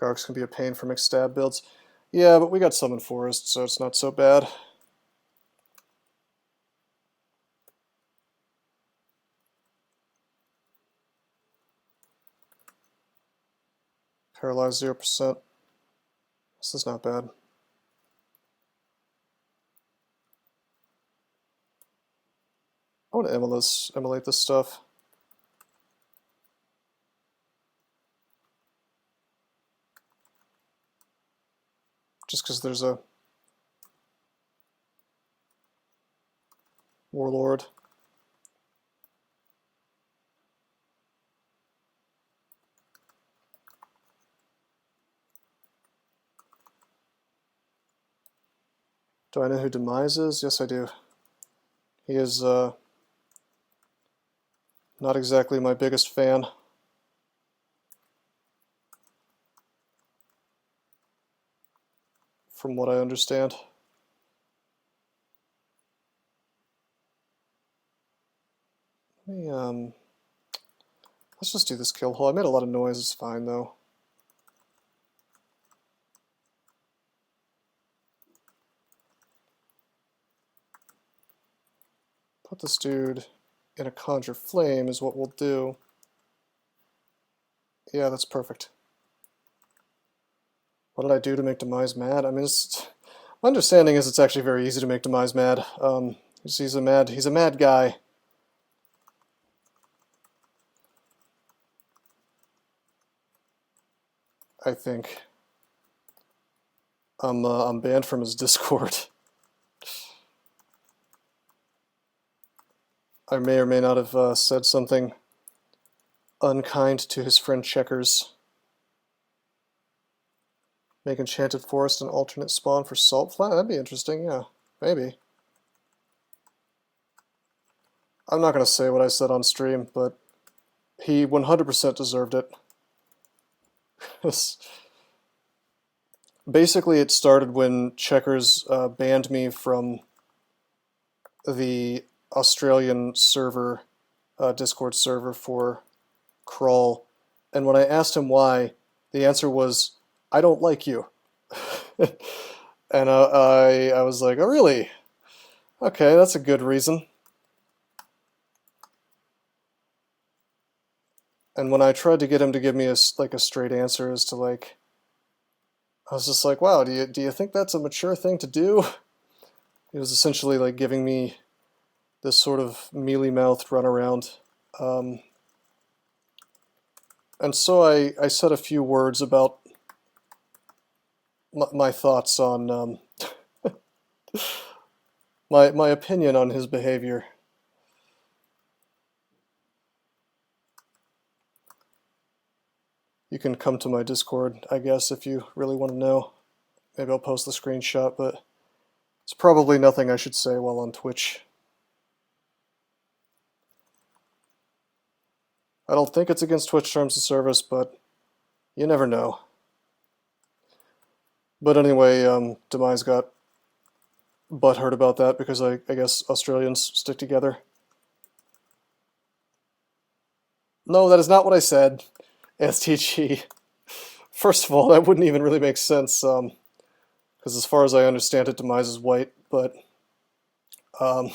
Gargs can be a pain for mixed stab builds. Yeah, but we got Summon Forest, so it's not so bad. Paralyzed 0%. This is not bad. I want to emulate this stuff. Just because there's a warlord. Do I know who Demise is? Yes, I do. He is not exactly my biggest fan. From what I understand. Let me, let's Let's just do this kill hole. I made a lot of noise, it's fine though. Put this dude in a conjure flame is what we'll do. Yeah, that's perfect. What did I do to make Demise mad? I mean, my understanding is it's actually very easy to make Demise mad. He's a mad guy. I think. I'm banned from his Discord. I may or may not have said something unkind to his friend Checkers. Make Enchanted Forest an alternate spawn for Salt Flat? That'd be interesting, yeah. Maybe. I'm not going to say what I said on stream, but he 100% deserved it. Basically, it started when Checkers banned me from the Australian server, Discord server for Crawl, and when I asked him why, the answer was, I don't like you. And I was like, oh really? Okay, that's a good reason. And when I tried to get him to give me a straight answer as to like, I was just like, wow, do you think that's a mature thing to do? He was essentially like giving me this sort of mealy-mouthed runaround. And so I said a few words about my thoughts on my opinion on his behavior. You can come to my Discord, I guess, if you really want to know. Maybe I'll post the screenshot, but it's probably nothing I should say while on Twitch. I don't think it's against Twitch terms of service, but you never know. But anyway, Demise got butthurt about that because I guess Australians stick together. No, that is not what I said. STG. First of all, that wouldn't even really make sense, because as far as I understand it, Demise is white, but on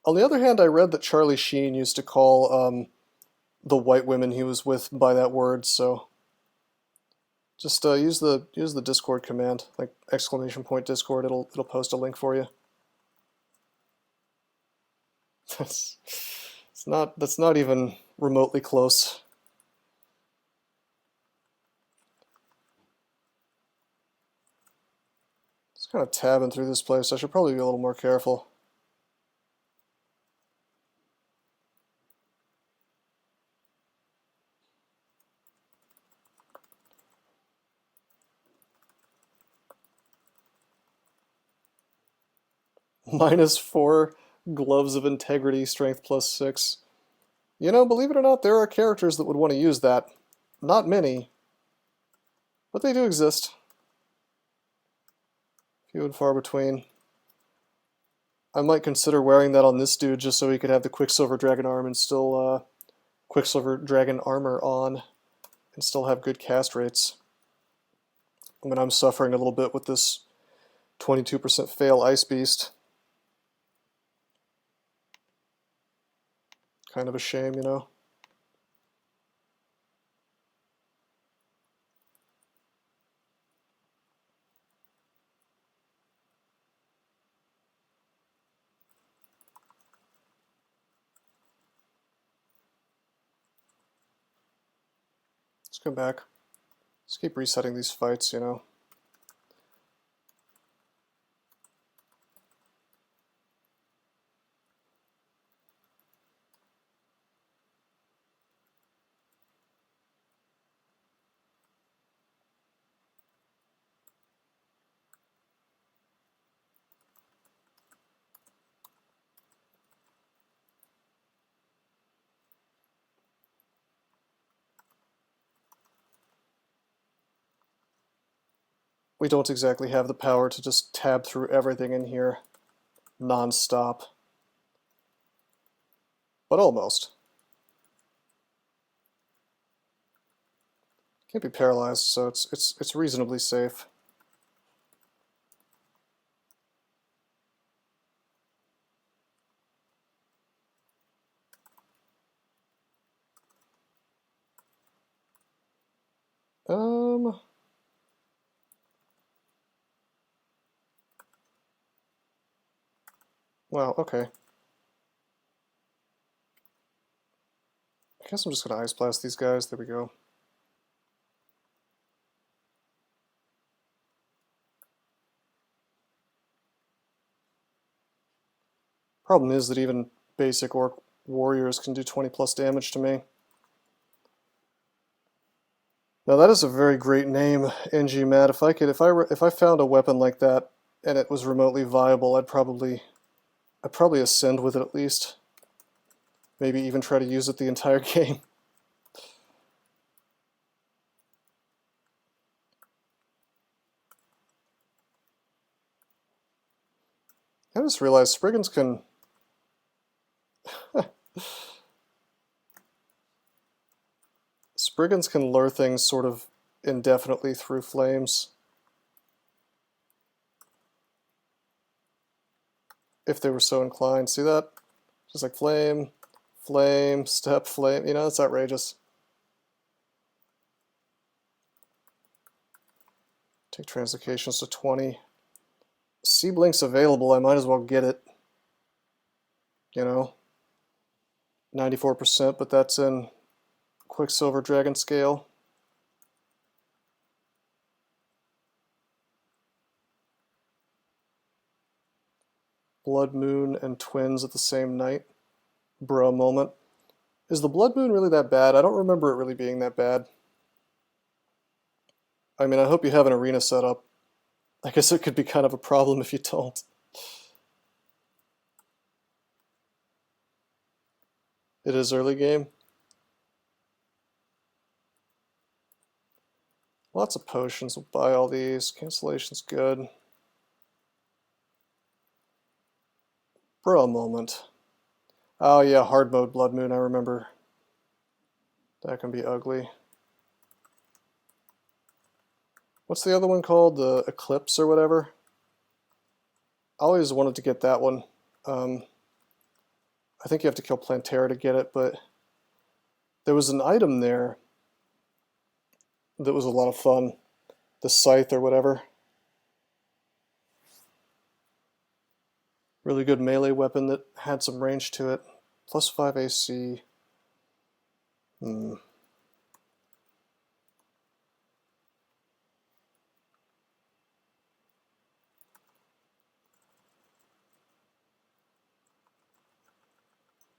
the other hand, I read that Charlie Sheen used to call the white women he was with by that word, so just use the Discord command, like !Discord. It'll post a link for you. That's not even remotely close. Just kind of tabbing through this place. I should probably be a little more careful. -4 gloves of integrity, strength +6. You know, believe it or not, there are characters that would want to use that. Not many, but they do exist. Few and far between. I might consider wearing that on this dude just so he could have the Quicksilver Dragon arm and still Quicksilver Dragon armor on and still have good cast rates. I mean, I'm suffering a little bit with this 22% fail Ice Beast. Kind of a shame, you know. Let's go back. Let's keep resetting these fights, you know. We don't exactly have the power to just tab through everything in here non-stop. but almost. Can't be paralyzed, so it's reasonably safe. Wow, okay. I guess I'm just gonna ice blast these guys. There we go. Problem is that even basic orc warriors can do 20 plus damage to me. Now that is a very great name, NGMat. If I found a weapon like that and it was remotely viable, I'd probably ascend with it at least. Maybe even try to use it the entire game. I just realized Spriggans can... Spriggans can lure things sort of indefinitely through flames. If they were so inclined. See that? Just like flame, flame, step, flame. You know, it's outrageous. Take translocations to 20. C-Blink's available, I might as well get it. You know, 94%, but that's in Quicksilver Dragon Scale. Blood Moon and Twins at the same night. Bro moment. Is the Blood Moon really that bad? I don't remember it really being that bad. I mean, I hope you have an arena set up. I guess it could be kind of a problem if you don't. It is early game. Lots of potions. We'll buy all these. Cancellation's good. Bro moment. Oh yeah, hard mode Blood Moon, I remember. That can be ugly. What's the other one called? The Eclipse or whatever? I always wanted to get that one. I think you have to kill Plantera to get it, but there was an item there that was a lot of fun. The Scythe or whatever. Really good melee weapon that had some range to it. Plus 5 AC.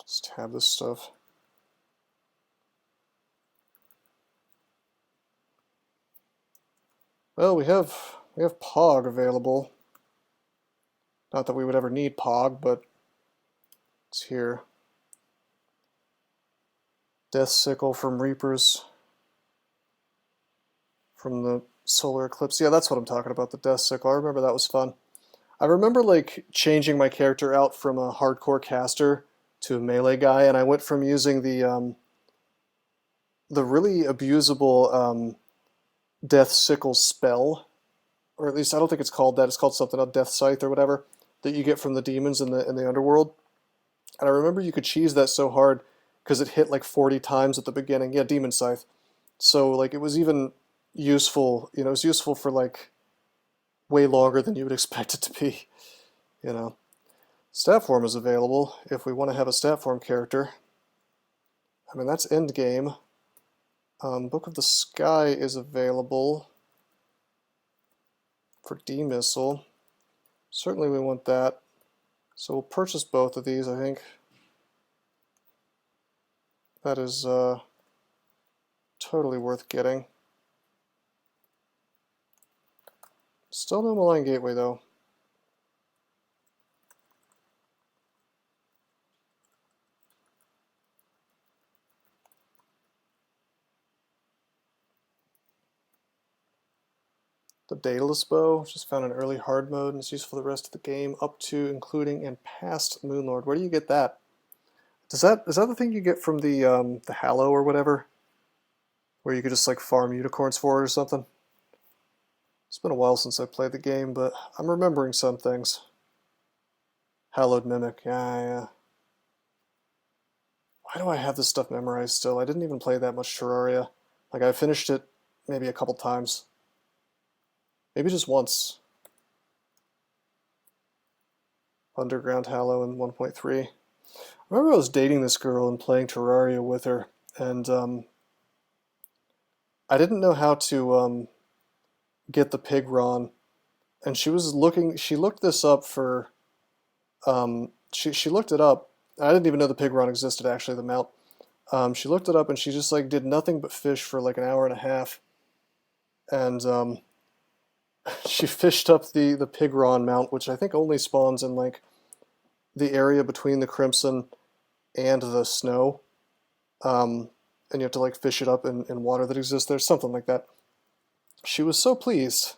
Just have this stuff. Well, we have Pog available. Not that we would ever need Pog, but it's here. Death Sickle from Reapers. From the Solar Eclipse. Yeah, that's what I'm talking about, the Death Sickle. I remember that was fun. I remember like changing my character out from a hardcore caster to a melee guy, and I went from using the really abusable Death Sickle spell, or at least I don't think it's called that. It's called something else, Death Scythe or whatever, that you get from the demons in the underworld. And I remember you could cheese that so hard because it hit like 40 times at the beginning. Yeah, Demon Scythe. So like it was even useful. You know, it was useful for like way longer than you would expect it to be. You know, stat form is available if we want to have a stat form character. I mean, that's end game. Book of the Sky is available for D-Missile. Certainly we want that. So we'll purchase both of these, I think. That is totally worth getting. Still no Malign Gateway though. The Daedalus Bow, just found in early hard mode and it's used for the rest of the game, up to, including, and past Moonlord. Where do you get that? is that the thing you get from the Halo or whatever? Where you could just like farm unicorns for it or something? It's been a while since I played the game, but I'm remembering some things. Hallowed Mimic, yeah. Why do I have this stuff memorized still? I didn't even play that much Terraria. Like, I finished it maybe a couple times. Maybe just once. Underground Hallow in 1.3. I remember I was dating this girl and playing Terraria with her, and I didn't know how to get the Pigron, and she looked this up for, she looked it up. I didn't even know the Pigron existed, actually, the mount. She looked it up, and she just like did nothing but fish for like an hour and a half, and she fished up the Pigron mount, which I think only spawns in like the area between the Crimson and the Snow, and you have to like fish it up in water that exists there, something like that. She was so pleased.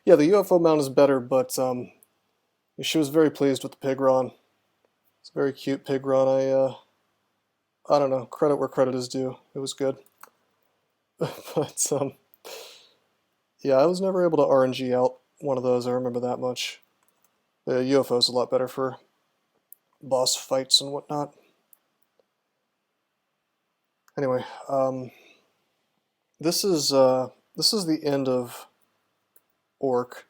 Yeah, the UFO mount is better, but she was very pleased with the Pigron. It's a very cute Pigron. I don't know, credit where credit is due. It was good. But yeah, I was never able to RNG out one of those, I remember that much. The UFO is a lot better for boss fights and whatnot. Anyway, this is the end of Orc.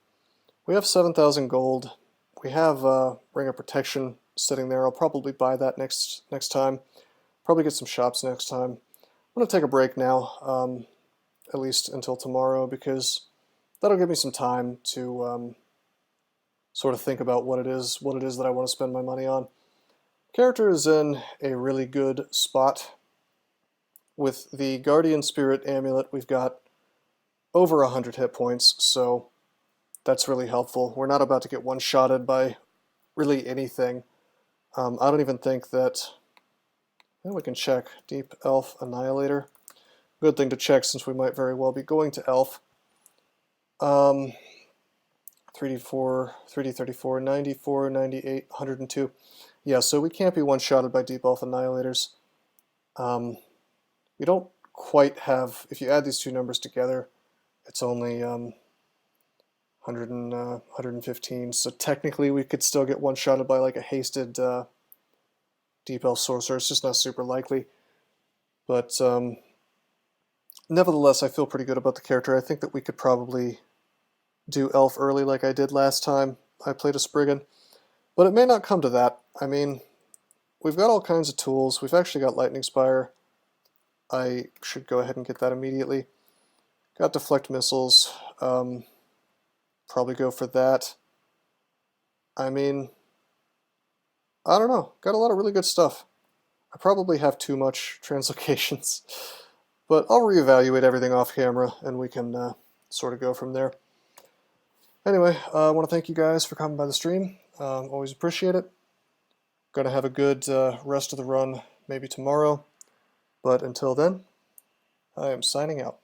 We have 7,000 gold. We have Ring of Protection sitting there. I'll probably buy that next time. Probably get some shops next time. I'm going to take a break now, at least until tomorrow, because that'll give me some time to sort of think about what it is that I want to spend my money on. Character is in a really good spot. With the Guardian Spirit Amulet, we've got over 100 hit points, so that's really helpful. We're not about to get one-shotted by really anything. I don't even think that... And we can check Deep Elf Annihilator. Good thing to check since we might very well be going to Elf. 3d4, 3d34, 94, 98, 102. Yeah, so we can't be one-shotted by Deep Elf Annihilators. We don't quite have, if you add these two numbers together, it's only 115, so technically we could still get one-shotted by like a hasted Deep Elf Sorcerer. It's just not super likely. But nevertheless, I feel pretty good about the character. I think that we could probably do Elf early like I did last time I played a Spriggan. But it may not come to that. I mean, we've got all kinds of tools. We've actually got Lightning Spire. I should go ahead and get that immediately. Got Deflect Missiles. Probably go for that. I mean, I don't know. Got a lot of really good stuff. I probably have too much translocations. But I'll reevaluate everything off camera and we can sort of go from there. Anyway, I want to thank you guys for coming by the stream. Always appreciate it. Gonna have a good rest of the run maybe tomorrow. But until then, I am signing out.